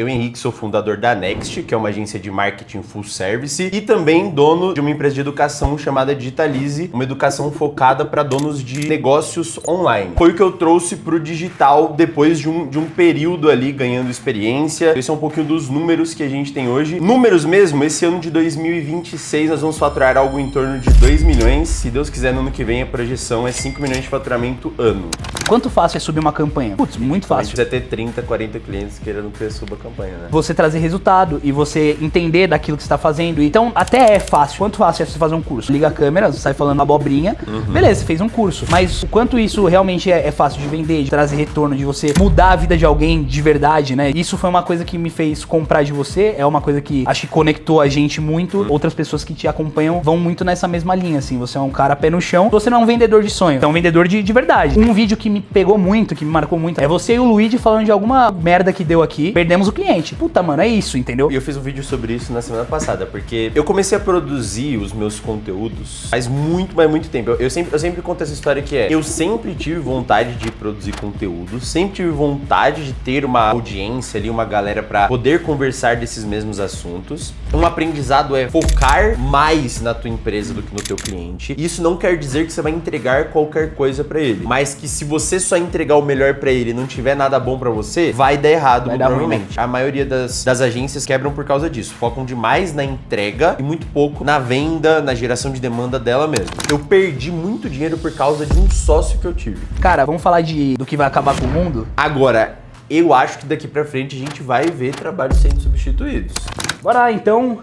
Eu, Henrique, sou fundador da Next, que é uma agência de marketing full service e também dono de uma empresa de educação chamada Digitalize, uma educação focada para donos de negócios online. Foi o que eu trouxe para o digital depois de um período ali ganhando experiência. Esse é um pouquinho dos números que a gente tem hoje. Números mesmo, esse ano de 2026 nós vamos faturar algo em torno de 2 milhões. Se Deus quiser, no ano que vem a projeção é 5 milhões de faturamento ano. Quanto fácil é subir uma campanha? Putz, muito fácil. Precisa ter 30, 40 clientes querendo que eu suba a campanha, né? Você trazer resultado e você entender daquilo que você está fazendo. Então, até é fácil. Quanto fácil é você fazer um curso? Liga a câmera, sai falando abobrinha. Beleza, você fez um curso. Mas o quanto isso realmente é fácil de vender, de trazer retorno, de você mudar a vida de alguém de verdade, né? Isso foi uma coisa que me fez comprar de você. É uma coisa que acho que conectou a gente muito. Outras pessoas que te acompanham vão muito nessa mesma linha, assim. Você é um cara pé no chão. Você não é um vendedor de sonho. Você é um vendedor de verdade. Um vídeo que me pegou muito, que me marcou muito, é você e o Luigi falando de alguma merda que deu aqui. Perdemos o cliente. Puta, mano, é isso, entendeu? E eu fiz um vídeo sobre isso na semana passada, porque eu comecei a produzir os meus conteúdos faz muito, mas muito tempo. Eu sempre conto essa história que eu sempre tive vontade de produzir conteúdo, sempre tive vontade de ter uma audiência ali, uma galera pra poder conversar desses mesmos assuntos. Um aprendizado é focar mais na tua empresa do que no teu cliente. Isso não quer dizer que você vai entregar qualquer coisa pra ele, mas que se você só entregar o melhor pra ele e não tiver nada bom pra você, vai dar errado, provavelmente. A maioria das agências quebram por causa disso. Focam demais na entrega e muito pouco na venda, na geração de demanda dela mesma. Eu perdi muito dinheiro por causa de um sócio que eu tive. Cara, vamos falar do que vai acabar com o mundo? Agora, eu acho que daqui pra frente a gente vai ver trabalhos sendo substituídos. Bora lá, então.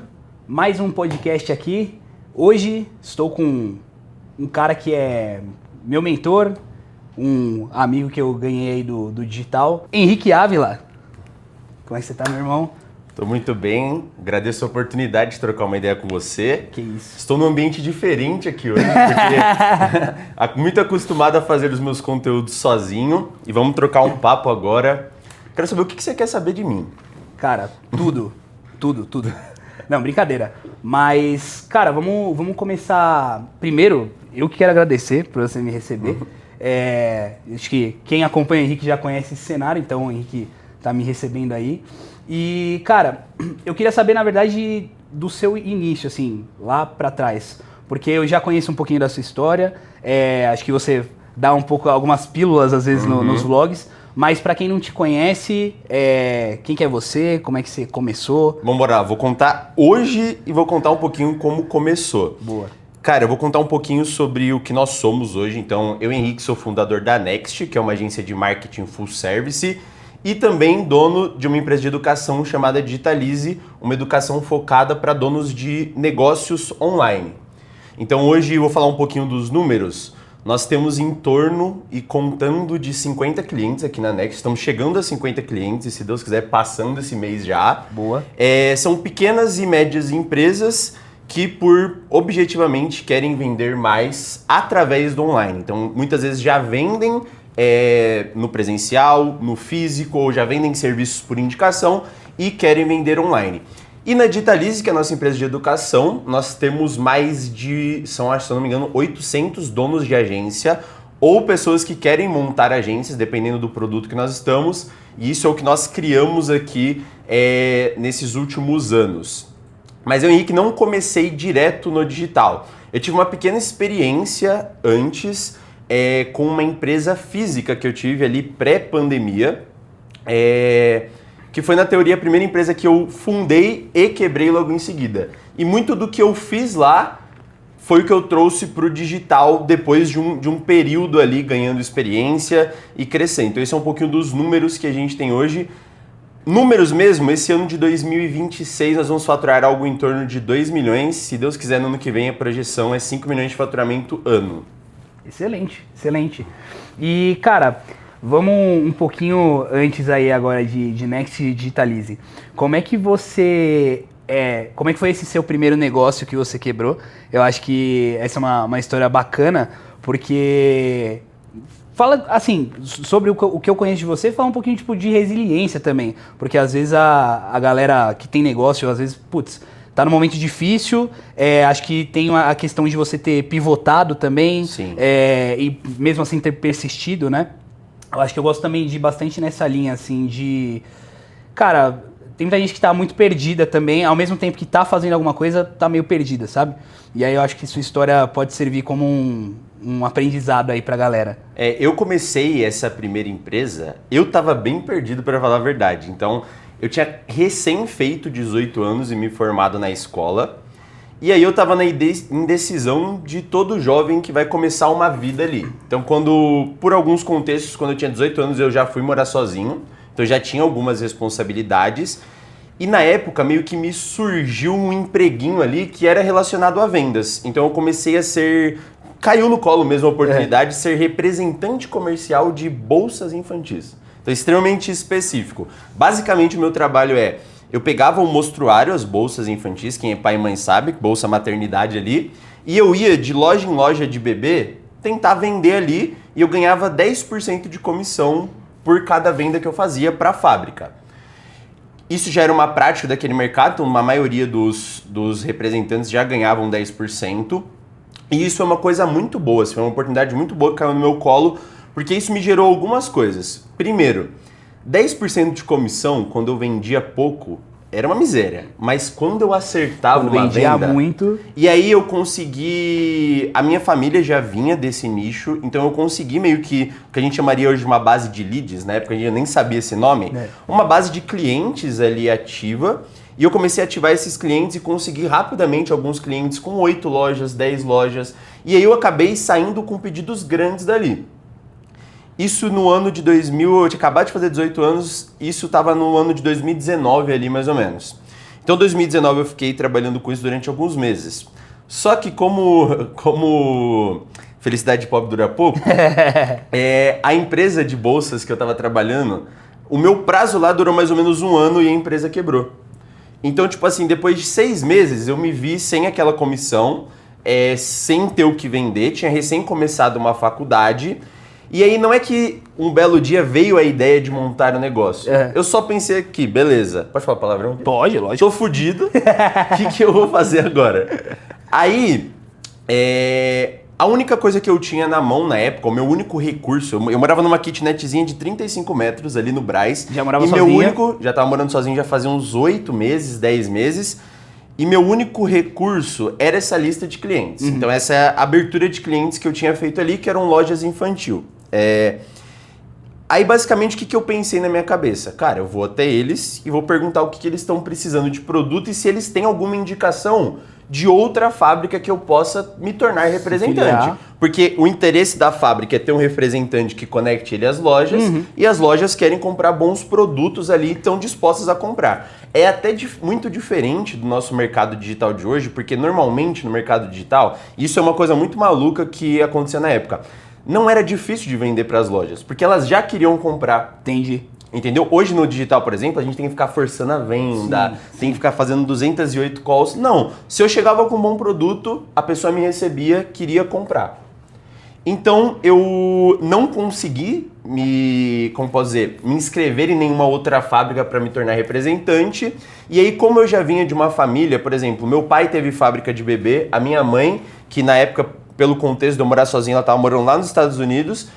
Mais um podcast aqui. Hoje estou com um cara que é meu mentor, um amigo que eu ganhei aí do digital, Henrique Ávila. Como é que você tá, meu irmão? Tô muito bem, agradeço a oportunidade de trocar uma ideia com você. Que isso. Estou num ambiente diferente aqui hoje, porque muito acostumado a fazer os meus conteúdos sozinho. E vamos trocar um papo agora. Quero saber o que você quer saber de mim. Cara, tudo. Tudo. Não, brincadeira. Mas, cara, vamos começar. Primeiro, eu que quero agradecer por você me receber. Acho que quem acompanha o Henrique já conhece esse cenário, então o Henrique tá me recebendo aí. E, cara, eu queria saber, na verdade, do seu início, assim, lá pra trás. Porque eu já conheço um pouquinho da sua história. Acho que você dá um pouco, algumas pílulas, às vezes, nos vlogs. Mas pra quem não te conhece, quem que é você? Como é que você começou? Vamos lá, vou contar hoje e vou contar um pouquinho como começou. Boa. Cara, eu vou contar um pouquinho sobre o que nós somos hoje. Então, eu, Henrique, sou fundador da Next, que é uma agência de marketing full service e também dono de uma empresa de educação chamada Digitalize, uma educação focada para donos de negócios online. Então, hoje eu vou falar um pouquinho dos números. Nós temos em torno e contando de 50 clientes aqui na Next. Estamos chegando a 50 clientes e, se Deus quiser, passando esse mês já. Boa. São pequenas e médias empresas que objetivamente querem vender mais através do online. Então, muitas vezes já vendem no presencial, no físico, ou já vendem serviços por indicação e querem vender online. E na Digitalize, que é a nossa empresa de educação, nós temos mais de, se eu não me engano, 800 donos de agência ou pessoas que querem montar agências, dependendo do produto que nós estamos. E isso é o que nós criamos aqui nesses últimos anos. Mas eu, Henrique, não comecei direto no digital. Eu tive uma pequena experiência antes com uma empresa física que eu tive ali pré-pandemia, que foi, na teoria, a primeira empresa que eu fundei e quebrei logo em seguida. E muito do que eu fiz lá foi o que eu trouxe para o digital depois de um período ali ganhando experiência e crescendo. Então esse é um pouquinho dos números que a gente tem hoje. Números mesmo, esse ano de 2026 nós vamos faturar algo em torno de 2 milhões. Se Deus quiser, no ano que vem a projeção é 5 milhões de faturamento ano. Excelente. E, cara, vamos um pouquinho antes aí agora de Next e Digitalize. Como é que foi esse seu primeiro negócio que você quebrou? Eu acho que essa é uma história bacana, porque fala, assim, sobre o que eu conheço de você, fala um pouquinho tipo de resiliência também, porque às vezes a galera que tem negócio, às vezes, tá num momento difícil, acho que tem a questão de você ter pivotado também, e mesmo assim ter persistido, né? Eu acho que eu gosto também de bastante nessa linha, assim, de... Cara, tem muita gente que tá muito perdida também, ao mesmo tempo que tá fazendo alguma coisa, tá meio perdida, sabe? E aí eu acho que sua história pode servir como um aprendizado aí pra galera. Eu comecei essa primeira empresa, eu tava bem perdido para falar a verdade. Então, eu tinha recém feito 18 anos e me formado na escola. E aí eu tava na indecisão de todo jovem que vai começar uma vida ali. Então, por alguns contextos, quando eu tinha 18 anos, eu já fui morar sozinho. Então, eu já tinha algumas responsabilidades. E na época, meio que me surgiu um empreguinho ali que era relacionado a vendas. Então, eu comecei a caiu no colo mesmo a oportunidade de ser representante comercial de bolsas infantis. Então, extremamente específico. Basicamente, o meu trabalho eu pegava o mostruário, as bolsas infantis, quem é pai e mãe sabe, bolsa maternidade ali, e eu ia de loja em loja de bebê tentar vender ali e eu ganhava 10% de comissão por cada venda que eu fazia para a fábrica. Isso já era uma prática daquele mercado, então uma maioria dos representantes já ganhavam 10%. E isso é uma coisa muito boa, assim, foi uma oportunidade muito boa que caiu no meu colo, porque isso me gerou algumas coisas. Primeiro, 10% de comissão, quando eu vendia pouco, era uma miséria. Mas quando eu acertava uma venda... muito. E aí eu consegui... A minha família já vinha desse nicho, então eu consegui meio que o que a gente chamaria hoje de uma base de leads, na época a gente nem sabia esse nome, uma base de clientes ali ativa. E eu comecei a ativar esses clientes e consegui rapidamente alguns clientes com 8 lojas, 10 lojas. E aí eu acabei saindo com pedidos grandes dali. Isso no ano de 2000, eu tinha acabado de fazer 18 anos, isso estava no ano de 2019 ali mais ou menos. Então 2019 eu fiquei trabalhando com isso durante alguns meses. Só que como felicidade pobre dura pouco, a empresa de bolsas que eu estava trabalhando, o meu prazo lá durou mais ou menos 1 ano e a empresa quebrou. Então, tipo assim, depois de 6 meses eu me vi sem aquela comissão, sem ter o que vender, tinha recém começado uma faculdade. E aí não é que um belo dia veio a ideia de montar o negócio. Eu só pensei aqui, beleza. Pode falar palavrão? Pode, lógico. Tô fudido. O que eu vou fazer agora? Aí, a única coisa que eu tinha na mão na época, o meu único recurso, eu morava numa kitnetzinha de 35 metros ali no Brás. Já morava sozinho? sozinha? Já tava morando sozinho já fazia uns 8 meses, 10 meses. E meu único recurso era essa lista de clientes. Então essa é a abertura de clientes que eu tinha feito ali, que eram lojas infantil. Aí basicamente o que eu pensei na minha cabeça? Cara, eu vou até eles e vou perguntar o que eles estão precisando de produto e se eles têm alguma indicação de outra fábrica que eu possa me tornar representante. Porque o interesse da fábrica é ter um representante que conecte ele às lojas e as lojas querem comprar bons produtos ali e estão dispostas a comprar. É até muito diferente do nosso mercado digital de hoje, porque normalmente no mercado digital, isso é uma coisa muito maluca que acontecia na época. Não era difícil de vender para as lojas, porque elas já queriam comprar. Entendi. Entendeu? Hoje no digital, por exemplo, a gente tem que ficar forçando a venda, tem que ficar fazendo 208 calls. Não, se eu chegava com um bom produto, a pessoa me recebia, queria comprar. Então eu não consegui me inscrever em nenhuma outra fábrica para me tornar representante. E aí, como eu já vinha de uma família, por exemplo, meu pai teve fábrica de bebê, a minha mãe, que na época, pelo contexto de eu morar sozinha, ela estava morando lá nos Estados Unidos,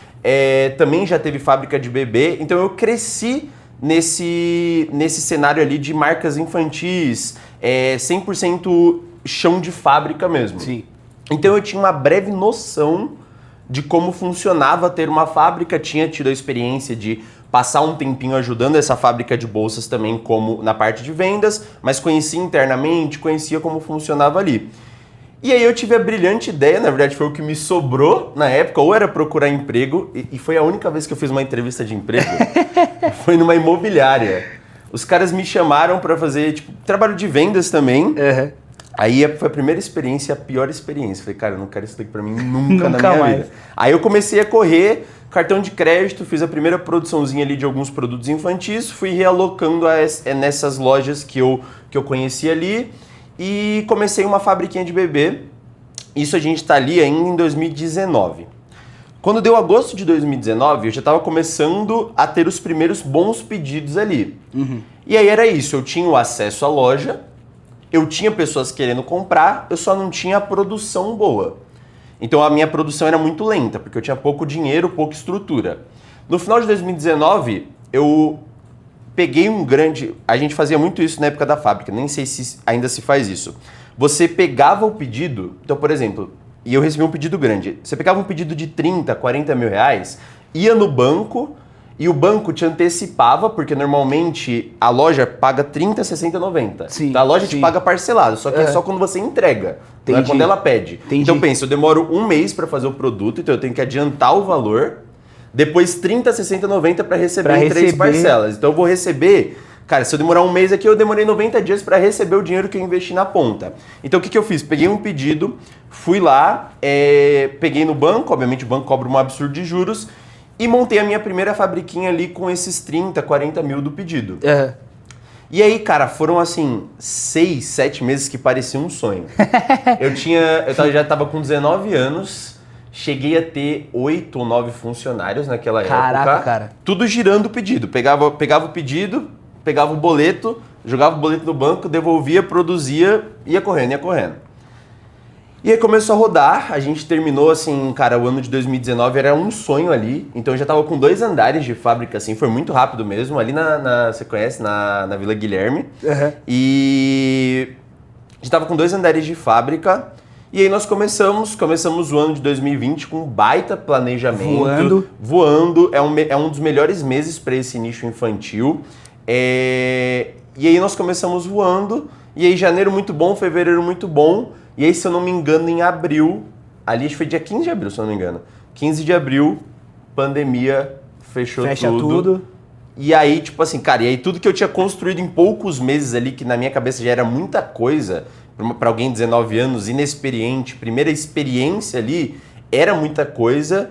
também já teve fábrica de bebê, então eu cresci nesse cenário ali de marcas infantis, 100% chão de fábrica mesmo. Sim. Então eu tinha uma breve noção de como funcionava ter uma fábrica, tinha tido a experiência de passar um tempinho ajudando essa fábrica de bolsas também como na parte de vendas, mas conhecia internamente, conhecia como funcionava ali. E aí eu tive a brilhante ideia, na verdade foi o que me sobrou na época, ou era procurar emprego, e foi a única vez que eu fiz uma entrevista de emprego, foi numa imobiliária. Os caras me chamaram pra fazer, trabalho de vendas também. Aí foi a primeira experiência, a pior experiência. Falei, cara, eu não quero isso daqui pra mim nunca na minha vida. Aí eu comecei a correr, cartão de crédito, fiz a primeira produçãozinha ali de alguns produtos infantis, fui realocando nessas lojas que eu conhecia ali, e comecei uma fabriquinha de bebê. Isso a gente tá ali ainda em 2019. Quando deu agosto de 2019, eu já estava começando a ter os primeiros bons pedidos ali. E aí era isso, eu tinha o acesso à loja, eu tinha pessoas querendo comprar, eu só não tinha a produção boa. Então a minha produção era muito lenta, porque eu tinha pouco dinheiro, pouca estrutura. No final de 2019, eu peguei um grande... A gente fazia muito isso na época da fábrica, nem sei se ainda se faz isso. Você pegava o pedido, então, por exemplo, e eu recebi um pedido grande. Você pegava um pedido de 30, 40 mil reais, ia no banco e o banco te antecipava, porque normalmente a loja paga 30, 60, 90. Sim, então a loja sim. te paga parcelado, só que é só quando você entrega, não é Entendi. quando ela pede. Entendi. Então pensa, eu demoro um mês para fazer o produto, então eu tenho que adiantar o valor, depois 30, 60, 90 para receber Pra em 3 receber. parcelas. Então eu vou receber... Cara, se eu demorar um mês aqui, eu demorei 90 dias para receber o dinheiro que eu investi na ponta. Então o que eu fiz? Peguei um pedido, fui lá, peguei no banco, obviamente o banco cobra um absurdo de juros, e montei a minha primeira fabriquinha ali com esses 30, 40 mil do pedido. E aí, cara, foram assim, 6, 7 meses que parecia um sonho. Já tava com 19 anos, cheguei a ter 8 ou 9 funcionários naquela época. Caraca, cara. Tudo girando o pedido. Pegava o pedido, pegava o boleto, jogava o boleto no banco, devolvia, produzia, ia correndo. E aí começou a rodar, a gente terminou assim, cara, o ano de 2019 era um sonho ali, então eu já tava com 2 andares de fábrica, assim, foi muito rápido mesmo, ali você conhece, na Vila Guilherme. E a gente tava com 2 andares de fábrica, e aí nós começamos o ano de 2020 com um baita planejamento. Voando, é um dos melhores meses para esse nicho infantil. E aí nós começamos voando, e aí janeiro muito bom, fevereiro muito bom, e aí se eu não me engano em abril, ali acho que foi dia 15 de abril se eu não me engano, 15 de abril, pandemia, fecha tudo. E aí tipo assim, cara, e aí tudo que eu tinha construído em poucos meses ali, que na minha cabeça já era muita coisa, para alguém de 19 anos, inexperiente, primeira experiência ali, era muita coisa.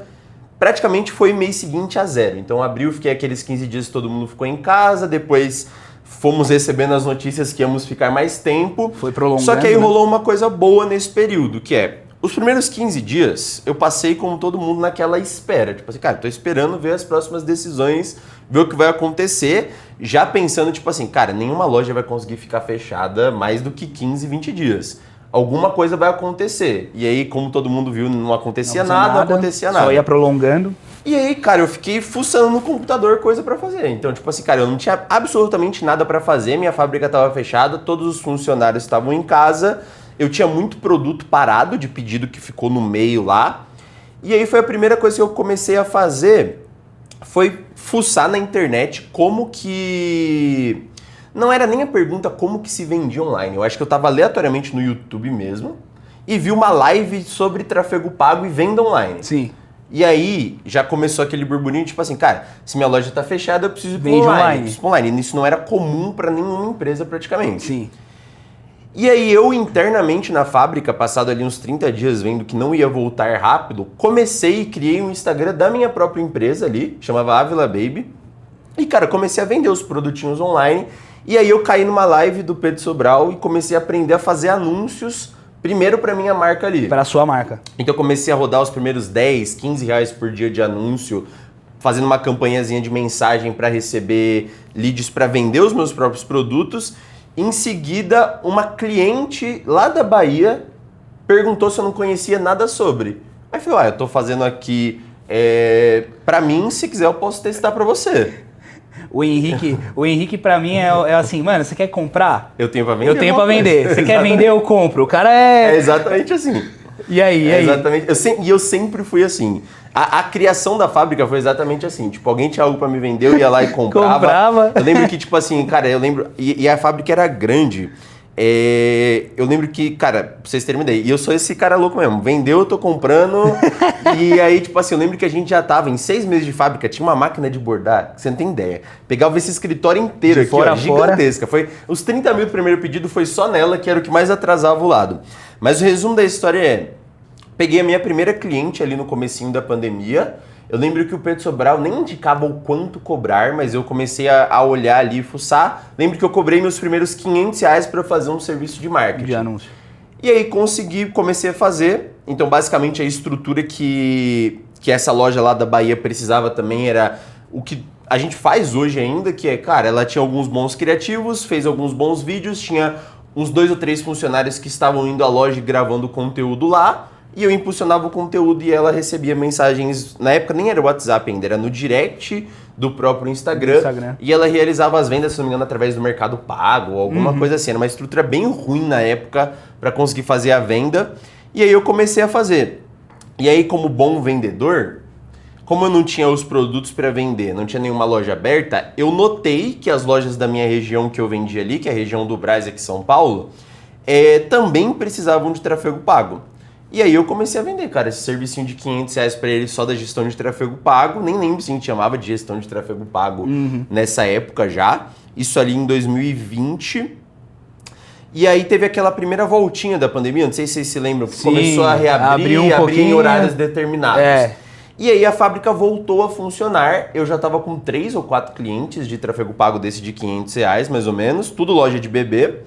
Praticamente foi mês seguinte a zero. Então, abril, fiquei aqueles 15 dias que todo mundo ficou em casa, depois fomos recebendo as notícias que íamos ficar mais tempo. Foi prolongando. Só que aí rolou uma coisa boa nesse período, que é, os primeiros 15 dias, eu passei como todo mundo naquela espera. Tipo assim, cara, tô esperando ver as próximas decisões, ver o que vai acontecer, já pensando, tipo assim, cara, nenhuma loja vai conseguir ficar fechada mais do que 15, 20 dias. Alguma coisa vai acontecer. E aí, como todo mundo viu, não acontecia nada, não acontecia nada. Só ia prolongando. E aí, cara, eu fiquei fuçando no computador coisa pra fazer. Então, tipo assim, cara, eu não tinha absolutamente nada pra fazer, minha fábrica tava fechada, todos os funcionários estavam em casa, eu tinha muito produto parado de pedido que ficou no meio lá. E aí foi a primeira coisa que eu comecei a fazer, foi fuçar na internet como que... Não era nem a pergunta como que se vendia online. Eu acho que eu estava aleatoriamente no YouTube mesmo e vi uma live sobre tráfego pago e venda online. Sim. E aí já começou aquele burburinho, tipo assim, cara, se minha loja tá fechada, eu preciso ir pro Vende online. online. online. E isso não era comum para nenhuma empresa praticamente. Sim. E aí eu internamente na fábrica, passado ali uns 30 dias vendo que não ia voltar rápido, comecei e criei um Instagram da minha própria empresa ali, chamava Avila Baby. E cara, comecei a vender os produtinhos online. E aí eu caí numa live do Pedro Sobral e comecei a aprender a fazer anúncios, primeiro para minha marca ali. Para a sua marca. Então eu comecei a rodar os primeiros 10, 15 reais por dia de anúncio, fazendo uma campanhazinha de mensagem para receber leads para vender os meus próprios produtos. Em seguida, uma cliente lá da Bahia perguntou se eu não conhecia nada sobre. Aí eu falei, eu tô fazendo aqui para mim, se quiser eu posso testar para você. O Henrique pra mim é assim, mano, você quer comprar? Eu tenho pra vender. Eu tenho pra vender. Você quer vender, eu compro. O cara é... É exatamente assim. E aí? Exatamente. Eu sempre fui assim. A criação da fábrica foi exatamente assim. Tipo, alguém tinha algo pra me vender, eu ia lá e comprava. Eu lembro que, tipo assim, cara, E a fábrica era grande. Eu lembro que, cara, pra vocês terem uma ideia, e eu sou esse cara louco mesmo. Vendeu, eu tô comprando. E aí, tipo assim, eu lembro que a gente já tava em 6 meses de fábrica, tinha uma máquina de bordar, que você não tem ideia. Pegava esse escritório inteiro aqui, ó, gigantesca. Foi, os 30 mil do primeiro pedido foi só nela, que era o que mais atrasava o lado. Mas o resumo da história é, peguei a minha primeira cliente ali no comecinho da pandemia. Eu lembro que o Pedro Sobral nem indicava o quanto cobrar, mas eu comecei a olhar ali e fuçar. Lembro que eu cobrei meus primeiros 500 reais para fazer um serviço de marketing. De anúncio. E aí comecei a fazer. Então, basicamente, a estrutura que essa loja lá da Bahia precisava também era o que a gente faz hoje ainda, que é, cara, ela tinha alguns bons criativos, fez alguns bons vídeos, tinha uns 2 ou 3 funcionários que estavam indo à loja e gravando conteúdo lá. E eu impulsionava o conteúdo e ela recebia mensagens, na época nem era WhatsApp ainda, era no direct do próprio Instagram. E ela realizava as vendas, se não me engano, através do Mercado Pago ou alguma coisa assim. Era uma estrutura bem ruim na época para conseguir fazer a venda. E aí eu comecei a fazer. E aí, como bom vendedor, como eu não tinha os produtos para vender, não tinha nenhuma loja aberta, eu notei que as lojas da minha região que eu vendia ali, que é a região do Brás aqui em São Paulo, também precisavam de tráfego pago. E aí eu comecei a vender, cara, esse servicinho de R$500 para eles só da gestão de tráfego pago. Nem lembro se a gente chamava de gestão de tráfego pago nessa época já. Isso ali em 2020. E aí teve aquela primeira voltinha da pandemia, não sei se vocês se lembram, que começou a reabrir, abrir em horários determinados. E aí a fábrica voltou a funcionar. Eu já estava com 3 ou 4 clientes de tráfego pago desse de R$500, mais ou menos. Tudo loja de bebê.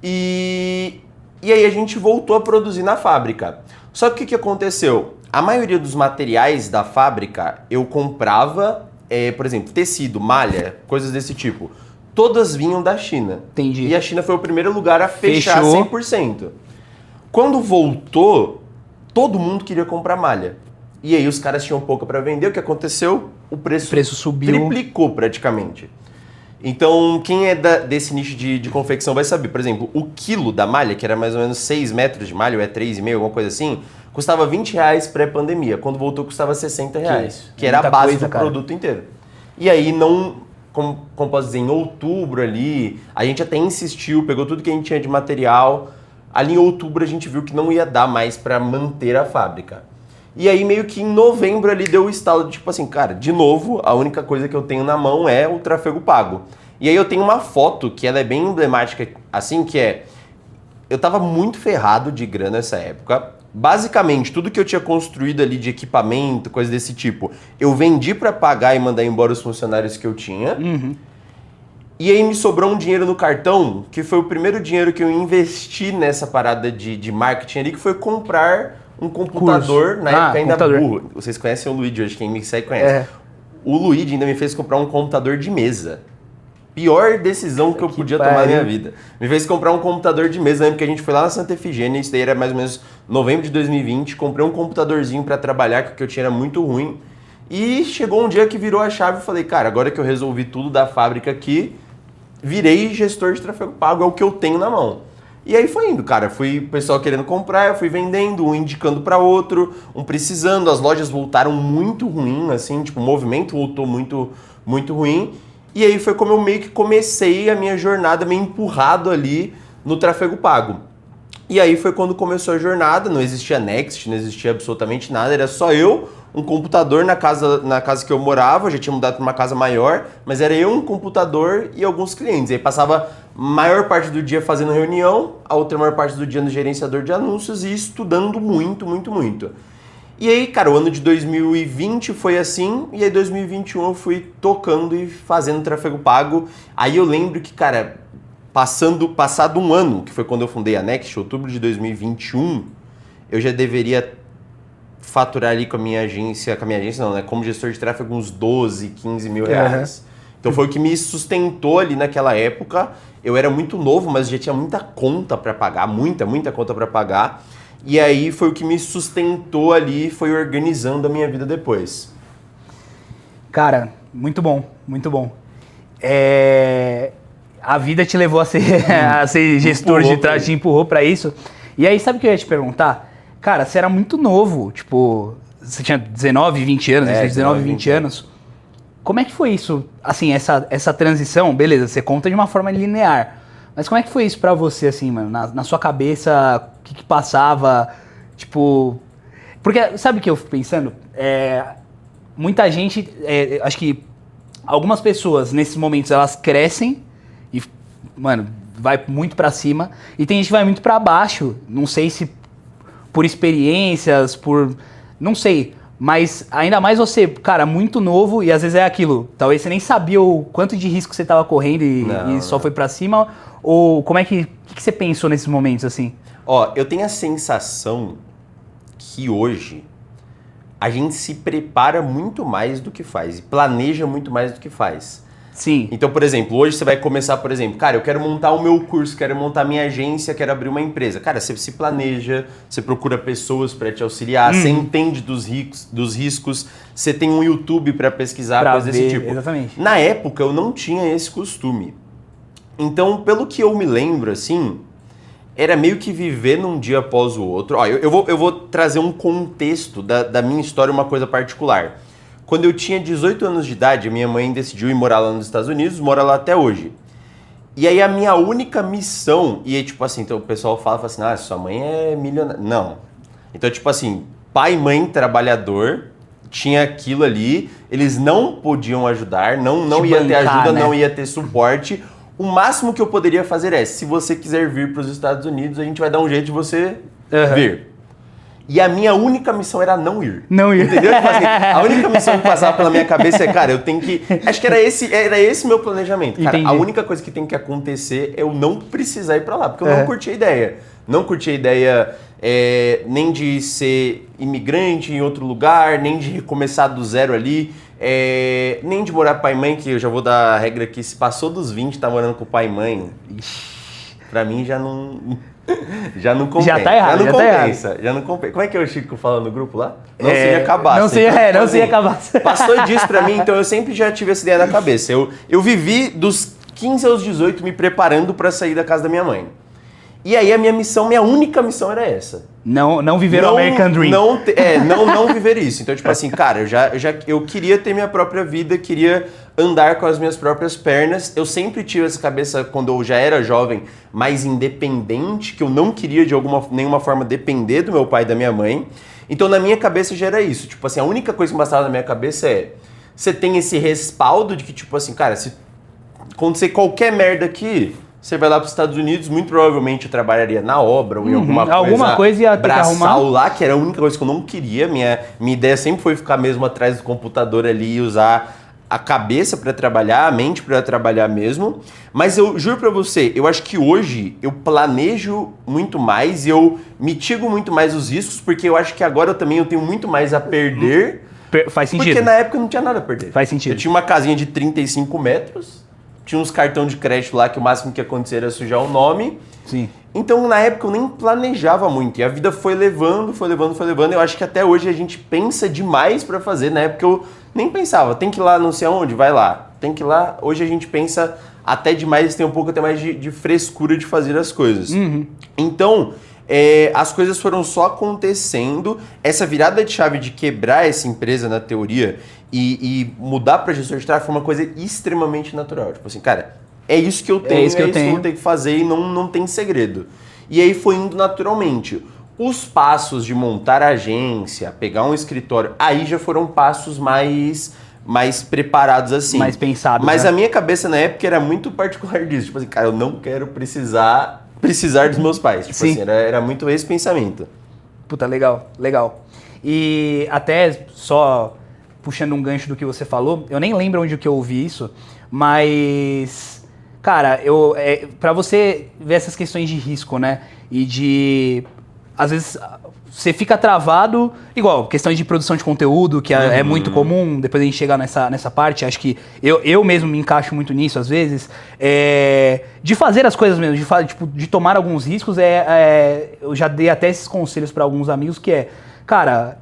E aí a gente voltou a produzir na fábrica. Só que o que aconteceu? A maioria dos materiais da fábrica eu comprava, por exemplo, tecido, malha, coisas desse tipo. Todas vinham da China. Entendi. E a China foi o primeiro lugar a fechar 100%. Quando voltou, todo mundo queria comprar malha. E aí os caras tinham pouco para vender. O que aconteceu? O preço subiu. Triplicou praticamente. Então, quem é desse nicho de confecção vai saber. Por exemplo, o quilo da malha, que era mais ou menos 6 metros de malha, ou 3,5, alguma coisa assim, custava R$20 pré-pandemia. Quando voltou, custava R$60. Que era a base do produto inteiro. E aí, como posso dizer, em outubro ali, a gente até insistiu, pegou tudo que a gente tinha de material. Ali em outubro, a gente viu que não ia dar mais para manter a fábrica. E aí, meio que em novembro ali deu o estalo de tipo assim, cara, de novo, a única coisa que eu tenho na mão é o tráfego pago. E aí eu tenho uma foto que ela é bem emblemática, assim, que eu tava muito ferrado de grana nessa época. Basicamente, tudo que eu tinha construído ali de equipamento, coisa desse tipo, eu vendi para pagar e mandar embora os funcionários que eu tinha. E aí me sobrou um dinheiro no cartão, que foi o primeiro dinheiro que eu investi nessa parada de marketing ali, que foi comprar um computador, na época ainda burro. Vocês conhecem o Luigi hoje, quem me segue conhece. O Luigi ainda me fez comprar um computador de mesa. Pior decisão que eu podia tomar na minha vida. Me fez comprar um computador de mesa, lembro que a gente foi lá na Santa Efigênia, isso daí era mais ou menos novembro de 2020, comprei um computadorzinho para trabalhar, que o que eu tinha era muito ruim. E chegou um dia que virou a chave e falei, cara, agora que eu resolvi tudo da fábrica aqui, virei gestor de tráfego pago, é o que eu tenho na mão. E aí foi indo, cara. Fui o pessoal querendo comprar, eu fui vendendo, um indicando para outro, um precisando. As lojas voltaram muito ruim, assim, tipo, o movimento voltou muito, muito ruim. E aí foi como eu meio que comecei a minha jornada, meio empurrado ali no tráfego pago. E aí foi quando começou a jornada, não existia Next, não existia absolutamente nada, era só eu, um computador na casa que eu morava, já tinha mudado para uma casa maior, mas era eu, um computador e alguns clientes. Aí passava a maior parte do dia fazendo reunião, a outra maior parte do dia no gerenciador de anúncios e estudando muito, muito, muito. E aí, cara, o ano de 2020 foi assim, e aí 2021 eu fui tocando e fazendo tráfego pago. Aí eu lembro que, cara, passado um ano, que foi quando eu fundei a Next, outubro de 2021, eu já deveria faturar ali com a minha agência não, né? Como gestor de tráfego uns 12, 15 mil reais. Então foi o que me sustentou ali naquela época. Eu era muito novo, mas já tinha muita conta para pagar, muita conta para pagar. E aí foi o que me sustentou ali, foi organizando a minha vida depois. Cara, muito bom, muito bom. A vida te levou a ser gestor de tráfego, te empurrou para isso. E aí, sabe o que eu ia te perguntar? Cara, você era muito novo, tipo, você tinha 19, 20 anos, 19, 20 anos. Como é que foi isso, assim, essa transição? Beleza, você conta de uma forma linear, mas como é que foi isso pra você, assim, mano? Na sua cabeça, o que passava, tipo... Porque, sabe o que eu fico pensando? Muita gente, acho que algumas pessoas, nesses momentos, elas crescem e, mano, vai muito pra cima, e tem gente que vai muito pra baixo, não sei se por experiências, não sei, mas ainda mais você, cara, muito novo e às vezes é aquilo, talvez você nem sabia o quanto de risco você tava correndo e só foi pra cima, ou como é que você pensou nesses momentos, assim? Ó, eu tenho a sensação que hoje a gente se prepara muito mais do que faz e planeja muito mais do que faz. Sim. Então, por exemplo, hoje você vai começar, por exemplo, cara, eu quero montar o meu curso, quero montar minha agência, quero abrir uma empresa. Cara, você se planeja, você procura pessoas para te auxiliar, você entende dos riscos, você tem um YouTube para pesquisar, coisas desse tipo. Exatamente. Na época, eu não tinha esse costume. Então, pelo que eu me lembro, assim, era meio que viver num dia após o outro. Ó, eu vou trazer um contexto da minha história, uma coisa particular. Quando eu tinha 18 anos de idade, minha mãe decidiu ir morar lá nos Estados Unidos, mora lá até hoje. E aí a minha única missão, e aí, tipo assim, então o pessoal fala assim, ah, sua mãe é milionária. Não. Então, tipo assim, pai e mãe trabalhador, tinha aquilo ali, eles não podiam ajudar, não ia ter ajuda, né? Não ia ter suporte. O máximo que eu poderia fazer é, se você quiser vir para os Estados Unidos, a gente vai dar um jeito de você vir. E a minha única missão era não ir. Não ir. Entendeu? Tipo assim, a única missão que passava pela minha cabeça é, cara, eu tenho que... Acho que era esse meu planejamento. Cara, a única coisa que tem que acontecer é eu não precisar ir pra lá, porque eu não curti a ideia. Não curti a ideia nem de ser imigrante em outro lugar, nem de recomeçar do zero ali, nem de morar com pai e mãe, que eu já vou dar a regra que se passou dos 20, tá morando com pai e mãe, pra mim já não... Já não compensa. Já tá errado, já não compensa. Como é que é o Chico falando no grupo lá? Não se ia acabar. Não se ia acabar. Passou disso pra mim, então eu sempre já tive essa ideia na cabeça. Eu vivi dos 15 aos 18 me preparando pra sair da casa da minha mãe. E aí a minha única missão era essa. Não viver o American Dream. Não viver isso. Então, tipo assim, cara, eu queria ter minha própria vida, queria andar com as minhas próprias pernas. Eu sempre tive essa cabeça, quando eu já era jovem, mais independente, que eu não queria de nenhuma forma depender do meu pai e da minha mãe. Então, na minha cabeça já era isso. Tipo assim, a única coisa que passava na minha cabeça é, você tem esse respaldo de que, tipo assim, cara, se acontecer qualquer merda aqui... Você vai lá para os Estados Unidos, muito provavelmente eu trabalharia na obra ou em alguma coisa ia ter que arrumar lá, que era a única coisa que eu não queria. Minha ideia sempre foi ficar mesmo atrás do computador ali e usar a cabeça para trabalhar, a mente para trabalhar mesmo. Mas eu juro para você, eu acho que hoje eu planejo muito mais e eu mitigo muito mais os riscos, porque eu acho que agora eu tenho muito mais a perder. Faz sentido. Porque na época eu não tinha nada a perder. Faz sentido. Eu tinha uma casinha de 35 metros. Tinha uns cartão de crédito lá que o máximo que ia acontecer era sujar o nome. Sim. Então, na época, eu nem planejava muito. E a vida foi levando. Eu acho que até hoje a gente pensa demais pra fazer. Na época, eu nem pensava. Tem que ir lá não sei aonde? Vai lá. Tem que ir lá. Hoje a gente pensa até demais. Tem um pouco até mais de frescura de fazer as coisas. Então, as coisas foram só acontecendo. Essa virada de chave de quebrar essa empresa, na teoria... E mudar para gestor de tráfego foi uma coisa extremamente natural. Tipo assim, cara, é isso que eu tenho, isso que eu tenho que fazer e não tem segredo. E aí foi indo naturalmente. Os passos de montar a agência, pegar um escritório, aí já foram passos mais preparados assim. Mais pensados. Mas a minha cabeça na época era muito particular disso. Tipo assim, cara, eu não quero precisar dos meus pais. Tipo assim, era muito esse pensamento. Puta, legal. E até só... puxando um gancho do que você falou, eu nem lembro onde que eu ouvi isso, mas, cara, pra você ver essas questões de risco, né, e de, às vezes, você fica travado, igual, questões de produção de conteúdo, que é muito comum, depois a gente chegar nessa parte, acho que eu mesmo me encaixo muito nisso, às vezes, de fazer as coisas mesmo, de tomar alguns riscos, eu já dei até esses conselhos para alguns amigos, que cara...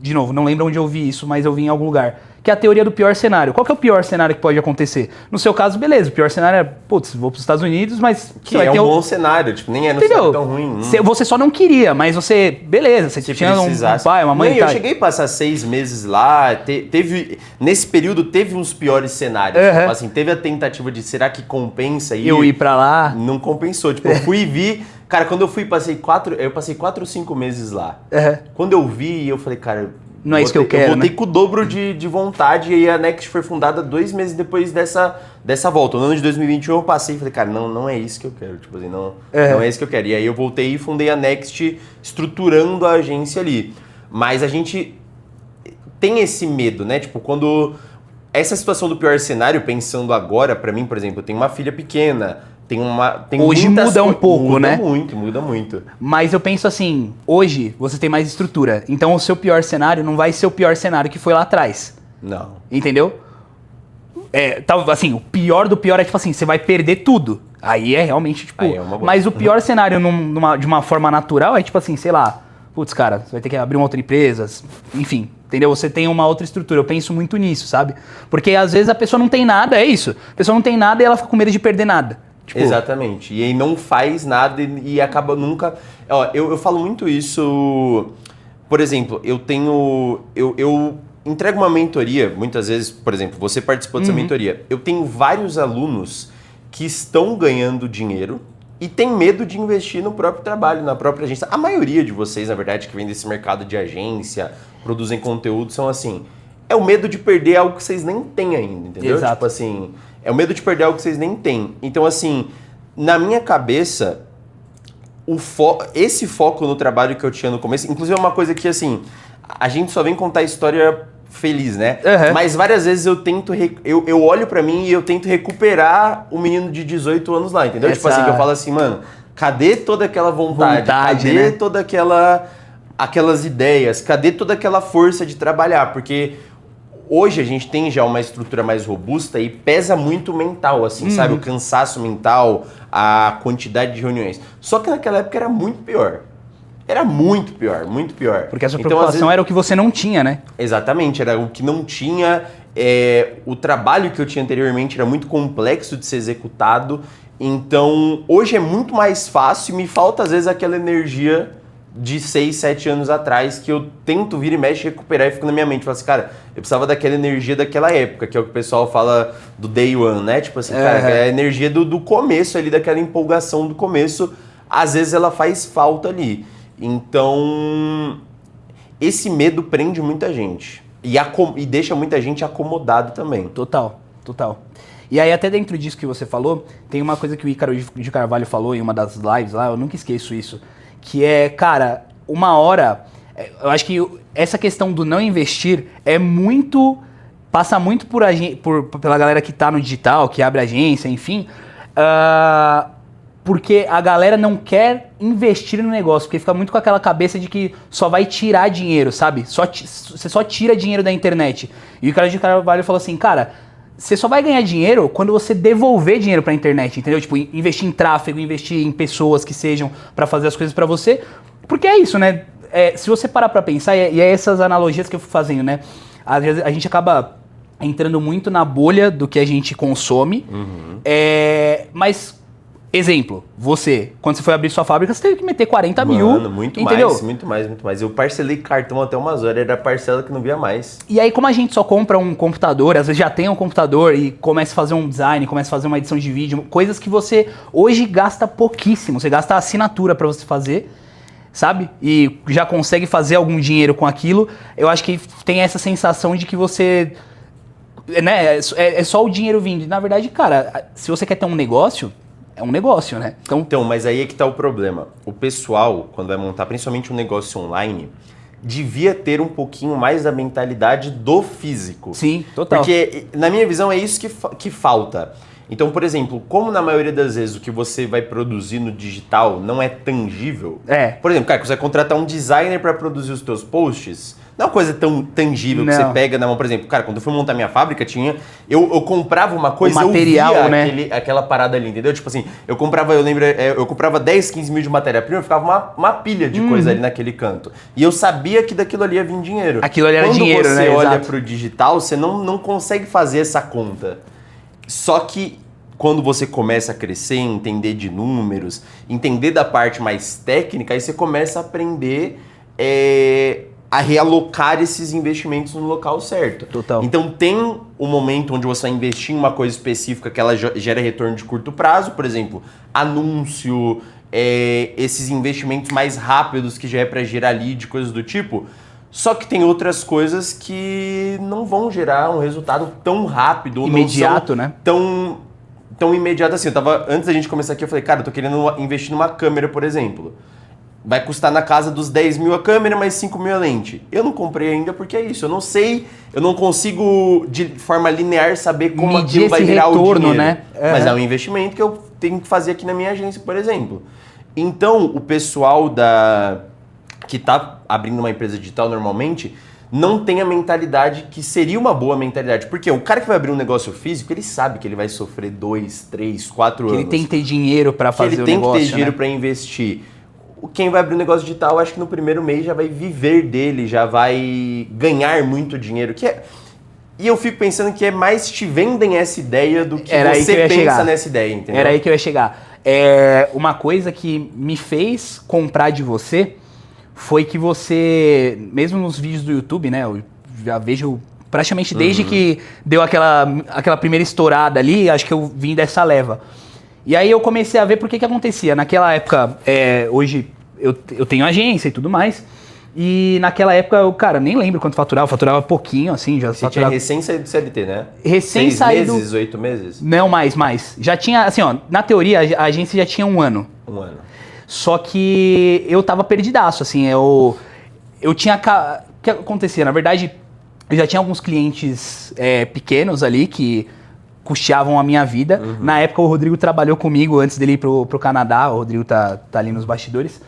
De novo, não lembro onde eu vi isso, mas eu vi em algum lugar. Que é a teoria do pior cenário. Qual que é o pior cenário que pode acontecer? No seu caso, beleza. O pior cenário é, putz, vou para os Estados Unidos, mas... Que é um bom cenário, tipo, nem é no cenário tão ruim. Você só não queria, mas você... Beleza, você tinha um pai, uma mãe... Eu cheguei a passar 6 meses lá, nesse período teve uns piores cenários. Tipo, assim, teve a tentativa de, será que compensa ir? Eu ir para lá? Não compensou. Tipo, eu fui e vi... Cara, quando eu fui, eu passei 4 ou 5 meses lá. Quando eu vi, eu falei, cara... Não é isso que eu quero, Eu voltei com o dobro de vontade e a Next foi fundada 2 meses depois dessa volta. No ano de 2021 eu passei e falei, cara, não é isso que eu quero. Tipo assim, não é isso que eu quero. E aí eu voltei e fundei a Next estruturando a agência ali. Mas a gente tem esse medo, né? Tipo, quando... Essa situação do pior cenário, pensando agora, pra mim, por exemplo, eu tenho uma filha pequena... Hoje muda um pouco, né? Muda muito. Mas eu penso assim, hoje você tem mais estrutura. Então o seu pior cenário não vai ser o pior cenário que foi lá atrás. Não. Entendeu? assim, o pior do pior é tipo assim, você vai perder tudo. Aí é realmente, tipo... Aí é uma boa. Mas o pior cenário de uma forma natural é tipo assim, sei lá, putz, cara, você vai ter que abrir uma outra empresa, enfim, entendeu? Você tem uma outra estrutura, eu penso muito nisso, sabe? Porque às vezes a pessoa não tem nada, é isso. A pessoa não tem nada e ela fica com medo de perder nada. Tipo, exatamente. E aí não faz nada e acaba nunca... Ó, eu falo muito isso... Por exemplo, eu entrego uma mentoria, muitas vezes, por exemplo, você participou dessa mentoria. Eu tenho vários alunos que estão ganhando dinheiro e tem medo de investir no próprio trabalho, na própria agência. A maioria de vocês, na verdade, que vem desse mercado de agência, produzem conteúdo, são assim... É o medo de perder algo que vocês nem têm ainda, entendeu? Exato. Tipo assim, é o medo de perder algo que vocês nem têm. Então, assim, na minha cabeça, esse foco no trabalho que eu tinha no começo, inclusive é uma coisa que, assim, a gente só vem contar história feliz, né? Uhum. Mas várias vezes eu olho pra mim e eu tento recuperar o menino de 18 anos lá, entendeu? Tipo assim, que eu falo assim, mano, cadê toda aquela vontade? Cadê, né? toda aquelas ideias? Cadê toda aquela força de trabalhar? Porque hoje a gente tem já uma estrutura mais robusta e pesa muito o mental, assim, sabe? O cansaço mental, a quantidade de reuniões. Só que naquela época era muito pior. Era muito pior, muito pior. Porque a sua preocupação era o que você não tinha, né? Exatamente, era o que não tinha. O trabalho que eu tinha anteriormente era muito complexo de ser executado. Então, hoje é muito mais fácil e me falta, às vezes, aquela energia de 6, 7 anos atrás que eu tento vir e mexe, recuperar e fico na minha mente. Falo assim, cara, eu precisava daquela energia daquela época, que é o que o pessoal fala do day one, né? Tipo assim, cara, é a energia do começo ali, daquela empolgação do começo. Às vezes ela faz falta ali. Então, esse medo prende muita gente e deixa muita gente acomodado também. Total. E aí até dentro disso que você falou, tem uma coisa que o Ícaro de Carvalho falou em uma das lives lá, eu nunca esqueço isso, que é, cara, uma hora, eu acho que essa questão do não investir passa muito pela galera que tá no digital, que abre agência, enfim, porque a galera não quer investir no negócio, porque fica muito com aquela cabeça de que só vai tirar dinheiro, sabe? Você só tira dinheiro da internet. E o cara de Carvalho falou assim, cara, você só vai ganhar dinheiro quando você devolver dinheiro pra internet, entendeu? Tipo, investir em tráfego, investir em pessoas que sejam pra fazer as coisas pra você. Porque é isso, né? Se você parar pra pensar, e é essas analogias que eu fui fazendo, né? Às vezes a gente acaba entrando muito na bolha do que a gente consome, mas... Exemplo, quando você foi abrir sua fábrica, você teve que meter 40 mil. Mano, muito entendeu? muito mais. Eu parcelei cartão até umas horas, era a parcela que não via mais. E aí, como a gente só compra um computador, às vezes já tem um computador e começa a fazer um design, começa a fazer uma edição de vídeo, coisas que você hoje gasta pouquíssimo. Você gasta a assinatura pra você fazer, sabe? E já consegue fazer algum dinheiro com aquilo. Eu acho que tem essa sensação de que você... né, é só o dinheiro vindo. E, na verdade, cara, se você quer ter um negócio... É um negócio, né? Então, mas aí é que tá o problema. O pessoal, quando vai montar principalmente um negócio online, devia ter um pouquinho mais da mentalidade do físico. Sim, total. Porque, na minha visão, é isso que falta. Então, por exemplo, como na maioria das vezes o que você vai produzir no digital não é tangível... Por exemplo, cara, que você vai contratar um designer para produzir os teus posts... Não é uma coisa tão tangível que você pega na mão. Por exemplo, cara, quando eu fui montar minha fábrica, eu comprava uma coisa, o material, eu via né? aquela parada ali, entendeu? Tipo assim, eu comprava 10, 15 mil de matéria-prima, eu ficava uma pilha de coisa ali naquele canto. E eu sabia que daquilo ali ia vir dinheiro. Aquilo ali era dinheiro, né? Quando você olha Exato. pro digital, você não consegue fazer essa conta. Só que quando você começa a crescer, entender de números, entender da parte mais técnica, aí você começa a aprender... a realocar esses investimentos no local certo. Total. Então tem um momento onde você vai investir em uma coisa específica que ela gera retorno de curto prazo, por exemplo, anúncio, esses investimentos mais rápidos que já é para gerar lead, coisas do tipo. Só que tem outras coisas que não vão gerar um resultado tão rápido. Imediato, não né? Tão imediato assim. Antes da gente começar aqui, eu falei, cara, eu tô querendo investir numa câmera, por exemplo. Vai custar na casa dos 10 mil a câmera, mais 5 mil a lente. Eu não comprei ainda porque é isso. Eu não sei, eu não consigo de forma linear saber como aquilo vai virar retorno, o dinheiro. Né? Mas é um investimento que eu tenho que fazer aqui na minha agência, por exemplo. Então, o pessoal que está abrindo uma empresa digital normalmente não tem a mentalidade que seria uma boa mentalidade. Porque o cara que vai abrir um negócio físico, ele sabe que ele vai sofrer 2, 3, 4 anos. Ele tem que ter dinheiro para fazer o negócio, ele tem que ter dinheiro para investir. Quem vai abrir um negócio digital, acho que no primeiro mês já vai viver dele, já vai ganhar muito dinheiro. E eu fico pensando que é mais te vendem essa ideia do que você pensa nessa ideia, entendeu? Era aí que eu ia chegar. Uma coisa que me fez comprar de você foi que você, mesmo nos vídeos do YouTube, né, eu já vejo praticamente desde que deu aquela primeira estourada ali, acho que eu vim dessa leva. E aí eu comecei a ver por que acontecia. Naquela época, hoje eu tenho agência e tudo mais, e naquela época eu, cara, nem lembro quanto faturava, eu faturava pouquinho, assim, já Você faturava... tinha recém saído do CLT, né? Recém 6 saído... meses, 8 meses? Não, mais. Já tinha, assim, ó, na teoria a agência já tinha 1 ano. 1 ano. Só que eu tava perdidaço, assim, eu tinha... O que acontecia? Na verdade, eu já tinha alguns clientes pequenos ali que custeavam a minha vida. Na época o Rodrigo trabalhou comigo antes dele ir pro Canadá, o Rodrigo tá ali nos bastidores.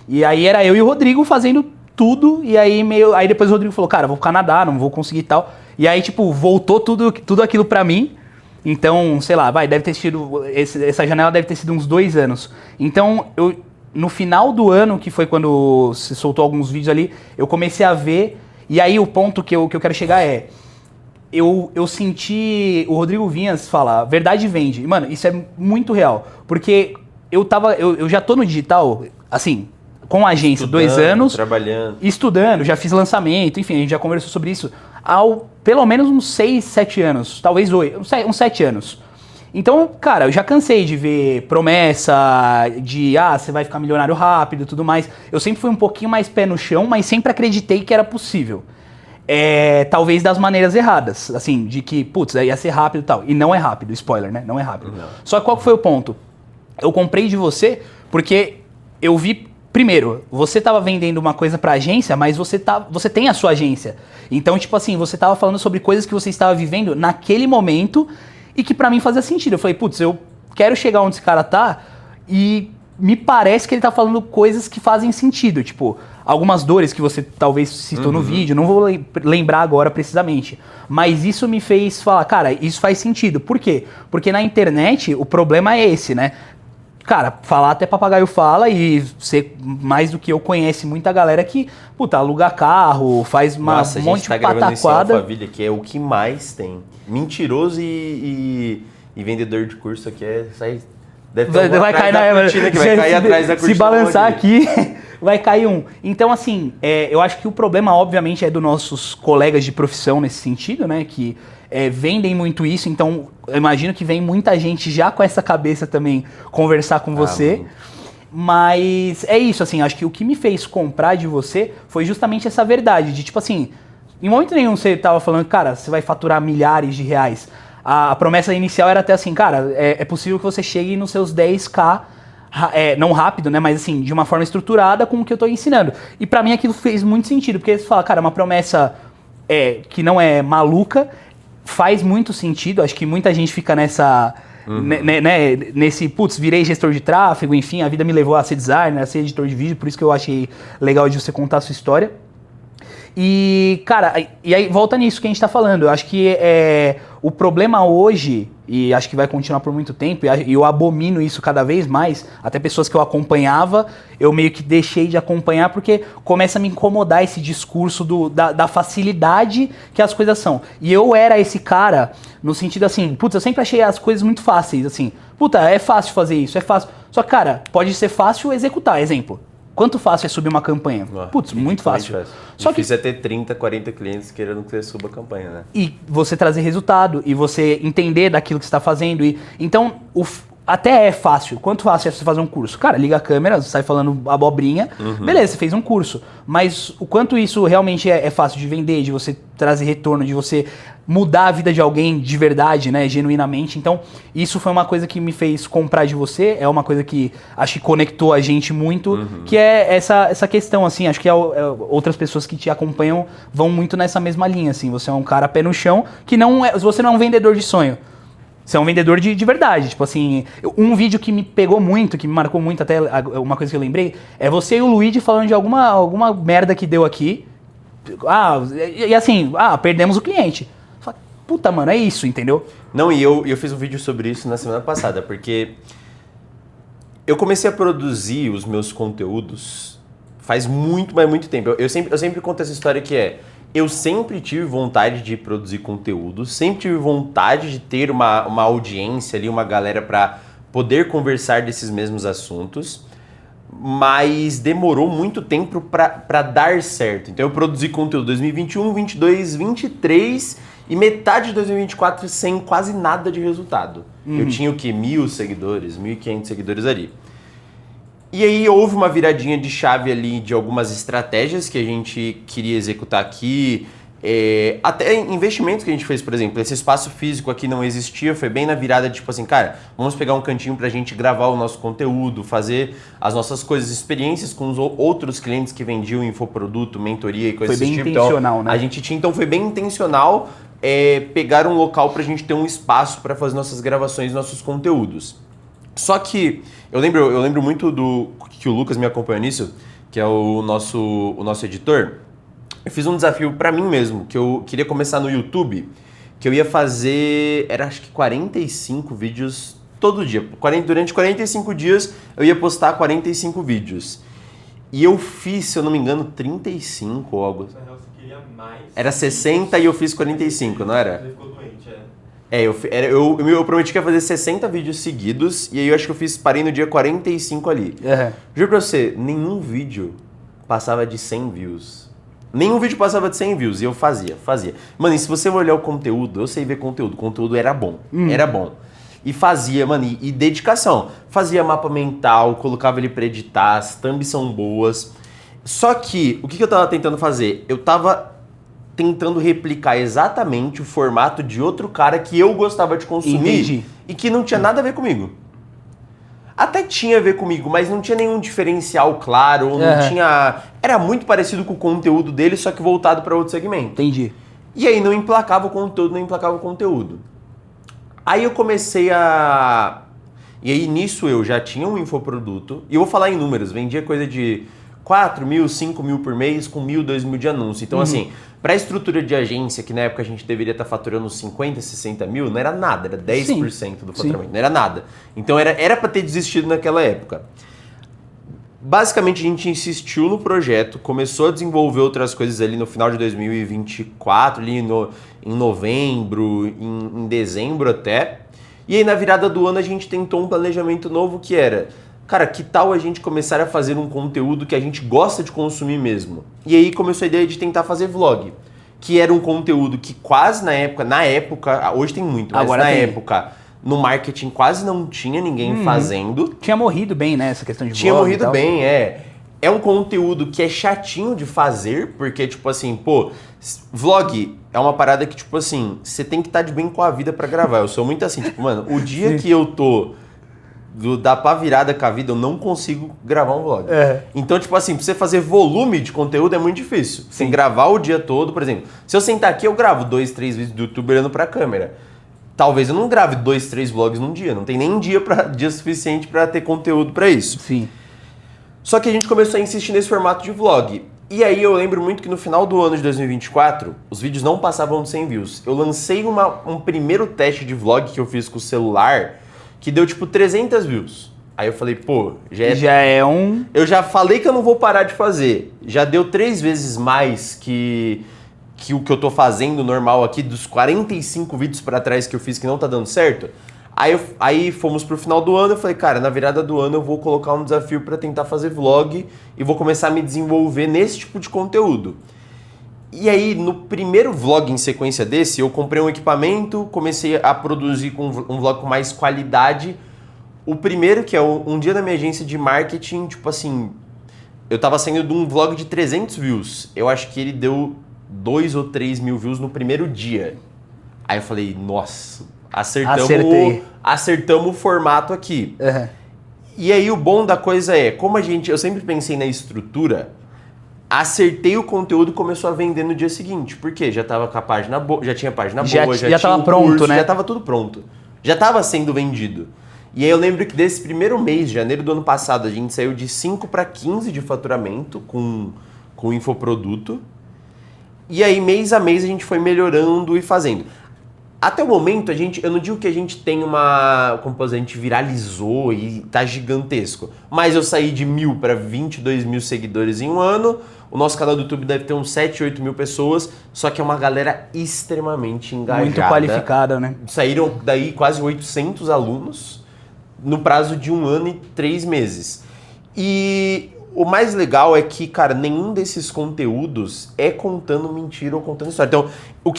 E aí era eu e o Rodrigo fazendo tudo, e aí depois o Rodrigo falou, cara, vou pro Canadá, não vou conseguir e tal. E aí, tipo, voltou tudo aquilo pra mim. Então, sei lá, deve ter sido, essa janela deve ter sido uns 2 anos. Então, no final do ano, que foi quando se soltou alguns vídeos ali, eu comecei a ver, e aí o ponto que eu quero chegar eu senti o Rodrigo Vinhas falar, verdade vende. E, mano, isso é muito real, porque eu já tô no digital, assim, com a agência, 2 anos, estudando, já fiz lançamento, enfim, a gente já conversou sobre isso, há pelo menos uns 6, 7 anos, talvez 8, uns 7 anos. Então, cara, eu já cansei de ver promessa de, você vai ficar milionário rápido e tudo mais. Eu sempre fui um pouquinho mais pé no chão, mas sempre acreditei que era possível. Talvez das maneiras erradas, assim, de que, putz, ia ser rápido e tal. E não é rápido, spoiler, né? Não é rápido. Não. Só que qual que foi o ponto? Eu comprei de você porque eu vi, primeiro, você tava vendendo uma coisa pra agência, mas você tem a sua agência. Então, tipo assim, você tava falando sobre coisas que você estava vivendo naquele momento e que pra mim fazia sentido. Eu falei, putz, eu quero chegar onde esse cara tá e me parece que ele tá falando coisas que fazem sentido, tipo, algumas dores que você talvez citou no vídeo, não vou lembrar agora precisamente, mas isso me fez falar, cara, isso faz sentido. Por quê? Porque na internet o problema é esse, né? Cara, falar até papagaio fala e você, mais do que eu, conhece muita galera que, puta, aluga carro, faz um monte de pataquada. Alphaville, que é o que mais tem. Mentiroso e vendedor de curso aqui sai... Vai cair na cortina, que vai cair atrás da cortina. Se balançar aqui, vai cair um. Então, assim, eu acho que o problema, obviamente, é dos nossos colegas de profissão nesse sentido, né? Que vendem muito isso. Então, eu imagino que vem muita gente já com essa cabeça também conversar com você. Mas é isso, assim, acho que o que me fez comprar de você foi justamente essa verdade. De, tipo assim, em momento nenhum você tava falando, cara, você vai faturar milhares de reais. A promessa inicial era até assim, cara, é possível que você chegue nos seus 10K, não rápido, né, mas assim, de uma forma estruturada com o que eu tô ensinando. E pra mim aquilo fez muito sentido, porque você fala, cara, uma promessa que não é maluca, faz muito sentido, acho que muita gente fica nessa... nesse, putz, virei gestor de tráfego, enfim, a vida me levou a ser designer, a ser editor de vídeo, por isso que eu achei legal de você contar a sua história. E, cara, e aí volta nisso que a gente tá falando. Eu acho que o problema hoje, e acho que vai continuar por muito tempo, e eu abomino isso cada vez mais, até pessoas que eu acompanhava, eu meio que deixei de acompanhar porque começa a me incomodar esse discurso da facilidade que as coisas são. E eu era esse cara no sentido assim, putz, eu sempre achei as coisas muito fáceis, assim, puta, é fácil fazer isso, é fácil. Só que, cara, pode ser fácil executar, exemplo. Quanto fácil é subir uma campanha? Putz, muito fácil. Só que é ter 30, 40 clientes querendo que você suba a campanha, né? E você trazer resultado, e você entender daquilo que você está fazendo. Então, até é fácil. Quanto fácil é você fazer um curso? Cara, liga a câmera, sai falando abobrinha. Beleza, você fez um curso. Mas o quanto isso realmente é fácil de vender, de você trazer retorno, de você mudar a vida de alguém de verdade, né, genuinamente. Então, isso foi uma coisa que me fez comprar de você, é uma coisa que acho que conectou a gente muito, que é essa questão, assim, acho que outras pessoas que te acompanham vão muito nessa mesma linha, assim, você é um cara pé no chão, que você não é um vendedor de sonho, você é um vendedor de verdade, tipo assim, um vídeo que me pegou muito, que me marcou muito, até uma coisa que eu lembrei, é você e o Luigi falando de alguma merda que deu aqui, E assim, perdemos o cliente. Fala, puta, mano, é isso, entendeu? Não, e eu fiz um vídeo sobre isso na semana passada, porque eu comecei a produzir os meus conteúdos faz muito, mas muito tempo. Eu sempre conto essa história que eu sempre tive vontade de produzir conteúdo, sempre tive vontade de ter uma audiência ali, uma galera para poder conversar desses mesmos assuntos, mas demorou muito tempo para dar certo. Então eu produzi conteúdo 2021, 22, 23 e metade de 2024 sem quase nada de resultado. Eu tinha o quê? 1.000 seguidores, 1.500 seguidores ali. E aí houve uma viradinha de chave ali de algumas estratégias que a gente queria executar aqui, até investimentos que a gente fez, por exemplo, esse espaço físico aqui não existia, foi bem na virada de tipo assim, cara, vamos pegar um cantinho pra gente gravar o nosso conteúdo, fazer as nossas coisas, experiências com os outros clientes que vendiam infoproduto, mentoria e coisas desse tipo. Foi bem intencional, né? A gente tinha, então foi bem intencional pegar um local pra gente ter um espaço para fazer nossas gravações, nossos conteúdos. Só que eu lembro muito do que o Lucas me acompanha nisso, que é o nosso editor. Eu fiz um desafio pra mim mesmo, que eu queria começar no YouTube, que eu ia fazer, acho que 45 vídeos todo dia. Durante 45 dias eu ia postar 45 vídeos. E eu fiz, se eu não me engano, 35 ou algo. Você queria mais. Era 60 e eu fiz 45, não era? Você ficou doente, eu prometi que ia fazer 60 vídeos seguidos, e aí eu acho que parei no dia 45 ali. Juro pra você, nenhum vídeo passava de 100 views. Nenhum vídeo passava de 100 views, e eu fazia. Mano, e se você olhar o conteúdo, eu sei ver conteúdo, o conteúdo era bom, era bom. E fazia, mano, e dedicação. Fazia mapa mental, colocava ele pra editar, as thumbs são boas. Só que, o que eu tava tentando fazer? Eu tava tentando replicar exatamente o formato de outro cara que eu gostava de consumir e que não tinha nada a ver comigo. Até tinha a ver comigo, mas não tinha nenhum diferencial claro, não tinha... Era muito parecido com o conteúdo dele, só que voltado para outro segmento. Entendi. E aí não emplacava o conteúdo, Aí eu comecei a... E aí nisso eu já tinha um infoproduto, e eu vou falar em números, vendia coisa de 4 mil, 5 mil por mês, com 1.000, 2.000 de anúncio. Então assim, para a estrutura de agência, que na época a gente deveria estar faturando 50, 60 mil, não era nada, era 10% do faturamento, não era nada. Então era para ter desistido naquela época. Basicamente a gente insistiu no projeto, começou a desenvolver outras coisas ali no final de 2024, ali em novembro, em dezembro até. E aí na virada do ano a gente tentou um planejamento novo que era... Cara, que tal a gente começar a fazer um conteúdo que a gente gosta de consumir mesmo? E aí começou a ideia de tentar fazer vlog, que era um conteúdo que quase na época, hoje tem muito, mas agora na época, no marketing quase não tinha ninguém fazendo. Tinha morrido bem, né, essa questão de vlog. Tinha morrido bem, É um conteúdo que é chatinho de fazer, porque, tipo assim, vlog é uma parada que, tipo assim, você tem que estar de bem com a vida pra gravar. Eu sou muito assim, tipo, mano, o dia que eu tô... da pá virada com a vida, eu não consigo gravar um vlog. Então, tipo assim, pra você fazer volume de conteúdo é muito difícil. Você gravar o dia todo, por exemplo, se eu sentar aqui, eu gravo 2, 3 vídeos do YouTube olhando pra câmera. Talvez eu não grave 2, 3 vlogs num dia. Não tem nem dia suficiente pra ter conteúdo pra isso. Sim. Só que a gente começou a insistir nesse formato de vlog. E aí eu lembro muito que no final do ano de 2024, os vídeos não passavam de 100 views. Eu lancei um primeiro teste de vlog que eu fiz com o celular, que deu tipo 300 views. Aí eu falei, eu já falei que eu não vou parar de fazer. Já deu 3 vezes mais que o que eu tô fazendo normal aqui, dos 45 vídeos pra trás que eu fiz que não tá dando certo. Aí fomos pro final do ano, eu falei, cara, na virada do ano eu vou colocar um desafio pra tentar fazer vlog e vou começar a me desenvolver nesse tipo de conteúdo. E aí, no primeiro vlog em sequência desse, eu comprei um equipamento, comecei a produzir um vlog com mais qualidade. O primeiro, que é um dia na minha agência de marketing, tipo assim, eu tava saindo de um vlog de 300 views. Eu acho que ele deu 2 ou 3 mil views no primeiro dia. Aí eu falei, nossa, acertamos o formato aqui. E aí o bom da coisa como eu sempre pensei na estrutura, acertei o conteúdo e começou a vender no dia seguinte. Por quê? Já tava com a página boa, já tinha página boa, já tava tinha pronto, curso, né? Já tava tudo pronto. Já tava sendo vendido. E aí eu lembro que desse primeiro mês, janeiro do ano passado, a gente saiu de 5 para 15 de faturamento com o infoproduto. E aí, mês a mês, a gente foi melhorando e fazendo. Até o momento, eu não digo que a gente tem como a gente viralizou e tá gigantesco, mas eu saí de 1.000 para 22 mil seguidores em um ano. O nosso canal do YouTube deve ter uns 7, 8 mil pessoas, só que é uma galera extremamente engajada. Muito qualificada, né? Saíram daí quase 800 alunos no prazo de 1 ano e 3 meses. E o mais legal é que, cara, nenhum desses conteúdos é contando mentira ou contando história. Então,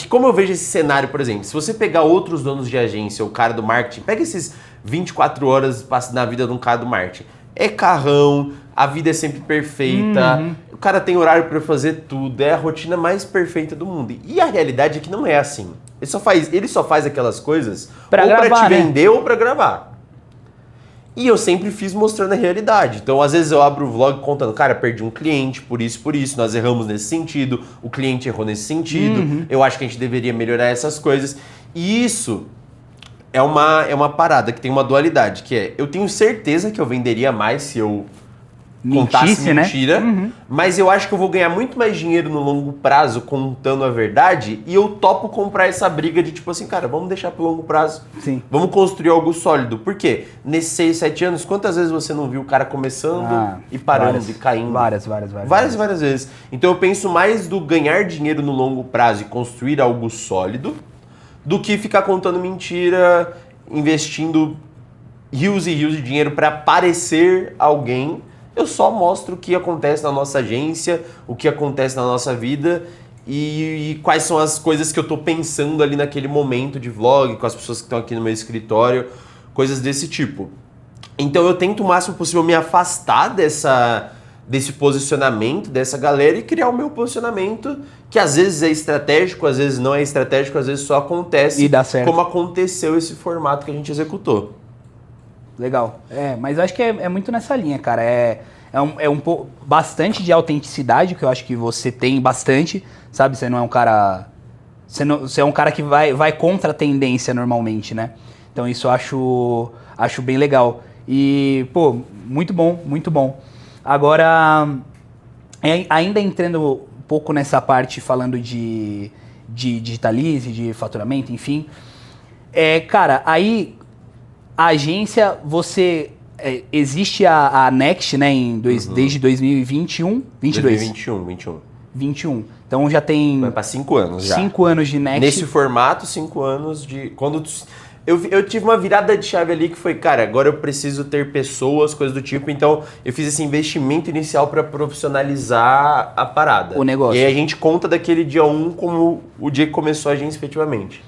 como eu vejo esse cenário, por exemplo, se você pegar outros donos de agência, o cara do marketing, pega esses 24 horas na vida de um cara do marketing. É carrão, a vida é sempre perfeita, o cara tem horário para fazer tudo, é a rotina mais perfeita do mundo. E a realidade é que não é assim. Ele só faz aquelas coisas pra ou gravar, para te né? vender ou para gravar. E eu sempre fiz mostrando a realidade. Então, às vezes eu abro o vlog contando, cara, perdi um cliente, por isso, nós erramos nesse sentido, o cliente errou nesse sentido, eu acho que a gente deveria melhorar essas coisas. E isso é uma parada que tem uma dualidade, que é, eu tenho certeza que eu venderia mais se eu contasse mentira, né? Mas eu acho que eu vou ganhar muito mais dinheiro no longo prazo contando a verdade e eu topo comprar essa briga de tipo assim, cara, vamos deixar pro longo prazo. Sim. Vamos construir algo sólido. Por quê? Nesses 6, 7 anos, quantas vezes você não viu o cara começando e parando e caindo? Várias Várias vezes. Então eu penso mais do ganhar dinheiro no longo prazo e construir algo sólido do que ficar contando mentira, investindo rios e rios de dinheiro para parecer alguém. Eu só mostro o que acontece na nossa agência, o que acontece na nossa vida e quais são as coisas que eu tô pensando ali naquele momento de vlog, com as pessoas que estão aqui no meu escritório, coisas desse tipo. Então eu tento o máximo possível me afastar desse posicionamento, dessa galera e criar o meu posicionamento, que às vezes é estratégico, às vezes não é estratégico, às vezes só acontece e dá certo. Como aconteceu esse formato que a gente executou. Legal. Mas eu acho que é muito nessa linha, cara. É um pouco bastante de autenticidade, que eu acho que você tem bastante, sabe? Você não é um cara... Você é um cara que vai contra a tendência normalmente, né? Então isso eu acho bem legal. E, pô, muito bom, muito bom. Agora, ainda entrando um pouco nessa parte, falando de Digitalize, de faturamento, enfim. Cara, aí... A agência, existe a Next, né, desde 2021? 22? 21. Então já tem... Vai para 5 anos já. 5 anos de Next. Nesse formato, 5 anos de... Eu tive uma virada de chave ali que foi, cara, agora eu preciso ter pessoas, coisas do tipo, então eu fiz esse investimento inicial para profissionalizar a parada. O negócio. E aí a gente conta daquele dia 1 como o dia que começou a agência efetivamente.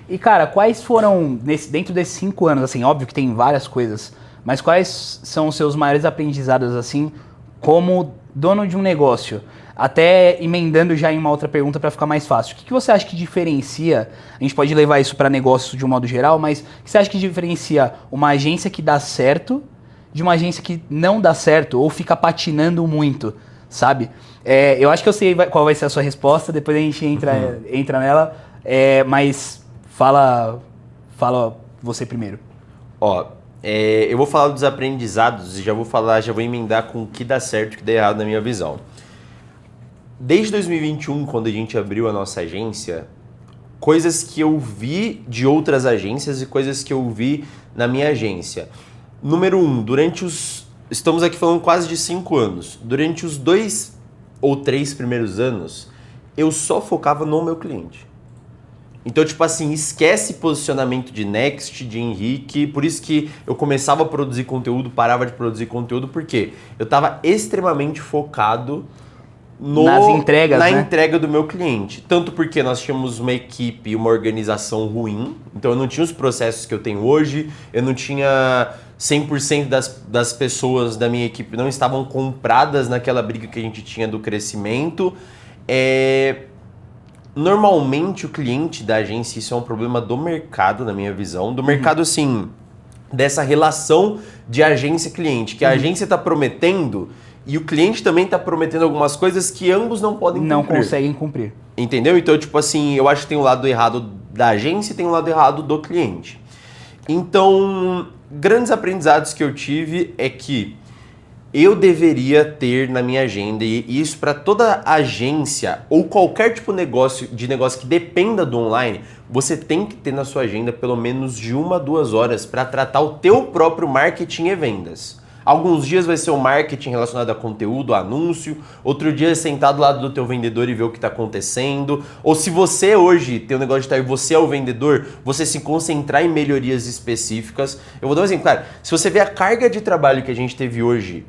E, cara, quais foram, dentro desses 5 anos, assim, óbvio que tem várias coisas, mas quais são os seus maiores aprendizados, assim, como dono de um negócio? Até emendando já em uma outra pergunta para ficar mais fácil. O que você acha que diferencia, a gente pode levar isso para negócio de um modo geral, mas o que você acha que diferencia uma agência que dá certo de uma agência que não dá certo ou fica patinando muito, sabe? Eu acho que eu sei qual vai ser a sua resposta, depois a gente entra nela, mas... Fala você primeiro. Eu vou falar dos aprendizados e já vou emendar com o que dá certo e o que dá errado na minha visão. Desde 2021, quando a gente abriu a nossa agência, coisas que eu vi de outras agências e coisas que eu vi na minha agência. Número 1, estamos aqui falando quase de 5 anos. Durante os 2 ou 3 primeiros anos, eu só focava no meu cliente. Então, tipo assim, esquece posicionamento de Next, de Henrique. Por isso que eu começava a produzir conteúdo, parava de produzir conteúdo, porque eu estava extremamente focado nas entregas, na entrega do meu cliente. Tanto porque nós tínhamos uma equipe e uma organização ruim, então eu não tinha os processos que eu tenho hoje, eu não tinha 100% das pessoas da minha equipe não estavam compradas naquela briga que a gente tinha do crescimento. Normalmente o cliente da agência, isso é um problema do mercado, na minha visão. Do mercado, assim, dessa relação de agência-cliente. Que a agência está prometendo e o cliente também está prometendo algumas coisas que ambos não podem cumprir. Não conseguem cumprir. Entendeu? Então, tipo assim, eu acho que tem um lado errado da agência e tem um lado errado do cliente. Então, grandes aprendizados que eu tive é que eu deveria ter na minha agenda, e isso para toda agência ou qualquer tipo de negócio que dependa do online, você tem que ter na sua agenda pelo menos de 1 a 2 horas para tratar o teu próprio marketing e vendas. Alguns dias vai ser o marketing relacionado a conteúdo, a anúncio. Outro dia é sentar do lado do teu vendedor e ver o que está acontecendo. Ou se você hoje tem um negócio de estar e você é o vendedor, você se concentrar em melhorias específicas. Eu vou dar um exemplo, cara. Se você vê a carga de trabalho que a gente teve hoje,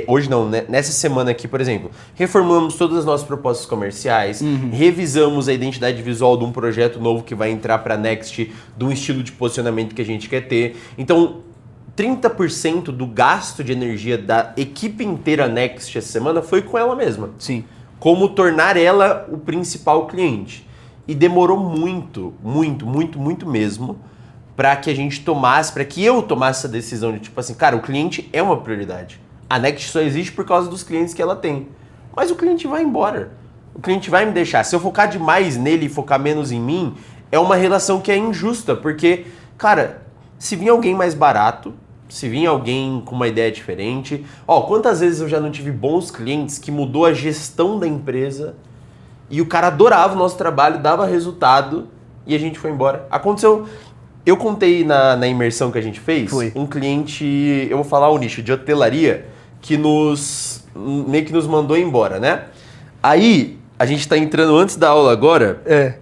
hoje não, né? Nessa semana aqui, por exemplo, reformulamos todas as nossas propostas comerciais, revisamos a identidade visual de um projeto novo que vai entrar para a Next, de um estilo de posicionamento que a gente quer ter. Então, 30% do gasto de energia da equipe inteira Next essa semana foi com ela mesma. Sim. Como tornar ela o principal cliente. E demorou muito mesmo para que a gente tomasse, para que eu tomasse essa decisão de tipo assim, cara, o cliente é uma prioridade. A Next só existe por causa dos clientes que ela tem. Mas o cliente vai embora. O cliente vai me deixar. Se eu focar demais nele e focar menos em mim, é uma relação que é injusta, porque, cara, se vir alguém mais barato, se vir alguém com uma ideia diferente... quantas vezes eu já não tive bons clientes que mudou a gestão da empresa e o cara adorava o nosso trabalho, dava resultado e a gente foi embora. Aconteceu... Eu contei na imersão que a gente fez, um cliente, eu vou falar o nicho de hotelaria, que meio que nos mandou embora, né? Aí, a gente tá entrando antes da aula agora.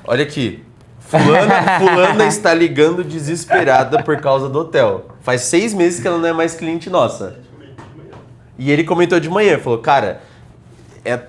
Olha aqui. Fulana está ligando desesperada por causa do hotel. Faz 6 meses que ela não é mais cliente nossa. E ele comentou de manhã, falou, cara,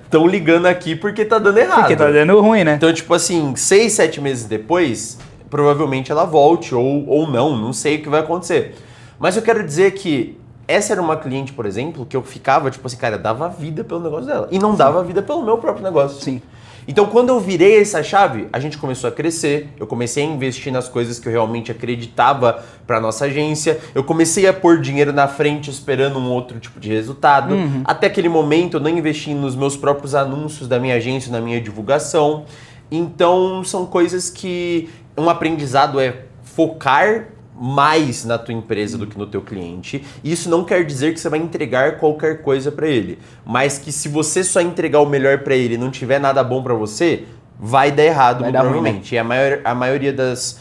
tão ligando aqui porque tá dando errado. Porque tá dando ruim, né? Então, tipo assim, 6, 7 meses depois, provavelmente ela volte ou não sei o que vai acontecer. Mas eu quero dizer que essa era uma cliente, por exemplo, que eu ficava, tipo assim, cara, dava vida pelo negócio dela. E não dava vida pelo meu próprio negócio. Sim. Então, quando eu virei essa chave, a gente começou a crescer, eu comecei a investir nas coisas que eu realmente acreditava para nossa agência, eu comecei a pôr dinheiro na frente esperando um outro tipo de resultado. Até aquele momento, eu não investi nos meus próprios anúncios da minha agência, na minha divulgação. Então, são coisas que um aprendizado é focar mais na tua empresa do que no teu cliente. Isso não quer dizer que você vai entregar qualquer coisa para ele, mas que se você só entregar o melhor para ele e não tiver nada bom para você, vai dar errado, provavelmente. E a maioria das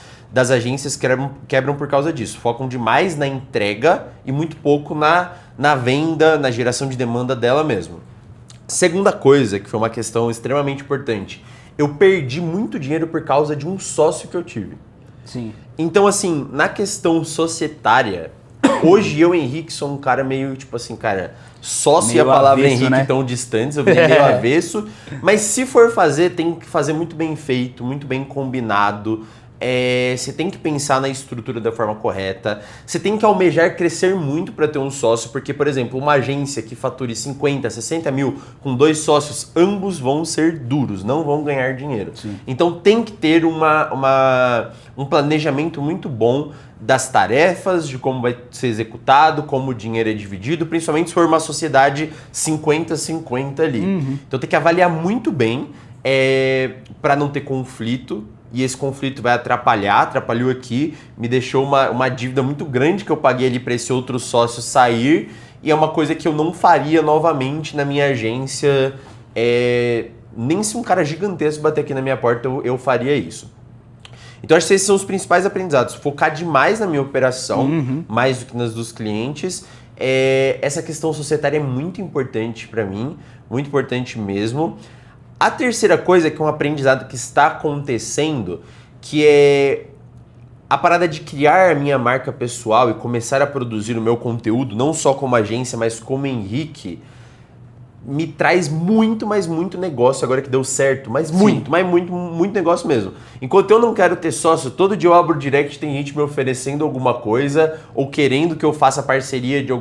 agências quebram por causa disso. Focam demais na entrega e muito pouco na venda, na geração de demanda dela mesmo. Segunda coisa, que foi uma questão extremamente importante, eu perdi muito dinheiro por causa de um sócio que eu tive. Sim. Então, assim, na questão societária, hoje eu, Henrique, sou um cara meio, tipo assim, cara, sócio meio e a palavra avesso, Henrique, né? Tão distantes, eu virei meio avesso. Mas se for fazer, tem que fazer muito bem feito, muito bem combinado. Você tem que pensar na estrutura da forma correta. Você tem que almejar crescer muito para ter um sócio, porque, por exemplo, uma agência que fature 50, 60 mil com 2 sócios, ambos vão ser duros, não vão ganhar dinheiro. Sim. Então tem que ter um planejamento muito bom das tarefas, de como vai ser executado, como o dinheiro é dividido, principalmente se for uma sociedade 50-50 ali. Então tem que avaliar muito bem para não ter conflito. E esse conflito vai atrapalhou aqui, me deixou uma dívida muito grande que eu paguei ali para esse outro sócio sair, e é uma coisa que eu não faria novamente na minha agência, nem se um cara gigantesco bater aqui na minha porta eu faria isso. Então acho que esses são os principais aprendizados, focar demais na minha operação, mais do que nas dos clientes. Essa questão societária é muito importante para mim, muito importante mesmo. A terceira coisa, que é um aprendizado que está acontecendo, que é a parada de criar a minha marca pessoal e começar a produzir o meu conteúdo, não só como agência, mas como Henrique, me traz muito, mas muito negócio agora que deu certo, mas muito negócio mesmo. Enquanto eu não quero ter sócio, todo dia eu abro o direct, tem gente me oferecendo alguma coisa, ou querendo que eu faça parceria de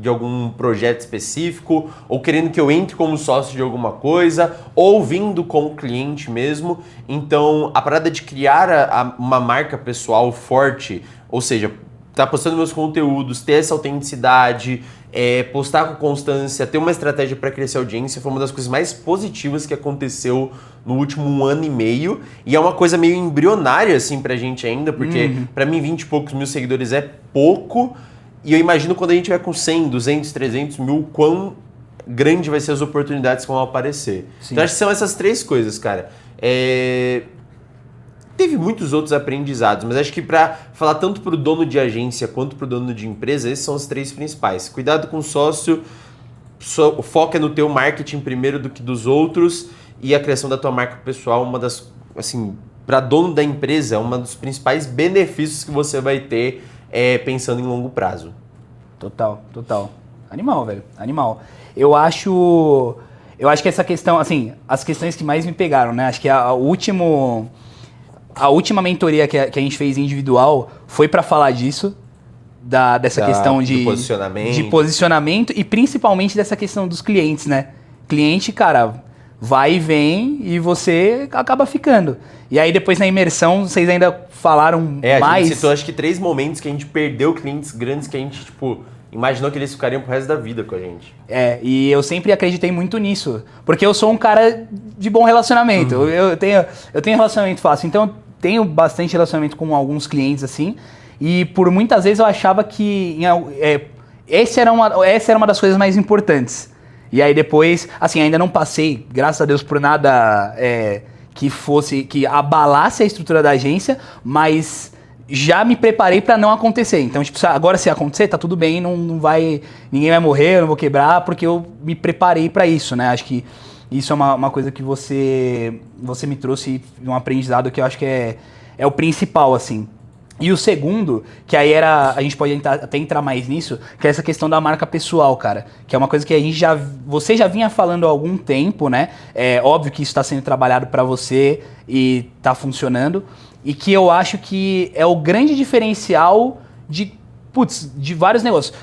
algum projeto específico, ou querendo que eu entre como sócio de alguma coisa, ou vindo como cliente mesmo. Então, a parada de criar uma marca pessoal forte, ou seja, tá postando meus conteúdos, ter essa autenticidade, postar com constância, ter uma estratégia para crescer a audiência, foi uma das coisas mais positivas que aconteceu no último 1 ano e meio. E é uma coisa meio embrionária, assim, pra gente ainda, porque pra mim 20 e poucos mil seguidores é pouco. E eu imagino quando a gente vai com 100, 200, 300 mil, quão grande vai ser as oportunidades que vão aparecer. Sim. Então acho que são essas três coisas, cara. Teve muitos outros aprendizados, mas acho que para falar tanto para o dono de agência quanto para o dono de empresa, esses são os três principais. Cuidado com o sócio, foca no teu marketing primeiro do que dos outros, e a criação da tua marca pessoal, uma das, assim, para dono da empresa, é um dos principais benefícios que você vai ter pensando em longo prazo. Total. Animal, velho. Animal. Eu acho que essa questão, assim, as questões que mais me pegaram, né? Acho que a última mentoria que a gente fez individual foi para falar disso, dessa questão de posicionamento e principalmente dessa questão dos clientes, né? Cliente, cara, vai e vem e você acaba ficando. E aí depois na imersão vocês ainda falaram mais... A gente citou acho que 3 momentos que a gente perdeu clientes grandes que a gente, tipo... imaginou que eles ficariam pro resto da vida com a gente. E eu sempre acreditei muito nisso. Porque eu sou um cara de bom relacionamento. Eu tenho relacionamento fácil. Então eu tenho bastante relacionamento com alguns clientes, assim. E por muitas vezes eu achava que essa era uma das coisas mais importantes. E aí depois, assim, ainda não passei, graças a Deus, por nada que abalasse a estrutura da agência, mas... já me preparei pra não acontecer. Então, tipo, agora se acontecer, tá tudo bem, não vai, ninguém vai morrer, eu não vou quebrar, porque eu me preparei pra isso, né? Acho que isso é uma coisa que você me trouxe, um aprendizado que eu acho que é o principal, assim. E o segundo, que aí a gente pode até entrar mais nisso, que é essa questão da marca pessoal, cara. Que é uma coisa que você já vinha falando há algum tempo, né? É óbvio que isso está sendo trabalhado pra você e tá funcionando. E que eu acho que é o grande diferencial de vários negócios.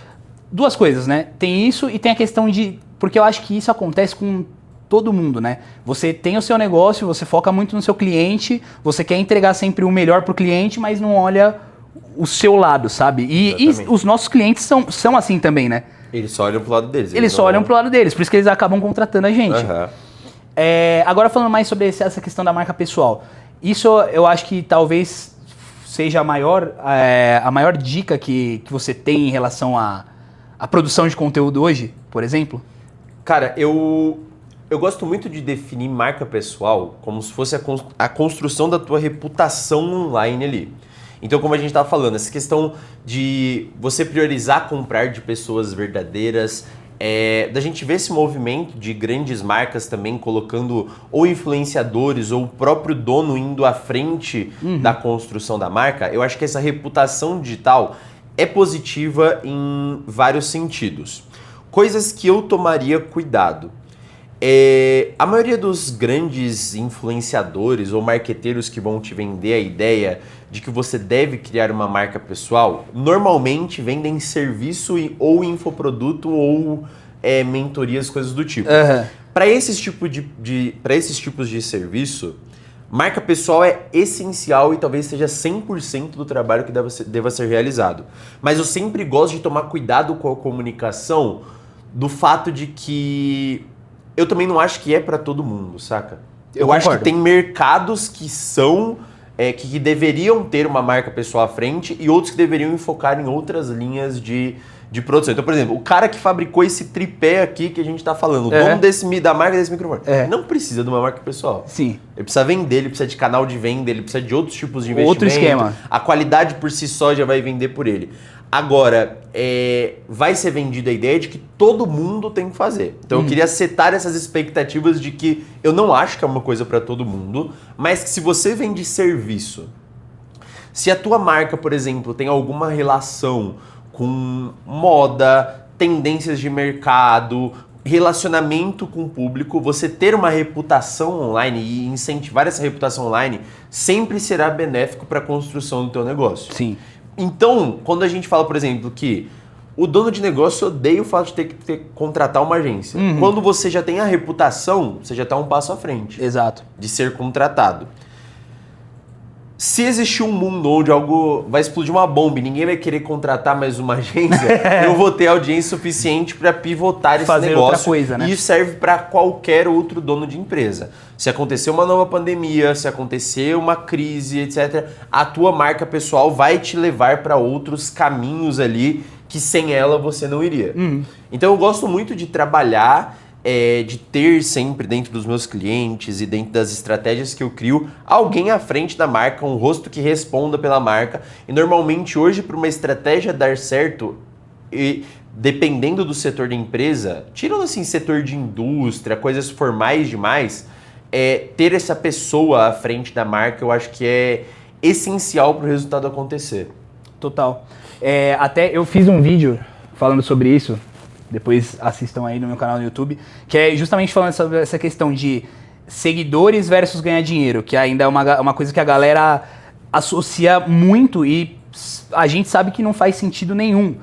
Duas coisas, né? Tem isso e tem a questão de... porque eu acho que isso acontece com todo mundo, né? Você tem o seu negócio, você foca muito no seu cliente, você quer entregar sempre o melhor pro cliente, mas não olha o seu lado, sabe? E os nossos clientes são assim também, né? Eles só olham pro lado deles. Eles só olham pro lado deles, por isso que eles acabam contratando a gente. Uhum. Agora falando mais sobre essa questão da marca pessoal. Isso eu acho que talvez seja a maior dica que você tem em relação à produção de conteúdo hoje, por exemplo? Cara, eu gosto muito de definir marca pessoal como se fosse a construção da tua reputação online ali. Então, como a gente estava falando, essa questão de você priorizar comprar de pessoas verdadeiras, da gente ver esse movimento de grandes marcas também colocando ou influenciadores ou o próprio dono indo à frente da construção da marca, eu acho que essa reputação digital é positiva em vários sentidos. Coisas que eu tomaria cuidado. A maioria dos grandes influenciadores ou marqueteiros que vão te vender a ideia de que você deve criar uma marca pessoal, normalmente vendem serviço ou infoproduto ou mentorias, coisas do tipo. Uhum. Para esses tipos de serviço, marca pessoal é essencial e talvez seja 100% do trabalho que deva ser realizado. Mas eu sempre gosto de tomar cuidado com a comunicação do fato de que eu também não acho que é para todo mundo, saca? Eu acho que tem mercados que são... que deveriam ter uma marca pessoal à frente e outros que deveriam enfocar em outras linhas de produção. Então, por exemplo, o cara que fabricou esse tripé aqui que a gente tá falando, o dono da marca desse microfone, não precisa de uma marca pessoal. Sim. Ele precisa vender, ele precisa de canal de venda, ele precisa de outros tipos de investimento. Outro esquema. A qualidade por si só já vai vender por ele. Agora, vai ser vendida a ideia de que todo mundo tem que fazer. Então eu queria setar essas expectativas de que eu não acho que é uma coisa para todo mundo, mas que se você vende serviço, se a tua marca, por exemplo, tem alguma relação com moda, tendências de mercado, relacionamento com o público, você ter uma reputação online e incentivar essa reputação online sempre será benéfico para a construção do teu negócio. Sim. Então, quando a gente fala, por exemplo, que o dono de negócio odeia o fato de ter que contratar uma agência. Quando você já tem a reputação, você já está um passo à frente. Exato. De ser contratado. Se existir um mundo onde algo vai explodir uma bomba e ninguém vai querer contratar mais uma agência, eu vou ter audiência suficiente para pivotar esse fazer negócio. Outra coisa, né? E isso serve para qualquer outro dono de empresa. Se acontecer uma nova pandemia, se acontecer uma crise, etc., a tua marca pessoal vai te levar para outros caminhos ali que sem ela você não iria. Então eu gosto muito de trabalhar, de ter sempre dentro dos meus clientes e dentro das estratégias que eu crio, alguém à frente da marca, um rosto que responda pela marca. E normalmente hoje, para uma estratégia dar certo, e dependendo do setor da empresa, tirando assim setor de indústria, coisas formais demais, ter essa pessoa à frente da marca eu acho que é essencial para o resultado acontecer. Total. Até eu fiz um vídeo falando sobre isso, depois assistam aí no meu canal no YouTube, que é justamente falando sobre essa questão de seguidores versus ganhar dinheiro, que ainda é uma coisa que a galera associa muito e a gente sabe que não faz sentido nenhum.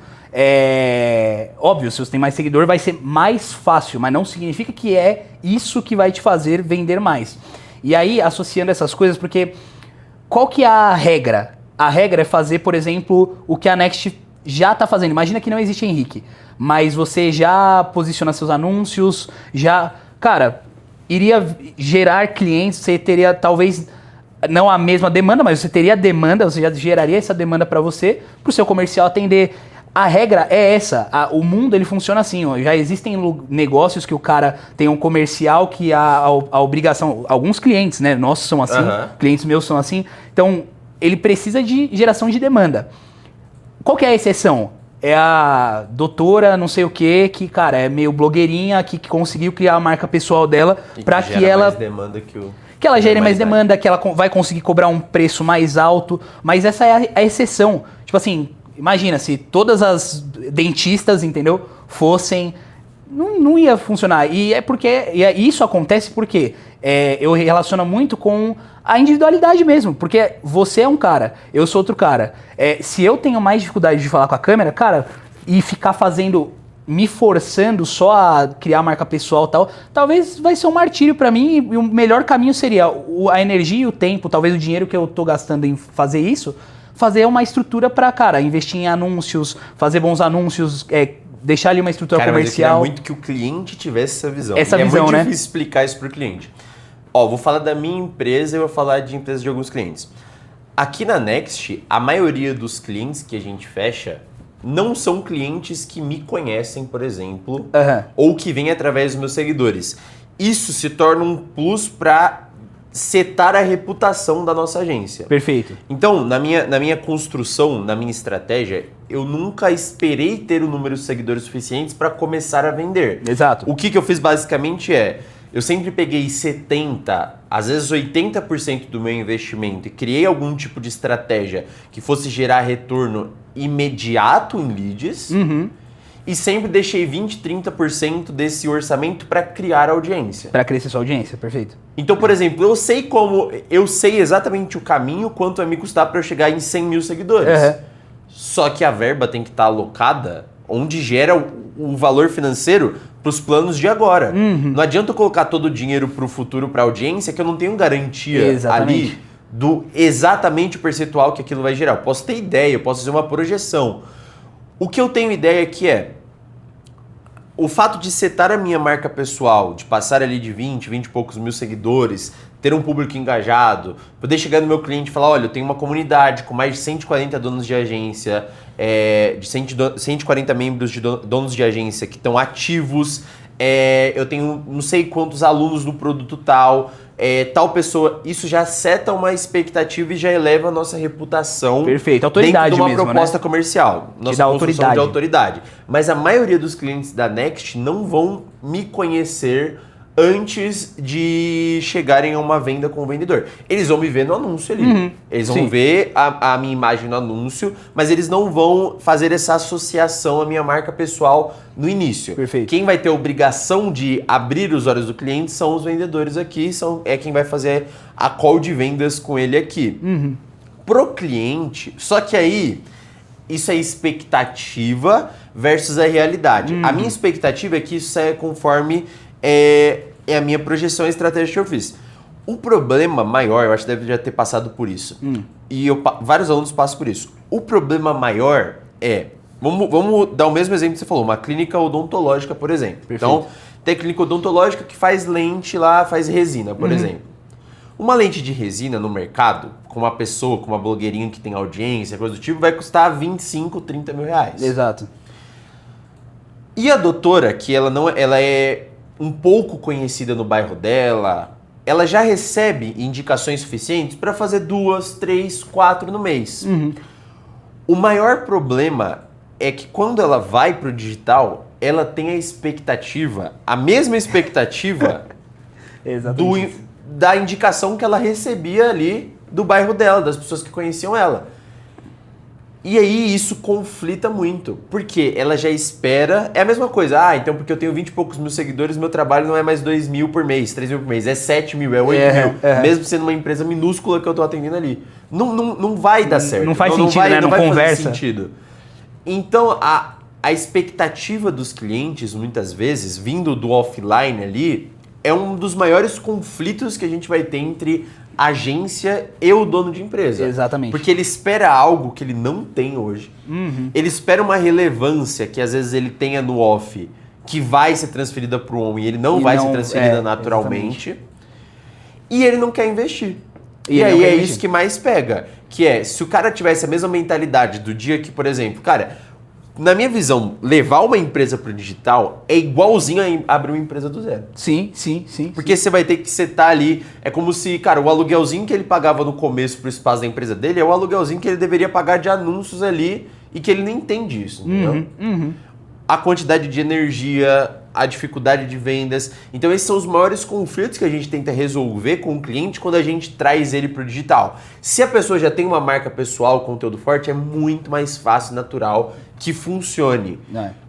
Óbvio, se você tem mais seguidor vai ser mais fácil, mas não significa que é isso que vai te fazer vender mais. E aí, associando essas coisas, porque qual que é a regra? A regra é fazer, por exemplo, o que a Next já está fazendo. Imagina que não existe Henrique, mas você já posiciona seus anúncios, cara, iria gerar clientes, você teria talvez não a mesma demanda, mas você teria demanda, você já geraria essa demanda para você, para o seu comercial atender. A regra é essa, o mundo ele funciona assim, ó, já existem negócios que o cara tem um comercial que a obrigação, alguns clientes, né, nossos são assim, clientes meus são assim, então ele precisa de geração de demanda. Qual que é a exceção? É a doutora não sei o que, cara, é meio blogueirinha que conseguiu criar a marca pessoal dela para que ela... mais demanda que ela gere mais demanda, que ela vai conseguir cobrar um preço mais alto, mas essa é a exceção. Tipo assim, imagina se todas as dentistas, entendeu, fossem... Não ia funcionar. E isso acontece porque eu relaciono muito com a individualidade mesmo. Porque você é um cara, eu sou outro cara. Se eu tenho mais dificuldade de falar com a câmera, cara, e ficar me forçando só a criar marca pessoal e tal, talvez vai ser um martírio pra mim e o melhor caminho seria a energia e o tempo, talvez o dinheiro que eu tô gastando em fazer isso, fazer uma estrutura pra, cara, investir em anúncios, fazer bons anúncios, deixar ali uma estrutura comercial. Mas eu queria muito que o cliente tivesse essa visão. Essa visão, é muito difícil explicar isso pro cliente. Vou falar da minha empresa e vou falar de empresas de alguns clientes. Aqui na Next, a maioria dos clientes que a gente fecha não são clientes que me conhecem, por exemplo, ou que vêm através dos meus seguidores. Isso se torna um plus para setar a reputação da nossa agência. Perfeito. Então, na minha construção, na minha estratégia, eu nunca esperei ter o número de seguidores suficientes para começar a vender. Exato. O que eu fiz basicamente eu sempre peguei 70%, às vezes 80% do meu investimento e criei algum tipo de estratégia que fosse gerar retorno imediato em leads e sempre deixei 20%, 30% desse orçamento para criar audiência. Para crescer sua audiência, perfeito. Então, por exemplo, eu sei exatamente o caminho, quanto vai me custar para eu chegar em 100 mil seguidores. Só que a verba tem que estar alocada onde gera o valor financeiro para os planos de agora. Não adianta eu colocar todo o dinheiro para o futuro, para a audiência, que eu não tenho garantia ali do exatamente o percentual que aquilo vai gerar. Eu posso ter ideia, eu posso fazer uma projeção. O que eu tenho ideia aqui o fato de setar a minha marca pessoal, de passar ali de 20 e poucos mil seguidores, ter um público engajado, poder chegar no meu cliente e falar, olha, eu tenho uma comunidade com mais de 140 donos de agência, de 140 membros de donos de agência que estão ativos, eu tenho não sei quantos alunos do produto tal, tal pessoa, isso já seta uma expectativa e já eleva a nossa reputação. Perfeito, autoridade dentro de uma mesmo, proposta né? comercial, nossa construção de autoridade. Mas a maioria dos clientes da Next não vão me conhecer antes de chegarem a uma venda com o vendedor. Eles vão me ver no anúncio ali. Eles vão ver a minha imagem no anúncio, mas eles não vão fazer essa associação à minha marca pessoal no início. Perfeito. Quem vai ter a obrigação de abrir os olhos do cliente são os vendedores aqui, é quem vai fazer a call de vendas com ele aqui. Pro cliente, só que aí isso é expectativa versus a realidade. A minha expectativa é que isso saia conforme a minha projeção e estratégia que eu fiz. O problema maior, eu acho que deve já ter passado por isso. E vários alunos passam por isso. O problema maior vamos dar o mesmo exemplo que você falou, uma clínica odontológica, por exemplo. Perfeito. Então, tem clínica odontológica que faz lente lá, faz resina, por exemplo. Uma lente de resina no mercado, com uma pessoa, com uma blogueirinha que tem audiência, coisa do tipo, vai custar 25, 30 mil reais. Exato. E a doutora, que ela é um pouco conhecida no bairro dela, ela já recebe indicações suficientes para fazer 2, 3, 4 no mês. O maior problema é que quando ela vai pro digital, ela tem a mesma expectativa da indicação que ela recebia ali do bairro dela, das pessoas que conheciam ela. E aí isso conflita muito, porque ela já espera, é a mesma coisa, então porque eu tenho 20 e poucos mil seguidores, meu trabalho não é mais 2 mil por mês, 3 mil por mês, é 7 mil, é 8 mil, mesmo sendo uma empresa minúscula que eu tô atendendo ali. Não vai dar certo. Não faz sentido, né? Não conversa. Fazer sentido. Então, a expectativa dos clientes, muitas vezes, vindo do offline ali, é um dos maiores conflitos que a gente vai ter entre agência e o dono de empresa. Exatamente. Porque ele espera algo que ele não tem hoje. Ele espera uma relevância que às vezes ele tenha no off, que vai ser transferida para o on e ele não vai ser transferida naturalmente. Exatamente. E ele não quer investir. E aí é isso que mais pega. Que é, se o cara tivesse a mesma mentalidade do dia que, por exemplo, cara, na minha visão, levar uma empresa pro digital é igualzinho a abrir uma empresa do zero. Sim. Porque você vai ter que setar ali, é como se, cara, o aluguelzinho que ele pagava no começo pro espaço da empresa dele é o aluguelzinho que ele deveria pagar de anúncios ali e que ele nem entende isso, entendeu? A quantidade de energia, a dificuldade de vendas. Então esses são os maiores conflitos que a gente tenta resolver com o cliente quando a gente traz ele para o digital. Se a pessoa já tem uma marca pessoal, conteúdo forte, é muito mais fácil e natural que funcione.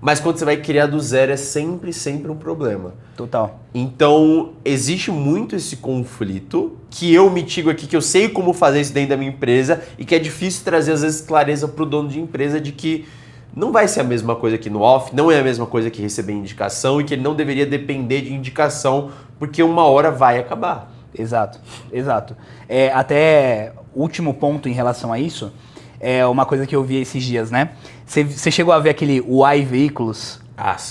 Mas quando você vai criar do zero é sempre um problema. Total. Então existe muito esse conflito que eu mitigo aqui, que eu sei como fazer isso dentro da minha empresa e que é difícil trazer às vezes clareza para o dono de empresa de que não vai ser a mesma coisa que no off, não é a mesma coisa que receber indicação e que ele não deveria depender de indicação, porque uma hora vai acabar. Exato. Até último ponto em relação a isso, é uma coisa que eu vi esses dias, né? Você chegou a ver aquele Uai Veículos?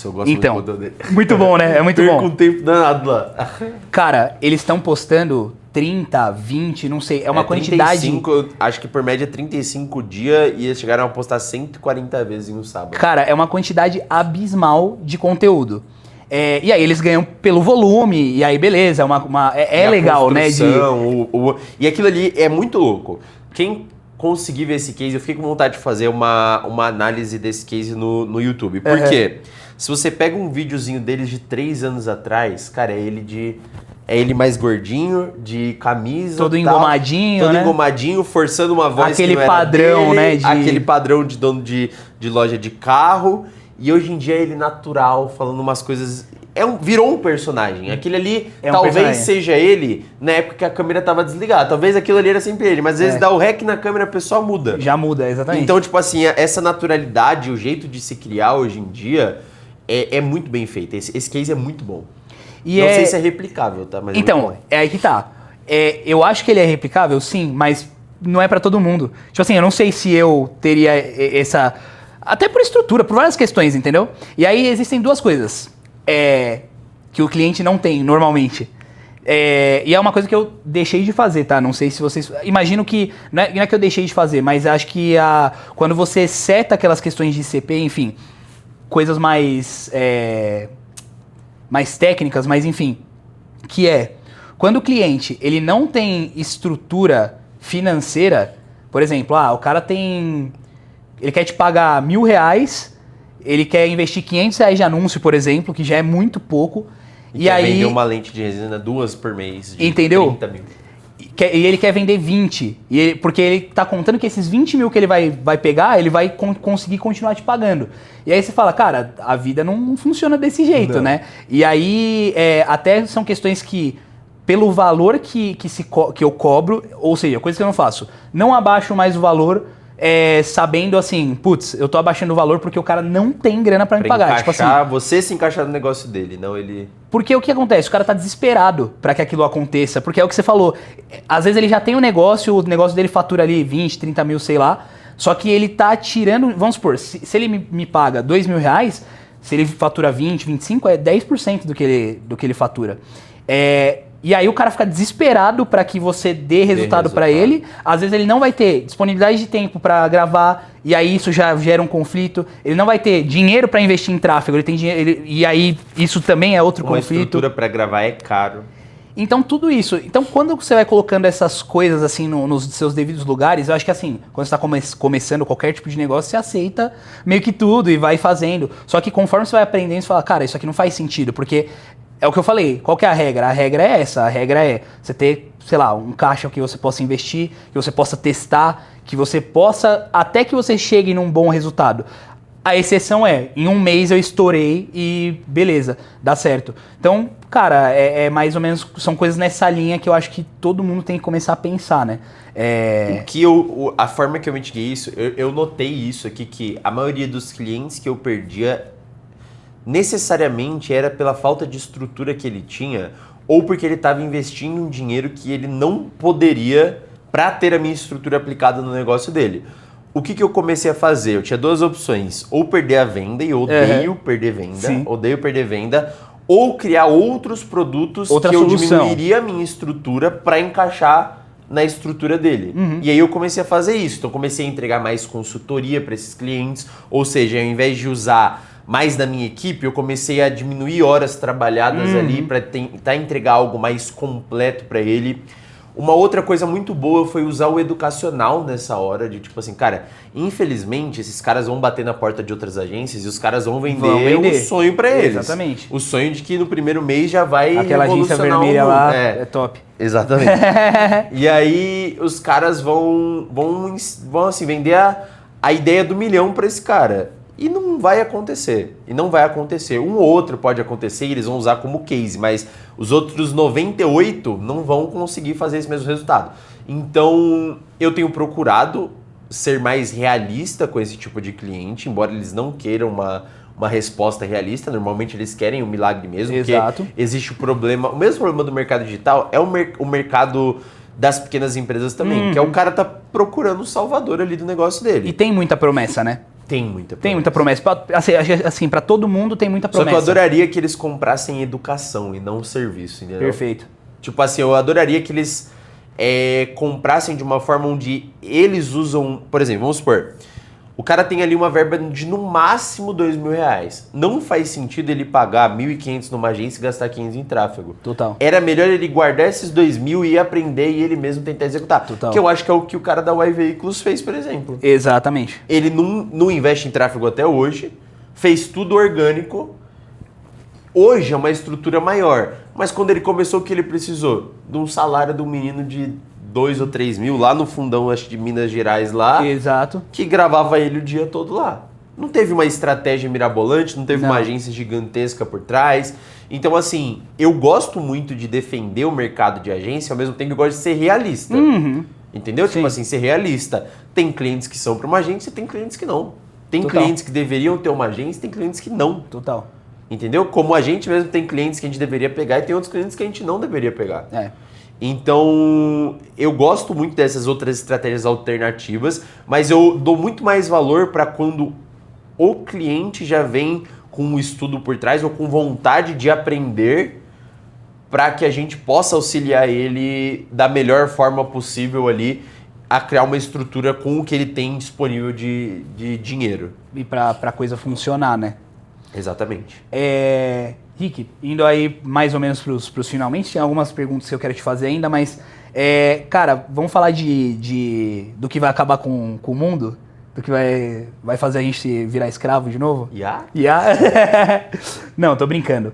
Eu gosto muito do modelo dele. Muito bom, né? É muito bom. Perco um tempo danado lá. Cara, eles estão postando 30, 20, não sei, é uma quantidade... 35, acho que por média 35 dias e eles chegaram a postar 140 vezes em um sábado. Cara, é uma quantidade abismal de conteúdo. E aí eles ganham pelo volume, e aí beleza, é legal, né? E aquilo ali é muito louco. Quem conseguir ver esse case, eu fiquei com vontade de fazer uma análise desse case no YouTube. Por quê? Se você pega um videozinho deles de 3 anos atrás, cara, é ele mais gordinho, de camisa, todo engomadinho, todo né? engomadinho, forçando uma voz aquele que não era padrão, dele, né? Aquele padrão de dono de loja de carro. E hoje em dia ele natural, falando umas coisas... virou um personagem. Aquele ali talvez seja ele na época que a câmera tava desligada. Talvez aquilo ali era sempre ele, mas às vezes dá o rec na câmera, a pessoa muda. Já muda, exatamente. Então, tipo assim, essa naturalidade, o jeito de se criar hoje em dia é muito bem feito. Esse case é muito bom. Não sei se é replicável, tá? Mas então, é aí que tá. Eu acho que ele é replicável, sim, mas não é pra todo mundo. Tipo assim, eu não sei se eu teria essa... Até por estrutura, por várias questões, entendeu? E aí existem duas coisas que o cliente não tem normalmente. E é uma coisa que eu deixei de fazer, tá? Não sei se vocês... Imagino que... Não é que eu deixei de fazer, mas acho que quando você seta aquelas questões de CP, enfim, coisas mais técnicas, mas enfim, que quando o cliente ele não tem estrutura financeira, por exemplo, o cara ele quer te pagar R$1.000, ele quer investir R$500 de anúncio, por exemplo, que já é muito pouco. E aí vender uma lente de resina 2 por mês de entendeu? 30 mil. E ele quer vender 20, porque ele tá contando que esses 20 mil que ele vai pegar, ele vai conseguir continuar te pagando. E aí você fala, cara, a vida não funciona desse jeito, né? E aí, até são questões que, pelo valor que eu cobro, ou seja, coisa que eu não faço, não abaixo mais o valor, sabendo assim, putz, eu tô abaixando o valor porque o cara não tem grana pra me pagar. Encaixar, tipo assim, você se encaixar no negócio dele, não ele... Porque o que acontece? O cara tá desesperado pra que aquilo aconteça, porque é o que você falou, às vezes ele já tem o negócio dele fatura ali 20, 30 mil, sei lá, só que ele tá tirando, vamos supor, se ele me paga R$2.000, se ele fatura 20, 25, é 10% do que ele fatura. E aí o cara fica desesperado para que você dê resultado para ele. Às vezes ele não vai ter disponibilidade de tempo para gravar, e aí isso já gera um conflito. Ele não vai ter dinheiro para investir em tráfego, ele tem dinheiro, e aí isso também é outro conflito. Uma estrutura para gravar é caro. Então tudo isso. Então quando você vai colocando essas coisas assim nos seus devidos lugares, eu acho que assim, quando você está começando qualquer tipo de negócio, você aceita meio que tudo e vai fazendo. Só que conforme você vai aprendendo, você fala, cara, isso aqui não faz sentido, porque é o que eu falei, qual que é a regra? A regra é essa, a regra é você ter, sei lá, um caixa que você possa investir, que você possa testar, que você possa, até que você chegue num bom resultado. A exceção é, em um mês eu estourei e beleza, dá certo. Então, cara, é mais ou menos, são coisas nessa linha que eu acho que todo mundo tem que começar a pensar, né? A forma que eu mitiguei isso, eu notei isso aqui, que a maioria dos clientes que eu perdia necessariamente era pela falta de estrutura que ele tinha ou porque ele estava investindo um dinheiro que ele não poderia para ter a minha estrutura aplicada no negócio dele. O que eu comecei a fazer? Eu tinha duas opções, ou perder a venda, e eu odeio perder venda, odeio perder venda, ou criar outros produtos que eu diminuiria a minha estrutura para encaixar na estrutura dele. E aí eu comecei a fazer isso, então eu comecei a entregar mais consultoria para esses clientes, ou seja, ao invés de usar mais da minha equipe, eu comecei a diminuir horas trabalhadas ali para tentar entregar algo mais completo para ele. Uma outra coisa muito boa foi usar o educacional nessa hora, de tipo assim, cara, infelizmente esses caras vão bater na porta de outras agências e os caras vão vender um sonho para eles. Exatamente. O sonho de que no primeiro mês já vai aquela agência vermelha lá é top. Exatamente. E aí os caras vão assim, vender a ideia do milhão para esse cara. E não vai acontecer. Um ou outro pode acontecer e eles vão usar como case, mas os outros 98 não vão conseguir fazer esse mesmo resultado. Então, eu tenho procurado ser mais realista com esse tipo de cliente, embora eles não queiram uma resposta realista. Normalmente eles querem um milagre mesmo, exato, porque existe o problema. O mesmo problema do mercado digital é o mercado das pequenas empresas também, que é o cara tá procurando o salvador ali do negócio dele. E tem muita promessa, né? Tem muita promessa. Tem muita promessa. Assim, pra todo mundo tem muita promessa. Só que eu adoraria que eles comprassem educação e não serviço, entendeu? Perfeito. Tipo assim, eu adoraria que eles comprassem de uma forma onde eles usam... Por exemplo, vamos supor, o cara tem ali uma verba de no máximo R$2.000. Não faz sentido ele pagar R$1.500 numa agência e gastar R$500 em tráfego. Total. Era melhor ele guardar esses R$2.000 e aprender e ele mesmo tentar executar. Total. Que eu acho que é o que o cara da Y Veículos fez, por exemplo. Exatamente. Ele não investe em tráfego até hoje, fez tudo orgânico. Hoje é uma estrutura maior. Mas quando ele começou, o que ele precisou? De um salário de um menino de 2 ou 3 mil lá no fundão, acho, de Minas Gerais lá. Exato. Que gravava ele o dia todo lá. Não teve uma estratégia mirabolante, não teve uma agência gigantesca por trás. Então, assim, eu gosto muito de defender o mercado de agência, ao mesmo tempo que eu gosto de ser realista. Entendeu? Sim. Tipo assim, ser realista. Tem clientes que são para uma agência e tem clientes que não. Tem clientes que deveriam ter uma agência e tem clientes que não. Total. Entendeu? Como a gente mesmo tem clientes que a gente deveria pegar e tem outros clientes que a gente não deveria pegar. Então, eu gosto muito dessas outras estratégias alternativas, mas eu dou muito mais valor para quando o cliente já vem com um estudo por trás ou com vontade de aprender para que a gente possa auxiliar ele da melhor forma possível ali a criar uma estrutura com o que ele tem disponível de dinheiro. E para a coisa funcionar, né? Exatamente. Rick, indo aí mais ou menos pros finalmente, tem algumas perguntas que eu quero te fazer ainda, mas, cara, vamos falar do que vai acabar com o mundo? Do que vai fazer a gente virar escravo de novo? Não, tô brincando.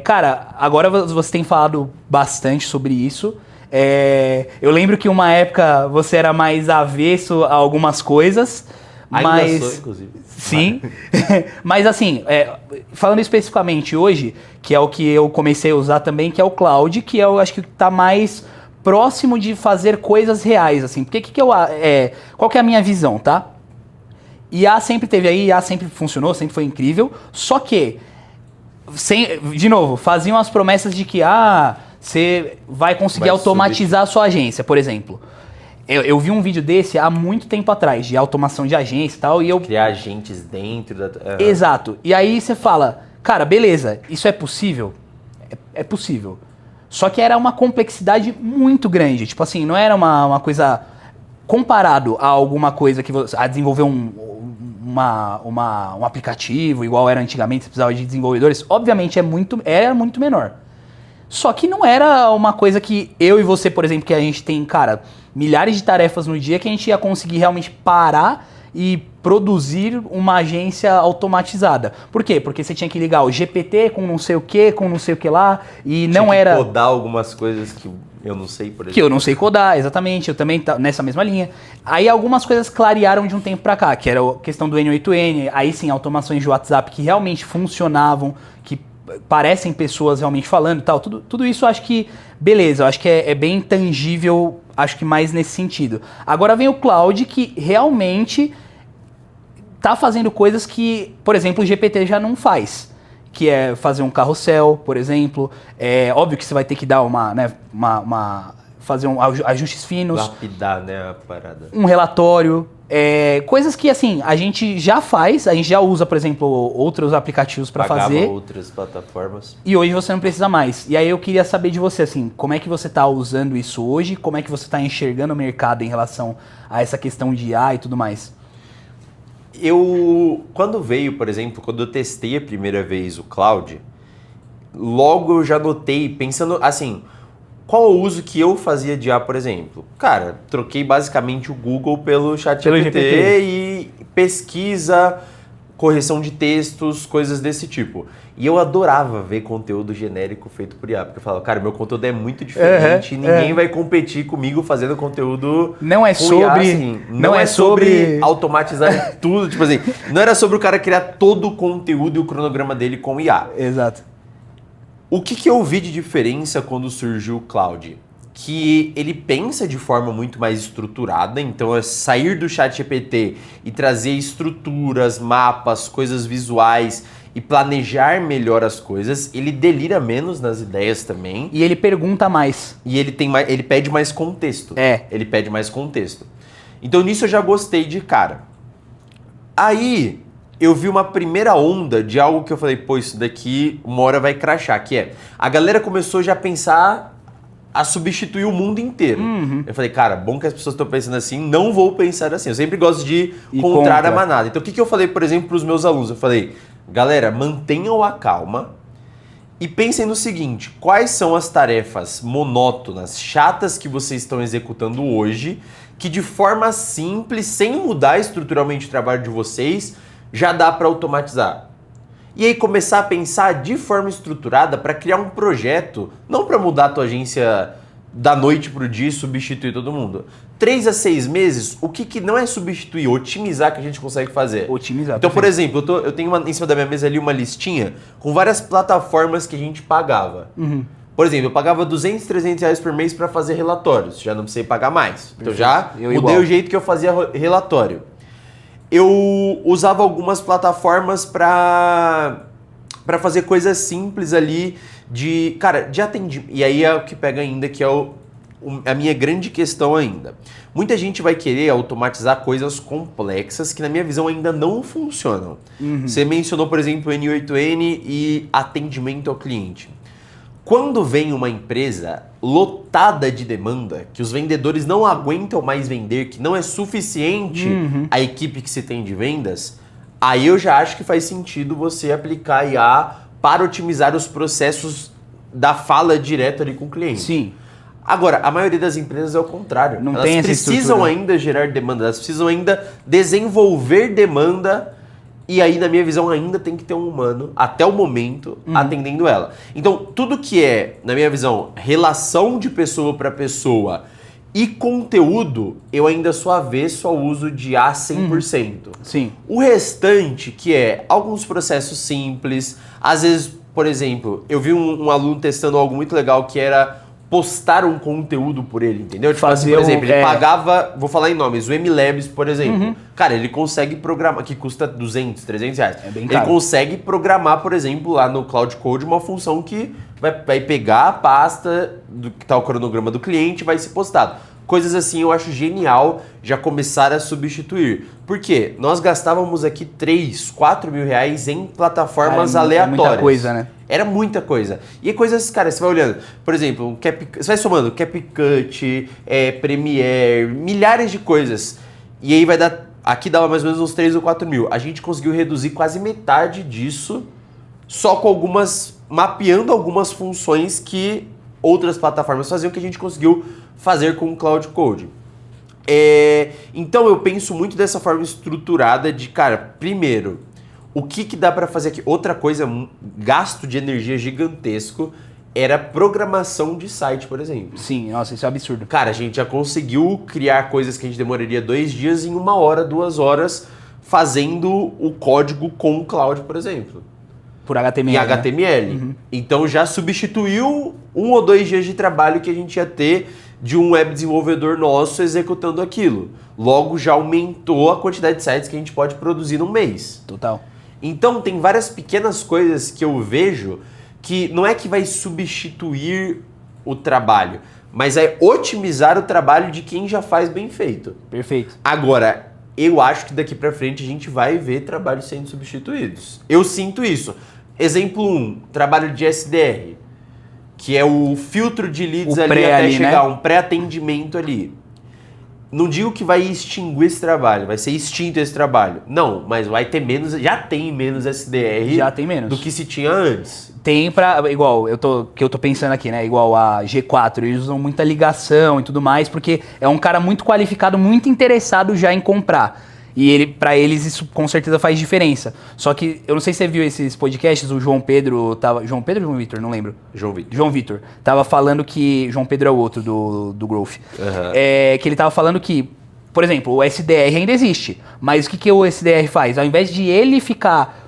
Cara, agora você tem falado bastante sobre isso. Eu lembro que uma época você era mais avesso a algumas coisas, mas... Ainda sou, inclusive. Sim, mas assim, falando especificamente hoje, que é o que eu comecei a usar também, que é o Cloud, que eu acho que tá mais próximo de fazer coisas reais, assim. Porque qual que é a minha visão, tá? IA sempre teve aí, IA sempre funcionou, sempre foi incrível, só que, de novo, faziam as promessas de que, você vai conseguir automatizar a sua agência, por exemplo. Eu vi um vídeo desse há muito tempo atrás, de automação de agência e tal, e eu... Criar agentes dentro da... Exato. E aí você fala, cara, beleza, isso é possível? É possível. Só que era uma complexidade muito grande. Tipo assim, não era uma coisa comparado a alguma coisa que você... A desenvolver um aplicativo, igual era antigamente, você precisava de desenvolvedores. Obviamente era muito menor. Só que não era uma coisa que eu e você, por exemplo, que a gente tem, cara, milhares de tarefas no dia que a gente ia conseguir realmente parar e produzir uma agência automatizada. Por quê? Porque você tinha que ligar o GPT com não sei o que lá, e Tinha não que era... codar algumas coisas que eu não sei, por exemplo. Que eu não sei codar, exatamente, eu também nessa mesma linha. Aí algumas coisas clarearam de um tempo pra cá, que era a questão do N8N, aí sim, automações de WhatsApp que realmente funcionavam, que parecem pessoas realmente falando e tal, tudo isso eu acho que, beleza, eu acho que é bem tangível, acho que mais nesse sentido. Agora vem o cloud que realmente tá fazendo coisas que, por exemplo, o GPT já não faz. Que é fazer um carrossel, por exemplo. É óbvio que você vai ter que dar fazer ajustes finos. Lapidar, né, a parada. Um relatório. Coisas que, assim, a gente já faz, a gente já usa, por exemplo, outros aplicativos para fazer. Outras plataformas. E hoje você não precisa mais. E aí eu queria saber de você, assim, como é que você tá usando isso hoje? Como é que você tá enxergando o mercado em relação a essa questão de IA e tudo mais? Quando veio, por exemplo, quando eu testei a primeira vez o cloud, logo eu já notei, pensando assim, qual o uso que eu fazia de IA, por exemplo? Cara, troquei basicamente o Google pelo ChatGPT e pesquisa, correção de textos, coisas desse tipo. E eu adorava ver conteúdo genérico feito por IA, porque eu falava, cara, meu conteúdo é muito diferente, ninguém vai competir comigo fazendo conteúdo não é sobre IA, assim. Não é sobre automatizar tudo, tipo assim, não era sobre o cara criar todo o conteúdo e o cronograma dele com IA. Exato. O que eu vi de diferença quando surgiu o cloud? Que ele pensa de forma muito mais estruturada, então é sair do ChatGPT e trazer estruturas, mapas, coisas visuais e planejar melhor as coisas. Ele delira menos nas ideias também. E ele pergunta mais. E ele pede mais contexto. Ele pede mais contexto. Então nisso eu já gostei de cara. Aí eu vi uma primeira onda de algo que eu falei, pô, isso daqui uma hora vai crashar, que é, a galera começou já a pensar a substituir o mundo inteiro. Eu falei, cara, bom que as pessoas estão pensando assim, não vou pensar assim. Eu sempre gosto de encontrar a manada. Então o que eu falei, por exemplo, para os meus alunos? Eu falei, galera, mantenham a calma e pensem no seguinte, quais são as tarefas monótonas, chatas que vocês estão executando hoje, que de forma simples, sem mudar estruturalmente o trabalho de vocês, já dá para automatizar. E aí começar a pensar de forma estruturada para criar um projeto, não para mudar a tua agência da noite pro dia e substituir todo mundo. 3 a 6 meses, o que não é substituir, otimizar que a gente consegue fazer. Otimizar. Então, por exemplo, eu tenho em cima da minha mesa ali uma listinha com várias plataformas que a gente pagava. Por exemplo, eu pagava 200, 300 reais por mês para fazer relatórios, já não precisei pagar mais. Então já mudei o jeito que eu fazia relatório. Eu usava algumas plataformas para fazer coisas simples ali de atendimento. E aí é o que pega ainda, que é a minha grande questão ainda. Muita gente vai querer automatizar coisas complexas que na minha visão ainda não funcionam. Você mencionou, por exemplo, o N8N e atendimento ao cliente. Quando vem uma empresa lotada de demanda, que os vendedores não aguentam mais vender, que não é suficiente a equipe que se tem de vendas, aí eu já acho que faz sentido você aplicar IA para otimizar os processos da fala direta ali com o cliente. Sim. Agora, a maioria das empresas é o contrário. Elas precisam ainda gerar demanda, elas precisam ainda desenvolver demanda. E aí, na minha visão, ainda tem que ter um humano, até o momento, atendendo ela. Então, tudo que é, na minha visão, relação de pessoa para pessoa e conteúdo, eu ainda sou avesso ao uso de IA 100%. Sim. O restante, que é alguns processos simples, às vezes, por exemplo, eu vi um aluno testando algo muito legal que era postar um conteúdo por ele, entendeu? Tipo assim, por exemplo, ele pagava, vou falar em nomes, o MLabs, por exemplo. Cara, ele consegue programar, que custa 200, 300 reais. É bem caro. Ele consegue programar, por exemplo, lá no Cloud Code, uma função que vai pegar a pasta do que tá o cronograma do cliente e vai ser postado. coisas assim eu acho genial já começar a substituir. Por quê? Nós gastávamos aqui 3, 4 mil reais em plataformas aleatórias. É muita coisa, né? Era muita coisa. E coisas, cara, você vai olhando, por exemplo, você vai somando CapCut, Premiere, milhares de coisas. E aí vai dar, aqui dava mais ou menos uns 3 ou 4 mil. A gente conseguiu reduzir quase metade disso, só com mapeando algumas funções que outras plataformas faziam, que a gente conseguiu fazer com o Cloud Code. Então eu penso muito dessa forma estruturada de, cara, primeiro, o que dá para fazer aqui? Outra coisa, gasto de energia gigantesco, era programação de site, por exemplo. Sim, nossa, isso é absurdo. Cara, a gente já conseguiu criar coisas que a gente demoraria 2 dias em 1 hora, 2 horas, fazendo o código com o Cloud, por exemplo. Por HTML. Em HTML. Uhum. Então já substituiu 1 ou 2 dias de trabalho que a gente ia ter de um web desenvolvedor nosso executando aquilo. Logo já aumentou a quantidade de sites que a gente pode produzir num mês. Total. Então tem várias pequenas coisas que eu vejo que não é que vai substituir o trabalho, mas é otimizar o trabalho de quem já faz bem feito. Perfeito. Agora, eu acho que daqui pra frente a gente vai ver trabalhos sendo substituídos. Eu sinto isso. Exemplo 1, trabalho de SDR, que é o filtro de leads ali até chegar, né? Um pré-atendimento ali. Não digo que vai extinguir esse trabalho, vai ser extinto esse trabalho. Não, mas vai ter menos, já tem menos SDR já tem menos do que se tinha antes. Tem igual, eu tô pensando aqui, né, igual a G4, eles usam muita ligação e tudo mais, porque é um cara muito qualificado, muito interessado já em comprar. E pra eles isso com certeza faz diferença. Só que, eu não sei se você viu esses podcasts, o João Pedro tava... João Pedro ou João Vitor? Não lembro. João Vitor. Tava falando que... João Pedro é o outro do Growth. Uhum. Que ele tava falando que, por exemplo, o SDR ainda existe. Mas o que o SDR faz? Ao invés de ele ficar...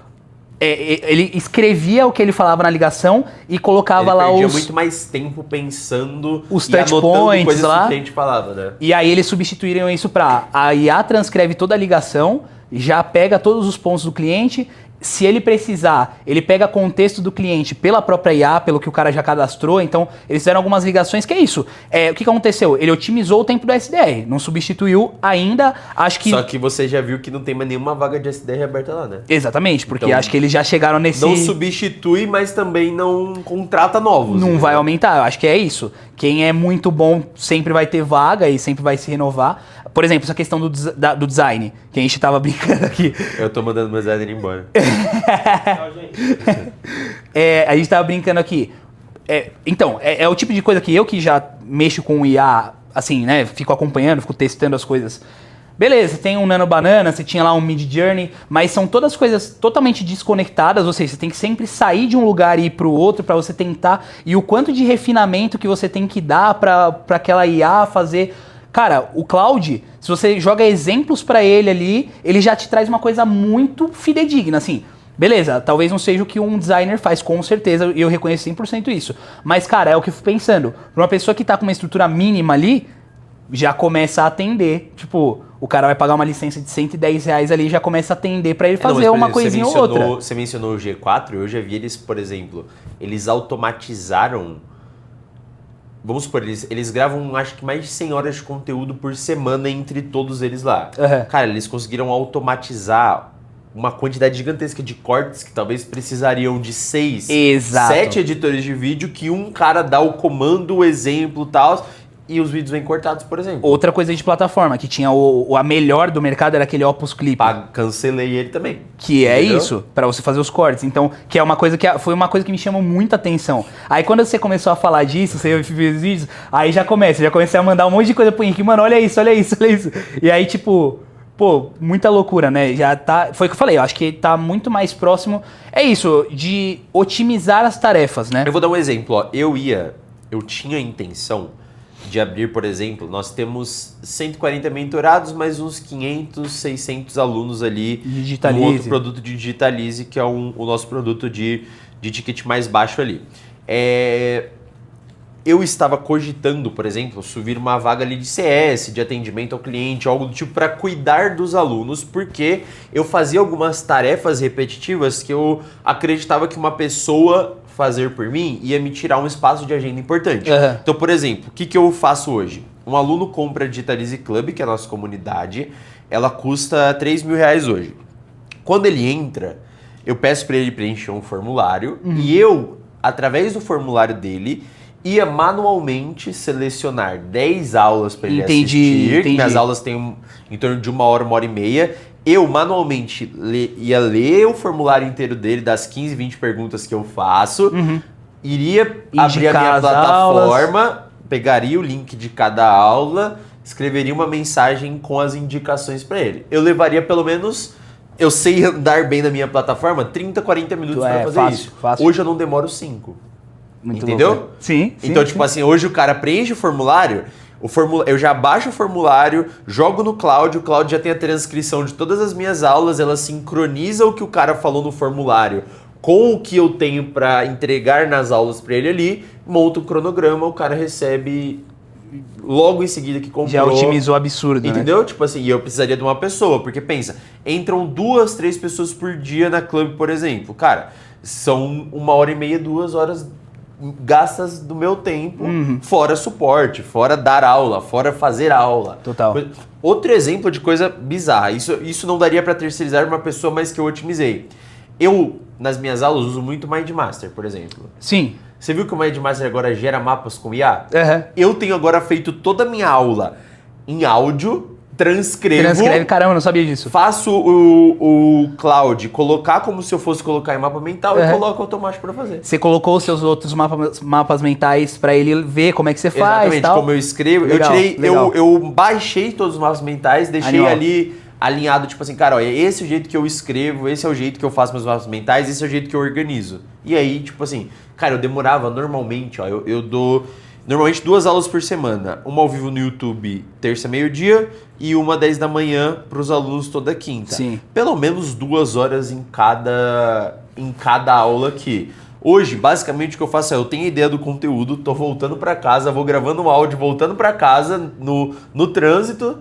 ele escrevia o que ele falava na ligação e colocava ele lá perdia muito mais tempo pensando os e anotando touchpoints coisas lá. que o cliente falava, né? E aí eles substituíram isso para a IA transcreve toda a ligação, já pega todos os pontos do cliente. Se ele precisar, ele pega contexto do cliente pela própria IA, pelo que o cara já cadastrou. Então, eles fizeram algumas ligações, que é isso. O que aconteceu? Ele otimizou o tempo do SDR, não substituiu ainda, acho que... Só que você já viu que não tem mais nenhuma vaga de SDR aberta lá, né? Exatamente, porque então, acho que eles já chegaram nesse... Não substitui, mas também não contrata novos. Não entendeu? vai aumentar, eu acho que é isso. Quem é muito bom sempre vai ter vaga e sempre vai se renovar. Por exemplo, essa questão do design, que a gente tava brincando aqui. Eu tô mandando meu designer embora. A gente tava brincando aqui. Então, é o tipo de coisa que eu que já mexo com o IA, assim, né? Fico acompanhando, fico testando as coisas. Beleza, tem um Nano Banana, você tinha lá um Mid Journey, mas são todas coisas totalmente desconectadas, ou seja, você tem que sempre sair de um lugar e ir pro outro para você tentar, e o quanto de refinamento que você tem que dar para aquela IA fazer. Cara, o Cloud, se você joga exemplos para ele ali, ele já te traz uma coisa muito fidedigna, assim. Beleza, talvez não seja o que um designer faz, com certeza, e eu reconheço 100% isso. Mas, cara, é o que eu fico pensando. Pra uma pessoa que tá com uma estrutura mínima ali, já começa a atender. Tipo, o cara vai pagar uma licença de R$110 ali e já começa a atender pra ele fazer uma coisinha ou outra. Você mencionou o G4, eu já vi eles, por exemplo, eles automatizaram... Vamos supor, eles gravam acho que mais de 100 horas de conteúdo por semana entre todos eles lá. Uhum. Cara, eles conseguiram automatizar uma quantidade gigantesca de cortes que talvez precisariam de 6, 7 editores de vídeo, que um cara dá o comando, o exemplo e tal, e os vídeos vêm cortados, por exemplo. Outra coisa de plataforma, que tinha a melhor do mercado era aquele Opus Clip. Cancelei ele também. Que é isso, pra você fazer os cortes. Então, que é uma coisa que foi uma coisa que me chamou muita atenção. Aí quando você começou a falar disso, você fez os vídeos, aí já comecei a mandar um monte de coisa pro Henrique, mano, olha isso. E aí, tipo, pô, muita loucura, né? Já tá. Foi o que eu falei, eu acho que tá muito mais próximo. É isso, de otimizar as tarefas, né? Eu vou dar um exemplo, ó. Eu tinha a intenção de abrir, por exemplo, nós temos 140 mentorados, mais uns 500, 600 alunos ali Digitalize. no outro produto de Digitalize, que é o nosso produto de ticket mais baixo ali. Eu estava cogitando, por exemplo, subir uma vaga ali de CS, de atendimento ao cliente, algo do tipo para cuidar dos alunos, porque eu fazia algumas tarefas repetitivas que eu acreditava que uma pessoa fazer por mim ia me tirar um espaço de agenda importante. Uhum. Então, por exemplo, o que eu faço hoje? um aluno compra a Digitalize Club, que é a nossa comunidade, ela custa R$3.000 hoje. Quando ele entra, eu peço para ele preencher um formulário e eu, através do formulário dele, ia manualmente selecionar 10 aulas para ele assistir. Entendi. Minhas aulas têm em torno de 1 hora e meia. Eu manualmente ia ler o formulário inteiro dele, das 15, 20 perguntas que eu faço, iria abrir a minha plataforma, pegaria o link de cada aula, escreveria uma mensagem com as indicações para ele. Eu levaria pelo menos, eu sei andar bem na minha plataforma, 30, 40 minutos para fazer isso. Fácil. Hoje eu não demoro 5. Muito entendeu? Louco. Sim. Então, tipo assim, hoje o cara preenche o formulário, eu já baixo o formulário, jogo no Cloud, o Cloud já tem a transcrição de todas as minhas aulas, ela sincroniza o que o cara falou no formulário com o que eu tenho para entregar nas aulas para ele ali, monta um cronograma, o cara recebe logo em seguida que comprou. Já otimizou absurdo, entendeu? Né? Tipo assim, e eu precisaria de uma pessoa, porque pensa, entram 2, 3 pessoas por dia na Club, por exemplo. Cara, são 1h30, 2 horas gastas do meu tempo, fora suporte, fora dar aula, fora fazer aula. Total. Outro exemplo de coisa bizarra, isso não daria para terceirizar uma pessoa, mas que eu otimizei. Eu, nas minhas aulas, uso muito MindMaster, por exemplo. Sim. Você viu que o MindMaster agora gera mapas com IA? Eu tenho agora feito toda a minha aula em áudio, transcreve, caramba, não sabia disso. Faço o Cloud colocar como se eu fosse colocar em mapa mental e coloco automático para fazer. Você colocou os seus outros mapas mentais para ele ver como é que você faz. Exatamente, tal. Como eu escrevo. Legal. Eu baixei todos os mapas mentais, deixei ali alinhado, tipo assim, cara, ó, esse é o jeito que eu escrevo, esse é o jeito que eu faço meus mapas mentais, esse é o jeito que eu organizo. E aí, tipo assim, cara, eu demorava normalmente, ó, eu dou normalmente 2 aulas por semana, uma ao vivo no YouTube, terça, meio-dia, e uma 10 da manhã para os alunos toda quinta. Sim. Pelo menos 2 horas em cada aula aqui. Hoje, basicamente, o que eu faço é, eu tenho ideia do conteúdo, tô voltando para casa, vou gravando um áudio, voltando para casa, no trânsito,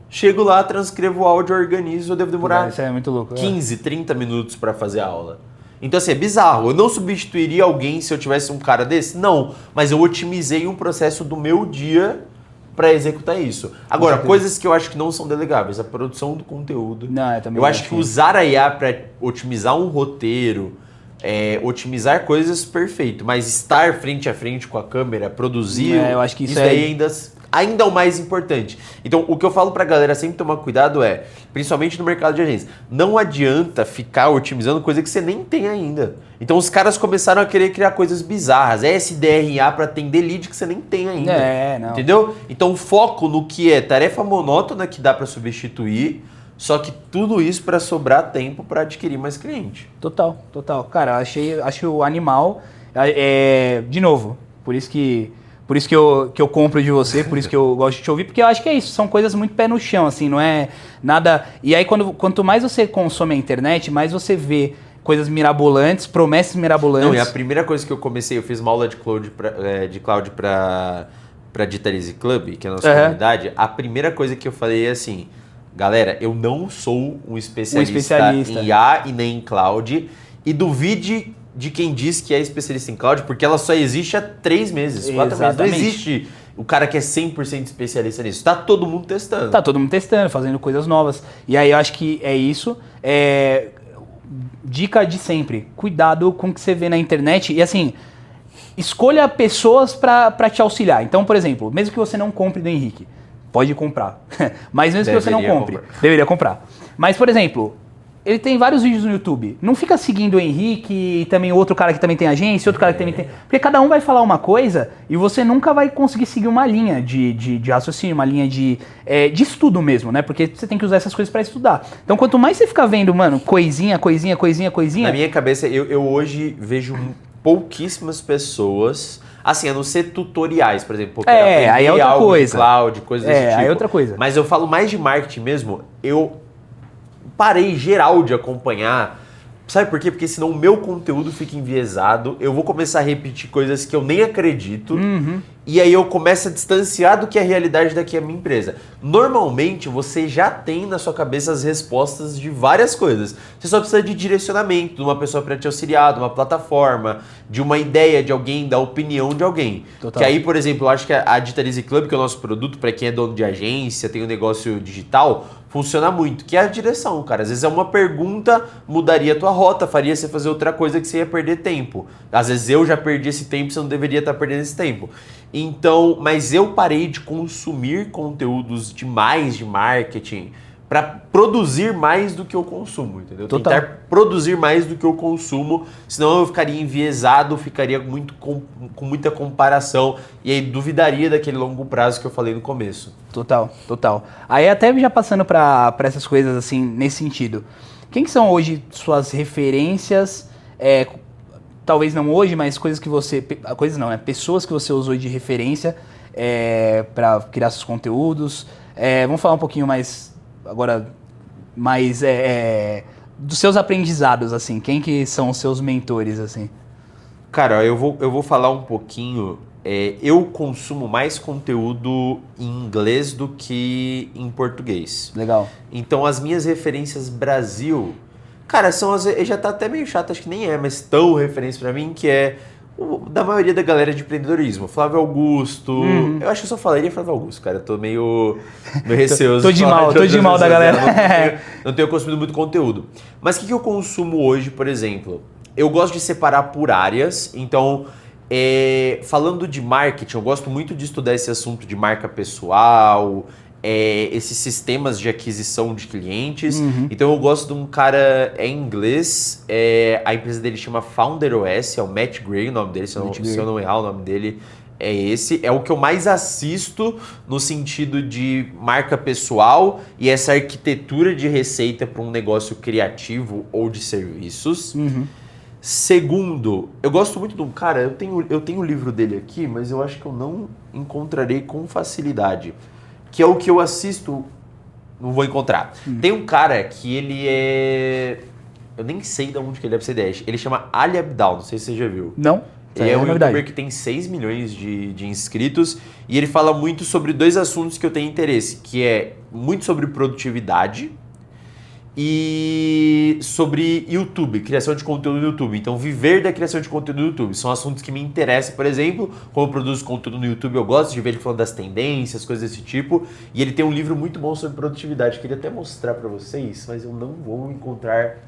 chego lá, transcrevo o áudio, organizo, eu devo demorar Isso é muito louco. 15, 30 minutos para fazer a aula. Então, assim, é bizarro. Eu não substituiria alguém se eu tivesse um cara desse? Não. Mas eu otimizei um processo do meu dia para executar isso. Agora, coisas que eu acho que não são delegáveis. A produção do conteúdo. Não, eu também acho que usar a IA para otimizar um roteiro, otimizar coisas, perfeito. Mas estar frente a frente com a câmera, produzir... eu acho que isso daí ainda é o mais importante. Então, o que eu falo pra galera sempre tomar cuidado principalmente no mercado de agências, não adianta ficar otimizando coisa que você nem tem ainda. Então, os caras começaram a querer criar coisas bizarras, SDRA pra atender lead que você nem tem ainda. Não. Entendeu? Então, foco no que é tarefa monótona que dá pra substituir, só que tudo isso pra sobrar tempo pra adquirir mais cliente. Total. Cara, acho animal. De novo, por isso que eu compro de você, por isso que eu gosto de te ouvir, porque eu acho que é isso, são coisas muito pé no chão, assim, não é nada... E aí, quanto mais você consome a internet, mais você vê coisas mirabolantes, promessas mirabolantes. Não, e a primeira coisa que eu comecei, eu fiz uma aula de cloud pra Digitalize Club, que é a nossa comunidade, a primeira coisa que eu falei é assim, galera, eu não sou um especialista em IA e nem em cloud, e duvide de quem diz que é especialista em cloud, porque ela só existe há 3 meses, 4 meses. Não existe o cara que é 100% especialista nisso. Tá todo mundo testando. Tá todo mundo testando, fazendo coisas novas. E aí eu acho que é isso. Dica de sempre, cuidado com o que você vê na internet. E assim, escolha pessoas pra te auxiliar. Então, por exemplo, mesmo que você não compre do Henrique, pode comprar. Mas mesmo que você não compre, deveria comprar. Mas, por exemplo... Ele tem vários vídeos no YouTube. Não fica seguindo o Henrique e também outro cara que também tem agência, outro cara que também tem... Porque cada um vai falar uma coisa e você nunca vai conseguir seguir uma linha de raciocínio, uma linha de estudo mesmo, né? Porque você tem que usar essas coisas pra estudar. Então, quanto mais você ficar vendo, mano, coisinha... Na minha cabeça, eu hoje vejo pouquíssimas pessoas... Assim, a não ser tutoriais, por exemplo. Aí é outra coisa. Cloud, coisas desse tipo. Aí é outra coisa. Mas eu falo mais de marketing mesmo. Eu parei geral de acompanhar Sabe por quê? Porque senão o meu conteúdo fica enviesado, eu vou começar a repetir coisas que eu nem acredito, e aí eu começo a distanciar do que é a realidade daqui a minha empresa. Normalmente, você já tem na sua cabeça as respostas de várias coisas. Você só precisa de direcionamento, de uma pessoa para te auxiliar, de uma plataforma, de uma ideia de alguém, da opinião de alguém. Total. Que aí, por exemplo, eu acho que a Digitalize Club, que é o nosso produto, para quem é dono de agência, tem um negócio digital, funciona muito, que é a direção, cara. Às vezes é uma pergunta, mudaria a tua rota, faria você fazer outra coisa que você ia perder tempo. Às vezes eu já perdi esse tempo, você não deveria estar perdendo esse tempo. Então, mas eu parei de consumir conteúdos demais de marketing para produzir mais do que eu consumo, entendeu? Total. Tentar produzir mais do que eu consumo, senão eu ficaria enviesado, ficaria muito com muita comparação e aí duvidaria daquele longo prazo que eu falei no começo. Total, total. Aí até já passando para essas coisas assim, nesse sentido, quem que são hoje suas referências, talvez não hoje, mas coisas que você, coisas não, né? Pessoas que você usou de referência para criar seus conteúdos. Vamos falar um pouquinho mais, agora, mais dos seus aprendizados, assim. Quem que são os seus mentores, assim? Cara, eu vou falar um pouquinho. Eu consumo mais conteúdo em inglês do que em português. Legal. Então as minhas referências Brasil, cara, já tá até meio chato, acho que nem mas tão referência pra mim, que é da maioria da galera de empreendedorismo. Flávio Augusto, eu acho que eu só falaria Flávio Augusto, cara, eu tô meio receoso. Tô de mal da galera. Não tenho consumido muito conteúdo. Mas o que eu consumo hoje, por exemplo? Eu gosto de separar por áreas, então... falando de marketing, eu gosto muito de estudar esse assunto de marca pessoal, esses sistemas de aquisição de clientes. Então eu gosto de um cara em inglês, a empresa dele chama Founder OS, é o Matt Gray o nome dele, se eu não errar o nome dele é esse. É o que eu mais assisto no sentido de marca pessoal e essa arquitetura de receita para um negócio criativo ou de serviços. Segundo, eu gosto muito de um cara, eu tenho o livro dele aqui, mas eu acho que eu não encontrarei com facilidade, que é o que eu assisto, não vou encontrar. Tem um cara que ele eu nem sei de onde que ele é pra você ideia, ele chama Ali Abdaal, não sei se você já viu. Não. Ele é um youtuber que tem 6 milhões de inscritos e ele fala muito sobre dois assuntos que eu tenho interesse, que é muito sobre produtividade e sobre YouTube, criação de conteúdo no YouTube. Então, viver da criação de conteúdo no YouTube. São assuntos que me interessam, por exemplo, como eu produzo conteúdo no YouTube, eu gosto de ver ele falando das tendências, coisas desse tipo. E ele tem um livro muito bom sobre produtividade, queria até mostrar para vocês, mas eu não vou encontrar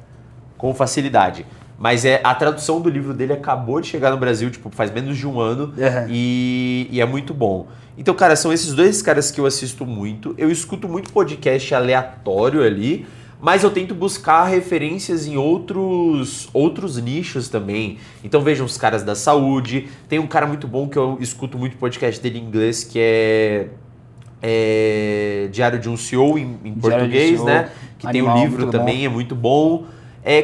com facilidade. Mas a tradução do livro dele acabou de chegar no Brasil, tipo, faz menos de um ano, e é muito bom. Então, cara, são esses dois caras que eu assisto muito. Eu escuto muito podcast aleatório ali, mas eu tento buscar referências em outros nichos também. Então vejam os caras da saúde. Tem um cara muito bom que eu escuto muito podcast dele em inglês, que é Diário de um CEO em português, né? Que Animal, tem um livro também, é muito bom.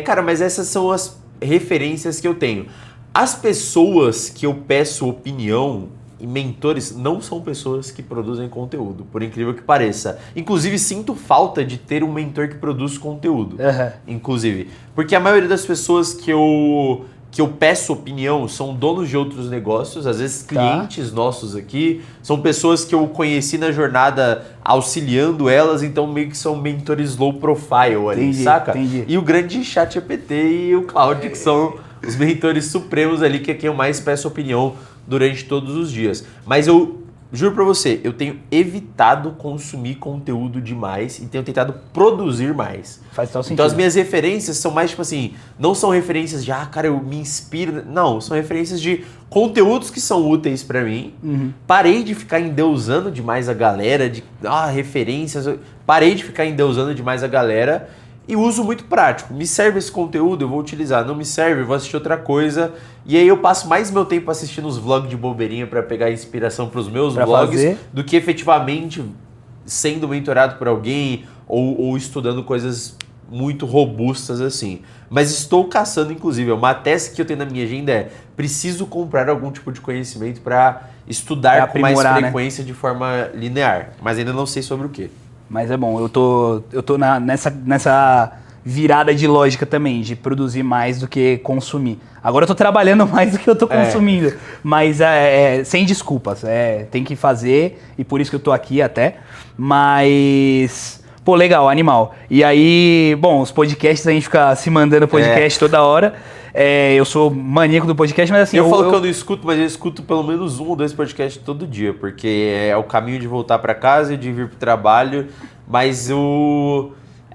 Cara, mas essas são as referências que eu tenho. As pessoas que eu peço opinião e mentores não são pessoas que produzem conteúdo, por incrível que pareça. Inclusive, sinto falta de ter um mentor que produz conteúdo. Inclusive. Porque a maioria das pessoas que eu peço opinião são donos de outros negócios, às vezes clientes nossos aqui, são pessoas que eu conheci na jornada auxiliando elas, então meio que são mentores low profile ali, saca? Entendi. E o grande ChatGPT e o Claude, que são os mentores supremos ali, que é quem eu mais peço opinião durante todos os dias. Mas eu juro pra você, eu tenho evitado consumir conteúdo demais e tenho tentado produzir mais. Faz total sentido. Então as minhas referências são mais tipo assim, não são referências de, cara, eu me inspiro. Não, são referências de conteúdos que são úteis pra mim. Parei de ficar endeusando demais a galera, referências. Parei de ficar endeusando demais a galera. E uso muito prático. Me serve esse conteúdo, eu vou utilizar. Não me serve, eu vou assistir outra coisa. E aí eu passo mais meu tempo assistindo os vlogs de bobeirinha para pegar inspiração para os meus vlogs do que efetivamente sendo mentorado por alguém ou estudando coisas muito robustas assim. Mas estou caçando, inclusive, uma task que eu tenho na minha agenda preciso comprar algum tipo de conhecimento para estudar com mais frequência, né? De forma linear. Mas ainda não sei sobre o que. Mas é bom, eu tô virada de lógica também, de produzir mais do que consumir. Agora eu tô trabalhando mais do que eu tô consumindo, mas sem desculpas, tem que fazer, e por isso que eu tô aqui até, mas... Pô, legal, animal. E aí, bom, os podcasts, a gente fica se mandando podcast toda hora. Eu sou maníaco do podcast, mas assim... Eu falo que eu não escuto, mas eu escuto pelo menos 1 ou 2 podcasts todo dia, porque é o caminho de voltar pra casa e de vir pro trabalho, mas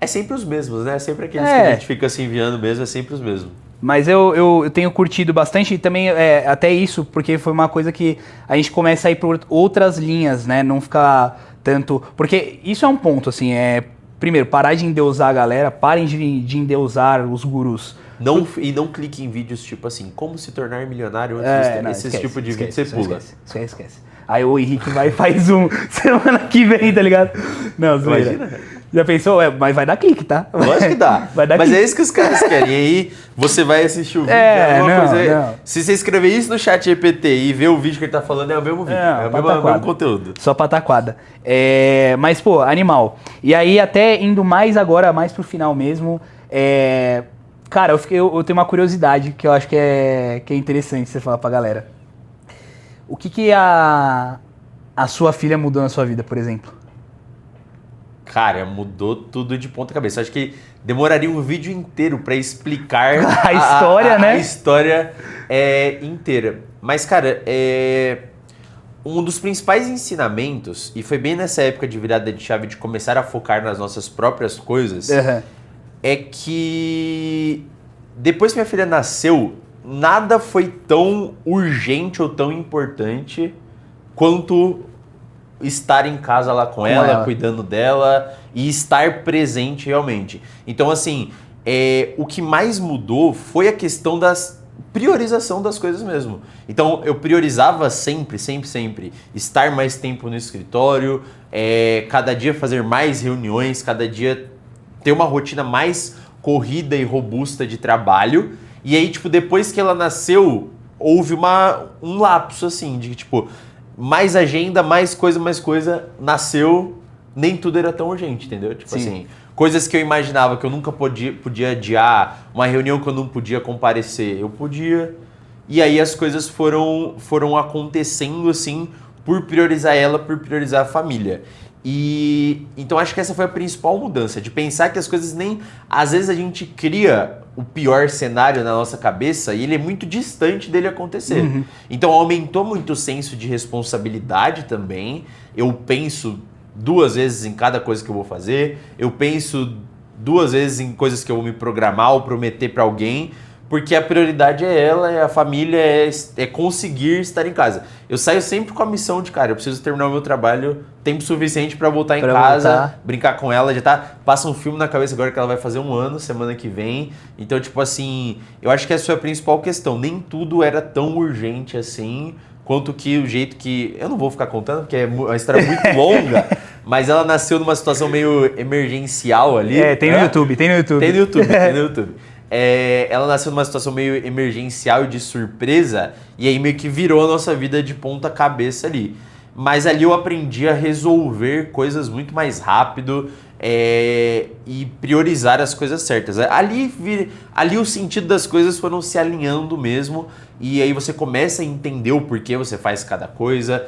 é sempre os mesmos, né? É sempre aqueles que a gente fica se enviando mesmo, é sempre os mesmos. Mas eu tenho curtido bastante e também até isso, porque foi uma coisa que a gente começa a ir por outras linhas, né? Não ficar tanto... Porque isso é um ponto, assim, primeiro, parar de endeusar a galera, parem de endeusar os gurus. E não clique em vídeos tipo assim, como se tornar milionário antes esse tipo de vídeo você pula. Esquece. Aí o Henrique vai e faz um semana que vem, tá ligado? Não, zoeira. Imagina. Já pensou? Mas vai dar clique, tá? Lógico que dá. Vai dar mas clique. é isso que os caras querem. E aí você vai assistir o vídeo. Não. Se você escrever isso no chat GPT e ver o vídeo que ele tá falando, é o mesmo vídeo. É o mesmo conteúdo. Só pataquada. Mas, pô, animal. E aí, até indo mais agora, mais pro final mesmo, cara, eu tenho uma curiosidade que eu acho que é interessante você falar pra galera. O que a sua filha mudou na sua vida, por exemplo? Cara, mudou tudo de ponta cabeça. Acho que demoraria um vídeo inteiro pra explicar a história, né? A história inteira. Mas, cara, um dos principais ensinamentos, e foi bem nessa época de virada de chave de começar a focar nas nossas próprias coisas, é que depois que minha filha nasceu, nada foi tão urgente ou tão importante quanto estar em casa lá com ela, cuidando dela e estar presente realmente. Então, assim, o que mais mudou foi a questão das priorização das coisas mesmo. Então, eu priorizava sempre estar mais tempo no escritório, cada dia fazer mais reuniões, cada dia ter uma rotina mais corrida e robusta de trabalho. E aí, tipo, depois que ela nasceu, houve um lapso, assim, de tipo... mais agenda, mais coisa, nasceu, nem tudo era tão urgente, entendeu? Tipo assim, coisas que eu imaginava que eu nunca podia adiar, uma reunião que eu não podia comparecer, eu podia. E aí as coisas foram acontecendo assim, por priorizar ela, por priorizar a família. E então acho que essa foi a principal mudança, de pensar que as coisas às vezes a gente cria o pior cenário na nossa cabeça e ele é muito distante dele acontecer. Então aumentou muito o senso de responsabilidade também. Eu penso 2 vezes em cada coisa que eu vou fazer, eu penso 2 vezes em coisas que eu vou me programar ou prometer para alguém, porque a prioridade é ela, é a família, é conseguir estar em casa. Eu saio sempre com a missão de, cara, eu preciso terminar o meu trabalho tempo suficiente para voltar em casa, brincar com ela, passa um filme na cabeça agora que ela vai fazer 1 ano, semana que vem. Então, tipo assim, eu acho que essa foi a principal questão. Nem tudo era tão urgente assim, quanto que o jeito que... Eu não vou ficar contando, porque é uma história muito longa, mas ela nasceu numa situação meio emergencial ali. Tem no YouTube. Tem no YouTube. Ela nasceu numa situação meio emergencial e de surpresa, e aí meio que virou a nossa vida de ponta cabeça ali. Mas ali eu aprendi a resolver coisas muito mais rápido e priorizar as coisas certas. Ali o sentido das coisas foram se alinhando mesmo, e aí você começa a entender o porquê você faz cada coisa.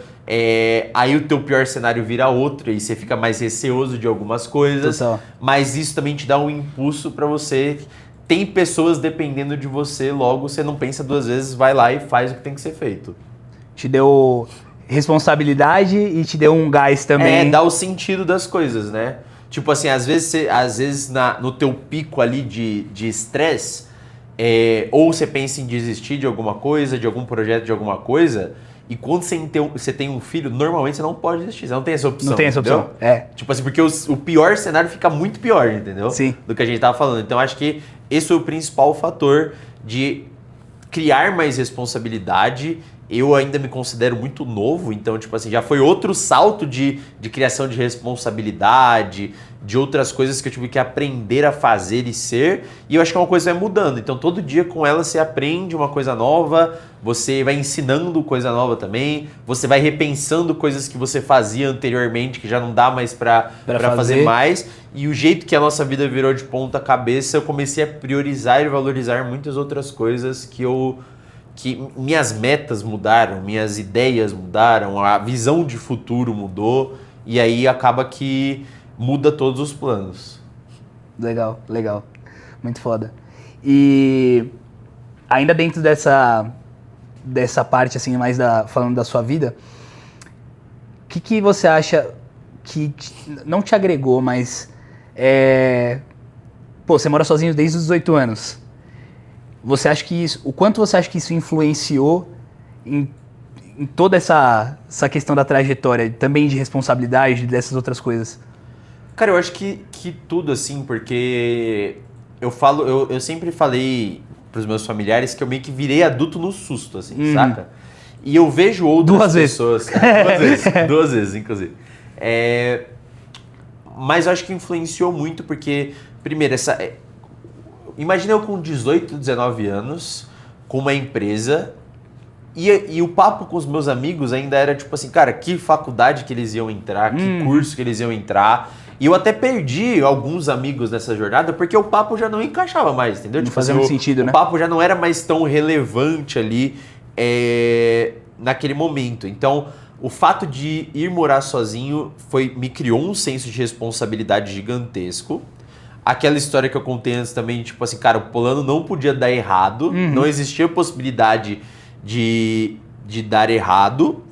Aí o teu pior cenário vira outro, e você fica mais receoso de algumas coisas. Total. Mas isso também te dá um impulso para você... Tem pessoas dependendo de você, logo você não pensa 2 vezes, vai lá e faz o que tem que ser feito. Te deu responsabilidade e te deu um gás também. Dá o sentido das coisas, né? Tipo assim, às vezes no teu pico ali de estresse, ou você pensa em desistir de alguma coisa, de algum projeto, de alguma coisa, e quando você tem um filho, normalmente você não pode desistir, você não tem essa opção. Não tem essa opção, Tipo assim, porque o pior cenário fica muito pior, entendeu? Sim. Do que a gente tava falando. Então acho que esse foi o principal fator de criar mais responsabilidade eu ainda me considero muito novo, então, tipo assim, já foi outro salto de criação de responsabilidade, de outras coisas que eu tive que aprender a fazer e ser, e eu acho que é uma coisa que vai mudando. Então, todo dia com ela você aprende uma coisa nova, você vai ensinando coisa nova também, você vai repensando coisas que você fazia anteriormente, que já não dá mais pra fazer mais, e o jeito que a nossa vida virou de ponta cabeça, eu comecei a priorizar e valorizar muitas outras coisas que minhas metas mudaram, minhas ideias mudaram, a visão de futuro mudou, e aí acaba que muda todos os planos. Legal, legal. Muito foda. E ainda dentro dessa parte, assim, mais falando da sua vida, o que você acha que não te agregou, mas... você mora sozinho desde os 18 anos. Você acha que o quanto você acha que isso influenciou em toda essa questão da trajetória, também de responsabilidade, dessas outras coisas? Cara, eu acho que tudo, assim, porque eu sempre falei pros meus familiares que eu meio que virei adulto no susto, assim, saca? E eu vejo outras pessoas... Duas vezes, inclusive. Mas eu acho que influenciou muito porque, primeiro, imagina eu com 18, 19 anos, com uma empresa, e o papo com os meus amigos ainda era tipo assim, cara, que faculdade que eles iam entrar, que curso que eles iam entrar. E eu até perdi alguns amigos nessa jornada porque o papo já não encaixava mais, entendeu? Não tipo fazia muito sentido, né? O papo já não era mais tão relevante ali naquele momento. Então, o fato de ir morar sozinho me criou um senso de responsabilidade gigantesco. Aquela história que eu contei antes também, tipo assim, cara, o plano não podia dar errado, não existia possibilidade de dar errado.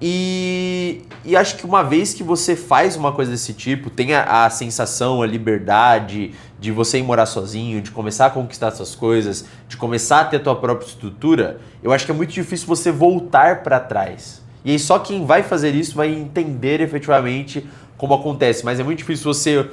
E acho que uma vez que você faz uma coisa desse tipo, tem a sensação, a liberdade de você ir morar sozinho, de começar a conquistar suas coisas, de começar a ter a tua própria estrutura, eu acho que é muito difícil você voltar para trás. E aí só quem vai fazer isso vai entender efetivamente como acontece, mas é muito difícil você,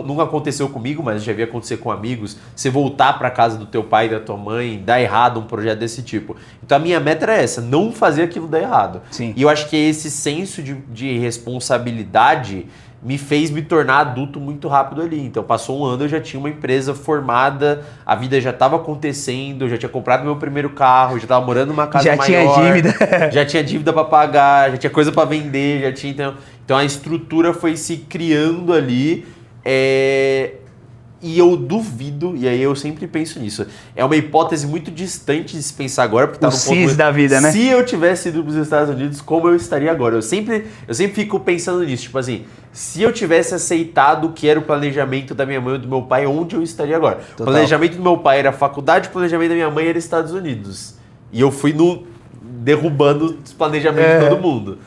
nunca aconteceu comigo, mas já vi acontecer com amigos, você voltar para casa do teu pai e da tua mãe, dar errado um projeto desse tipo. Então a minha meta era essa, não fazer aquilo dar errado. Sim. E eu acho que esse senso de responsabilidade me fez me tornar adulto muito rápido ali. Então passou um ano, eu já tinha uma empresa formada, a vida já estava acontecendo, eu já tinha comprado meu primeiro carro, já estava morando numa casa maior. Já tinha dívida. Já tinha dívida para pagar, já tinha coisa para vender, já tinha... Então a estrutura foi se criando ali e eu duvido, e aí eu sempre penso nisso, é uma hipótese muito distante de se pensar agora, porque tá no ponto da vida, né? Se eu tivesse ido para os Estados Unidos, como eu estaria agora? Eu sempre fico pensando nisso, tipo assim, se eu tivesse aceitado o que era o planejamento da minha mãe ou do meu pai, onde eu estaria agora? Total. O planejamento do meu pai era faculdade, o planejamento da minha mãe era Estados Unidos. E eu fui derrubando os planejamentos de todo mundo.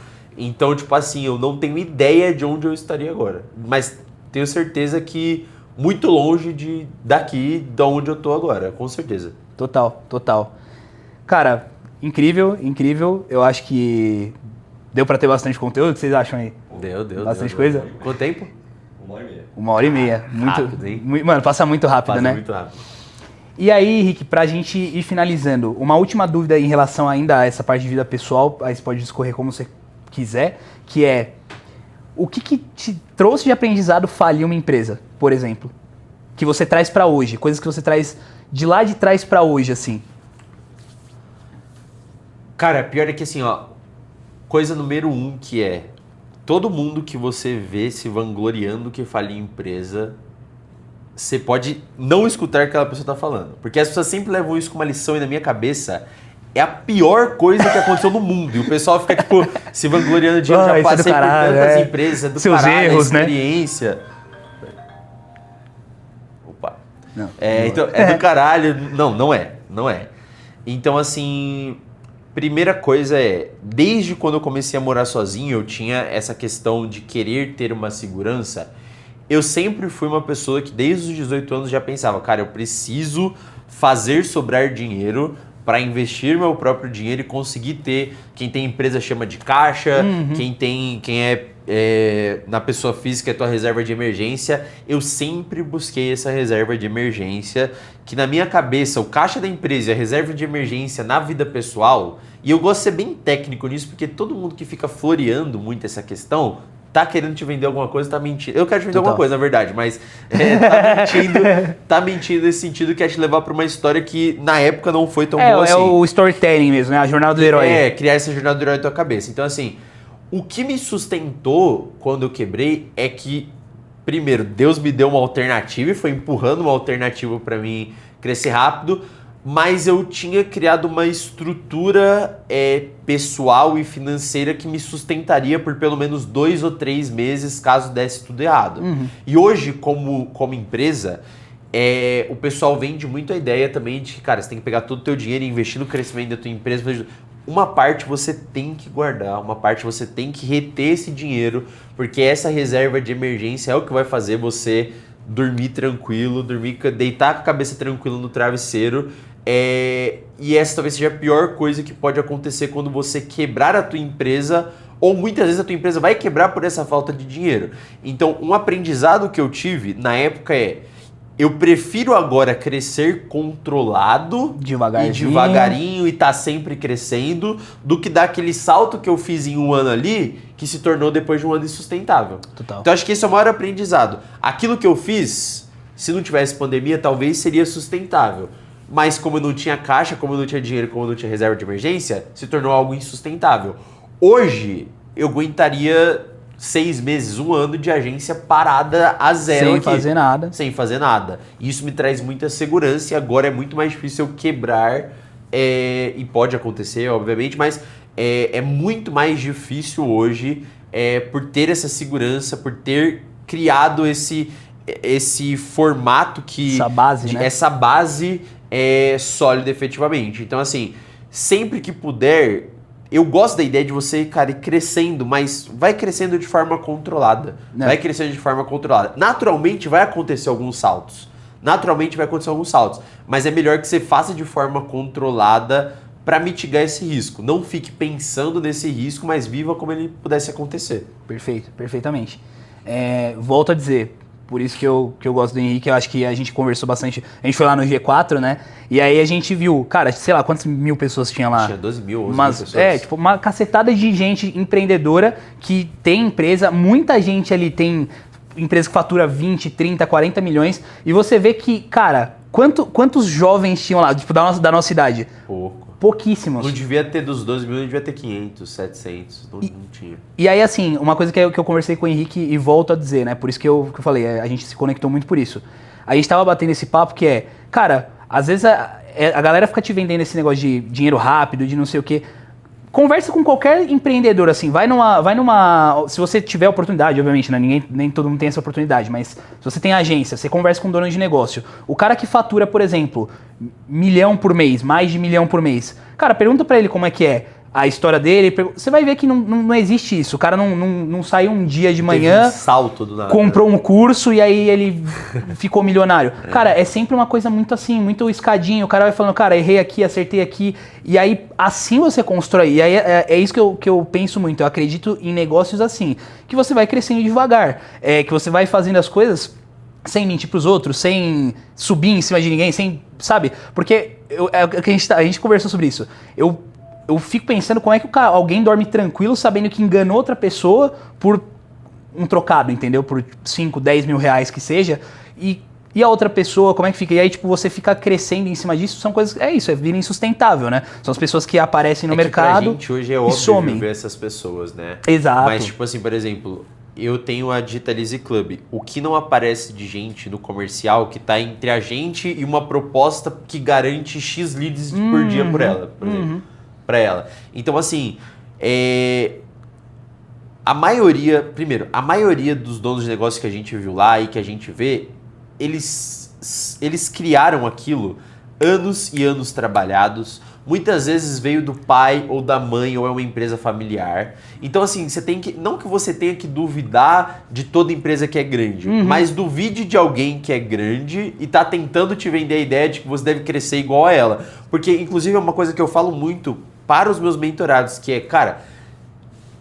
Então, tipo assim, eu não tenho ideia de onde eu estaria agora. Mas tenho certeza que muito longe daqui, de onde eu tô agora, com certeza. Total, total. Cara, incrível, incrível. Eu acho que deu pra ter bastante conteúdo. O que vocês acham aí? Deu. Bastante coisa? Quanto tempo? 1h30. Muito, rápido, hein? Mano, passa muito rápido, Passa né? muito rápido. E aí, Rick, pra gente ir finalizando, uma última dúvida em relação ainda a essa parte de vida pessoal, aí você pode discorrer como você quiser, que é o que te trouxe de aprendizado falir uma empresa, por exemplo, que você traz pra hoje, coisas que você traz de lá de trás pra hoje, assim. Cara, pior é que assim, ó, coisa número 1 que é, todo mundo que você vê se vangloriando que falir empresa, você pode não escutar o que aquela pessoa tá falando, porque as pessoas sempre levam isso como uma lição e na minha cabeça é a pior coisa que aconteceu no mundo. E o pessoal fica, tipo, se vangloriando de já passei por tantas empresas, do seus caralho, erros, experiência. Né? Opa. Não, Então, é do caralho. Não é. Então, assim, primeira coisa desde quando eu comecei a morar sozinho, eu tinha essa questão de querer ter uma segurança. Eu sempre fui uma pessoa que desde os 18 anos já pensava, cara, eu preciso fazer sobrar dinheiro para investir meu próprio dinheiro e conseguir ter, quem tem empresa chama de caixa, quem é na pessoa física é tua reserva de emergência. Eu sempre busquei essa reserva de emergência, que na minha cabeça, o caixa da empresa e a reserva de emergência na vida pessoal, e eu gosto de ser bem técnico nisso, porque todo mundo que fica floreando muito essa questão tá querendo te vender alguma coisa, tá mentindo. Eu quero te vender alguma coisa, na verdade, mas tá mentindo nesse sentido, que é te levar pra uma história que na época não foi tão boa assim. É o storytelling mesmo, né? A jornada do herói. Criar essa jornada do herói na tua cabeça. Então, assim, o que me sustentou quando eu quebrei é que, primeiro, Deus me deu uma alternativa e foi empurrando uma alternativa pra mim crescer rápido, mas eu tinha criado uma estrutura pessoal e financeira que me sustentaria por pelo menos 2 ou 3 meses caso desse tudo errado. E hoje, como empresa, o pessoal vende muito a ideia também de que, cara, você tem que pegar todo o teu dinheiro e investir no crescimento da tua empresa. Uma parte você tem que guardar, uma parte você tem que reter esse dinheiro, porque essa reserva de emergência é o que vai fazer você dormir tranquilo, deitar com a cabeça tranquila no travesseiro. E essa talvez seja a pior coisa que pode acontecer quando você quebrar a tua empresa, ou muitas vezes a tua empresa vai quebrar por essa falta de dinheiro. Então, um aprendizado que eu tive na época eu prefiro agora crescer controlado e devagarinho e tá sempre crescendo, do que dar aquele salto que eu fiz em um ano ali, que se tornou depois de um ano insustentável. Total. Então acho que esse é o maior aprendizado. Aquilo que eu fiz, se não tivesse pandemia, talvez seria sustentável. Mas como eu não tinha caixa, como eu não tinha dinheiro, como eu não tinha reserva de emergência, se tornou algo insustentável. Hoje, eu aguentaria 6 meses, 1 ano de agência parada a zero sem fazer nada. Sem fazer nada. Isso me traz muita segurança e agora é muito mais difícil eu quebrar, e pode acontecer, obviamente, mas é muito mais difícil hoje por ter essa segurança, por ter criado esse formato que... Essa base, né? Essa base sólida efetivamente. Então, assim, sempre que puder... Eu gosto da ideia de você, cara, ir crescendo, mas vai crescendo de forma controlada. Vai crescendo de forma controlada. Naturalmente vai acontecer alguns saltos. Mas é melhor que você faça de forma controlada para mitigar esse risco. Não fique pensando nesse risco, mas viva como ele pudesse acontecer. Perfeito, perfeitamente. Volto a dizer, por isso que eu gosto do Henrique, eu acho que a gente conversou bastante. A gente foi lá no G4, né? E aí a gente viu, cara, sei lá, quantas mil pessoas tinha lá? Tinha 12 mil, 11 mil pessoas. Tipo, uma cacetada de gente empreendedora que tem empresa. Muita gente ali tem empresa que fatura 20, 30, 40 milhões. E você vê que, cara, quantos jovens tinham lá, tipo, da nossa idade? Pouquíssimos. Não devia ter dos 12 mil, não devia ter 500, 700, não tinha. E aí, assim, uma coisa que eu conversei com o Henrique e volto a dizer, né? Por isso que eu falei, a gente se conectou muito por isso. A gente tava batendo esse papo que cara, às vezes a galera fica te vendendo esse negócio de dinheiro rápido, de não sei o quê. Conversa com qualquer empreendedor, assim, vai numa... Se você tiver oportunidade, obviamente, né? Nem todo mundo tem essa oportunidade, mas se você tem agência, você conversa com um dono de negócio. O cara que fatura, por exemplo, 1 milhão por mês, mais de 1 milhão por mês. Cara, pergunta pra ele como é que é a história dele. Você vai ver que não existe isso. O cara não saiu um dia de manhã, teve um salto do nada, comprou um curso e aí ele ficou milionário. Cara, é sempre uma coisa muito assim, muito escadinho. O cara vai falando, cara, errei aqui, acertei aqui. E aí, assim você constrói. E aí é isso que eu penso muito. Eu acredito em negócios assim, que você vai crescendo devagar. Que você vai fazendo as coisas sem mentir pros outros, sem subir em cima de ninguém, sem, sabe? Porque a gente conversou sobre isso. Eu fico pensando como é que alguém dorme tranquilo sabendo que enganou outra pessoa por um trocado, entendeu? Por 5, 10 mil reais que seja. E a outra pessoa, como é que fica? E aí, tipo, você fica crescendo em cima disso. São coisas... vira insustentável, né? São as pessoas que aparecem no mercado pra gente hoje é e somem. óbvio ver essas pessoas, né? Exato. Mas, tipo assim, por exemplo... Eu tenho a Digitalize Club. O que não aparece de gente no comercial que tá entre a gente e uma proposta que garante X leads por dia por ela, por exemplo. Pra ela. Então, assim, a maioria dos donos de negócio que a gente viu lá e que a gente vê, eles criaram aquilo anos e anos trabalhados, muitas vezes veio do pai ou da mãe ou é uma empresa familiar. Então assim, você tem que, não que você tenha que duvidar de toda empresa que é grande, mas duvide de alguém que é grande e tá tentando te vender a ideia de que você deve crescer igual a ela. Porque inclusive é uma coisa que eu falo muito para os meus mentorados, que é, cara,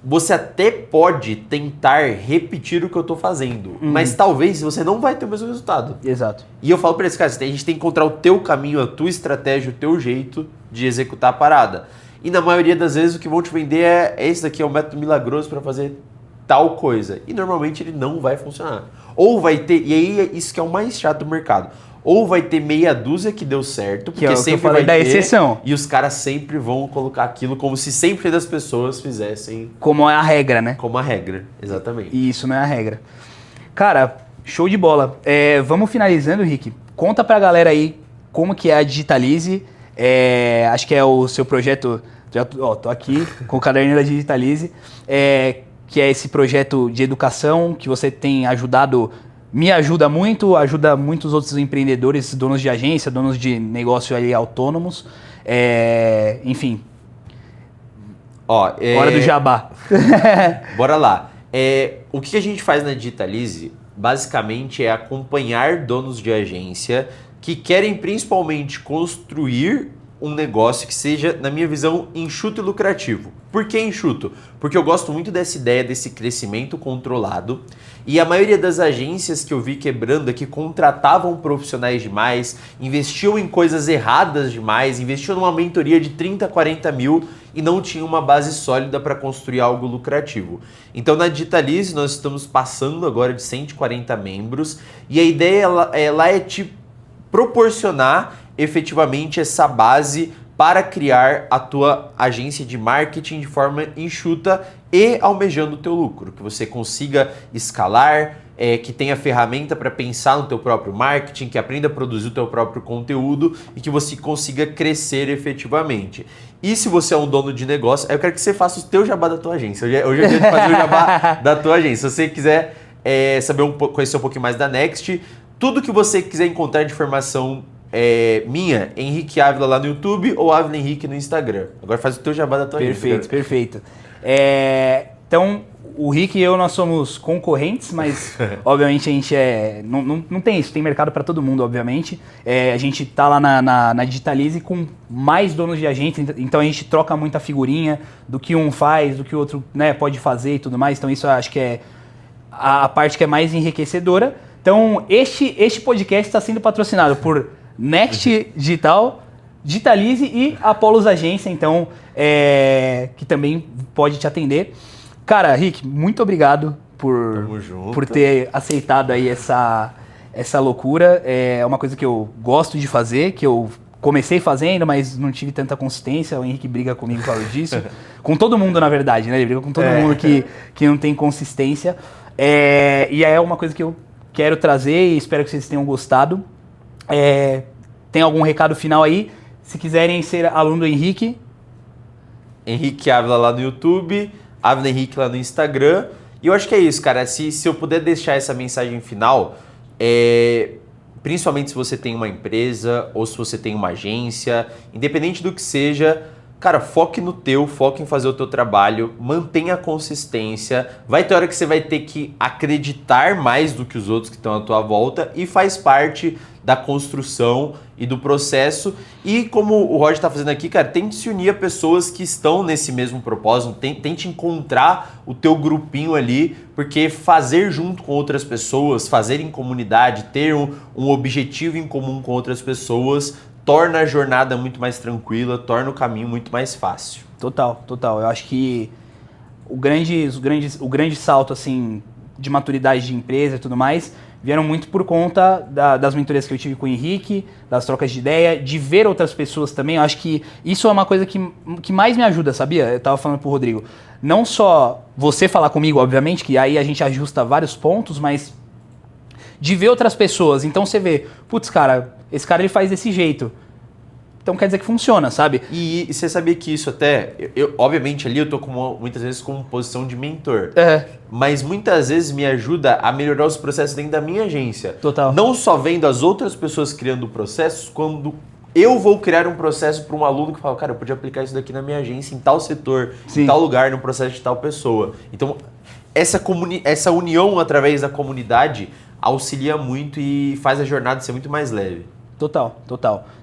você até pode tentar repetir o que eu tô fazendo, mas talvez você não vai ter o mesmo resultado. Exato. E eu falo pra esse cara, a gente tem que encontrar o teu caminho, a tua estratégia, o teu jeito de executar a parada. E na maioria das vezes o que vão te vender é esse daqui é o método milagroso para fazer tal coisa. E normalmente ele não vai funcionar. Ou vai ter, e aí é isso que é o mais chato do mercado. Ou vai ter meia dúzia que deu certo, porque sempre vai ter, exceção. E os caras sempre vão colocar aquilo como se sempre das pessoas fizessem. Como é a regra, né? Como a regra, exatamente. E isso não é a regra. Cara, show de bola. Vamos finalizando, Rick. Conta pra galera aí como que é a Digitalize. Acho que é o seu projeto. Tô aqui com o caderninho da Digitalize. Que é esse projeto de educação que você tem ajudado. Me ajuda muitos outros empreendedores, donos de agência, donos de negócio ali autônomos. Enfim. Hora do jabá. Bora lá. O que a gente faz na Digitalize, basicamente, é acompanhar donos de agência que querem principalmente construir um negócio que seja, na minha visão, enxuto e lucrativo. Por que enxuto? Porque eu gosto muito dessa ideia desse crescimento controlado e a maioria das agências que eu vi quebrando é que contratavam profissionais demais, investiam em coisas erradas demais, investiam numa mentoria de 30, 40 mil e não tinham uma base sólida para construir algo lucrativo. Então na Digitalize nós estamos passando agora de 140 membros e a ideia lá é te proporcionar efetivamente essa base para criar a tua agência de marketing de forma enxuta e almejando o teu lucro, que você consiga escalar, que tenha ferramenta para pensar no teu próprio marketing, que aprenda a produzir o teu próprio conteúdo e que você consiga crescer efetivamente. E se você é um dono de negócio, eu quero que você faça o teu jabá da tua agência. Hoje eu quero fazer o jabá da tua agência. Se você quiser conhecer um pouquinho mais da Next, tudo que você quiser encontrar de informação minha, Henrique Ávila lá no YouTube ou Ávila Henrique no Instagram. Agora faz o teu jabá da tua agência. Perfeito. Então, o Rick e eu, nós somos concorrentes, mas obviamente a gente não tem isso, tem mercado para todo mundo, obviamente. A gente tá lá na Digitalize com mais donos de agência, então a gente troca muita figurinha do que um faz, do que o outro, né, pode fazer e tudo mais. Então isso eu acho que é a parte que é mais enriquecedora. Então, este podcast está sendo patrocinado por Next Digital, Digitalize e Apollos Agência, então, que também pode te atender. Cara, Rick, muito obrigado por ter aceitado aí essa loucura. É uma coisa que eu gosto de fazer, que eu comecei fazendo, mas não tive tanta consistência. O Henrique briga comigo por causa disso. Com todo mundo, na verdade, né? Ele briga com todo mundo que não tem consistência. E é uma coisa que eu quero trazer e espero que vocês tenham gostado. Tem algum recado final aí? Se quiserem ser aluno do Henrique. Henrique Ávila lá no YouTube, Ávila Henrique lá no Instagram. E eu acho que é isso, cara. Se eu puder deixar essa mensagem final, principalmente se você tem uma empresa ou se você tem uma agência, independente do que seja, cara, foque no foque em fazer o teu trabalho, mantenha a consistência. Vai ter hora que você vai ter que acreditar mais do que os outros que estão à tua volta e faz parte da construção e do processo. E como o Roger está fazendo aqui, cara, tente se unir a pessoas que estão nesse mesmo propósito, tente encontrar o teu grupinho ali, porque fazer junto com outras pessoas, fazer em comunidade, ter um objetivo em comum com outras pessoas, torna a jornada muito mais tranquila, torna o caminho muito mais fácil. Total. Eu acho que o grande salto assim, de maturidade de empresa e tudo mais vieram muito por conta das mentorias que eu tive com o Henrique, das trocas de ideia, de ver outras pessoas também. Eu acho que isso é uma coisa que mais me ajuda, sabia? Eu tava falando pro Rodrigo. Não só você falar comigo, obviamente, que aí a gente ajusta vários pontos, mas de ver outras pessoas. Então você vê, putz, cara, esse cara ele faz desse jeito. Então quer dizer que funciona, sabe? E você sabia que isso até... obviamente ali eu tô muitas vezes com posição de mentor. Mas muitas vezes me ajuda a melhorar os processos dentro da minha agência. Total. Não só vendo as outras pessoas criando processos, quando eu vou criar um processo para um aluno que fala, cara, eu podia aplicar isso daqui na minha agência, em tal setor, Sim. em tal lugar, no processo de tal pessoa. Então, essa união através da comunidade auxilia muito e faz a jornada ser muito mais leve. Total.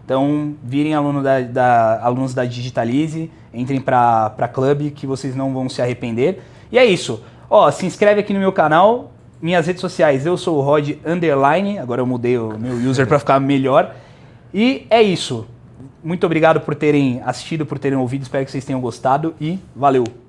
Então, virem alunos da Digitalize, entrem pra Club, que vocês não vão se arrepender. E é isso. Ó, se inscreve aqui no meu canal, minhas redes sociais, eu sou o Rod _, agora eu mudei o meu user para ficar melhor. E é isso. Muito obrigado por terem assistido, por terem ouvido, espero que vocês tenham gostado e valeu!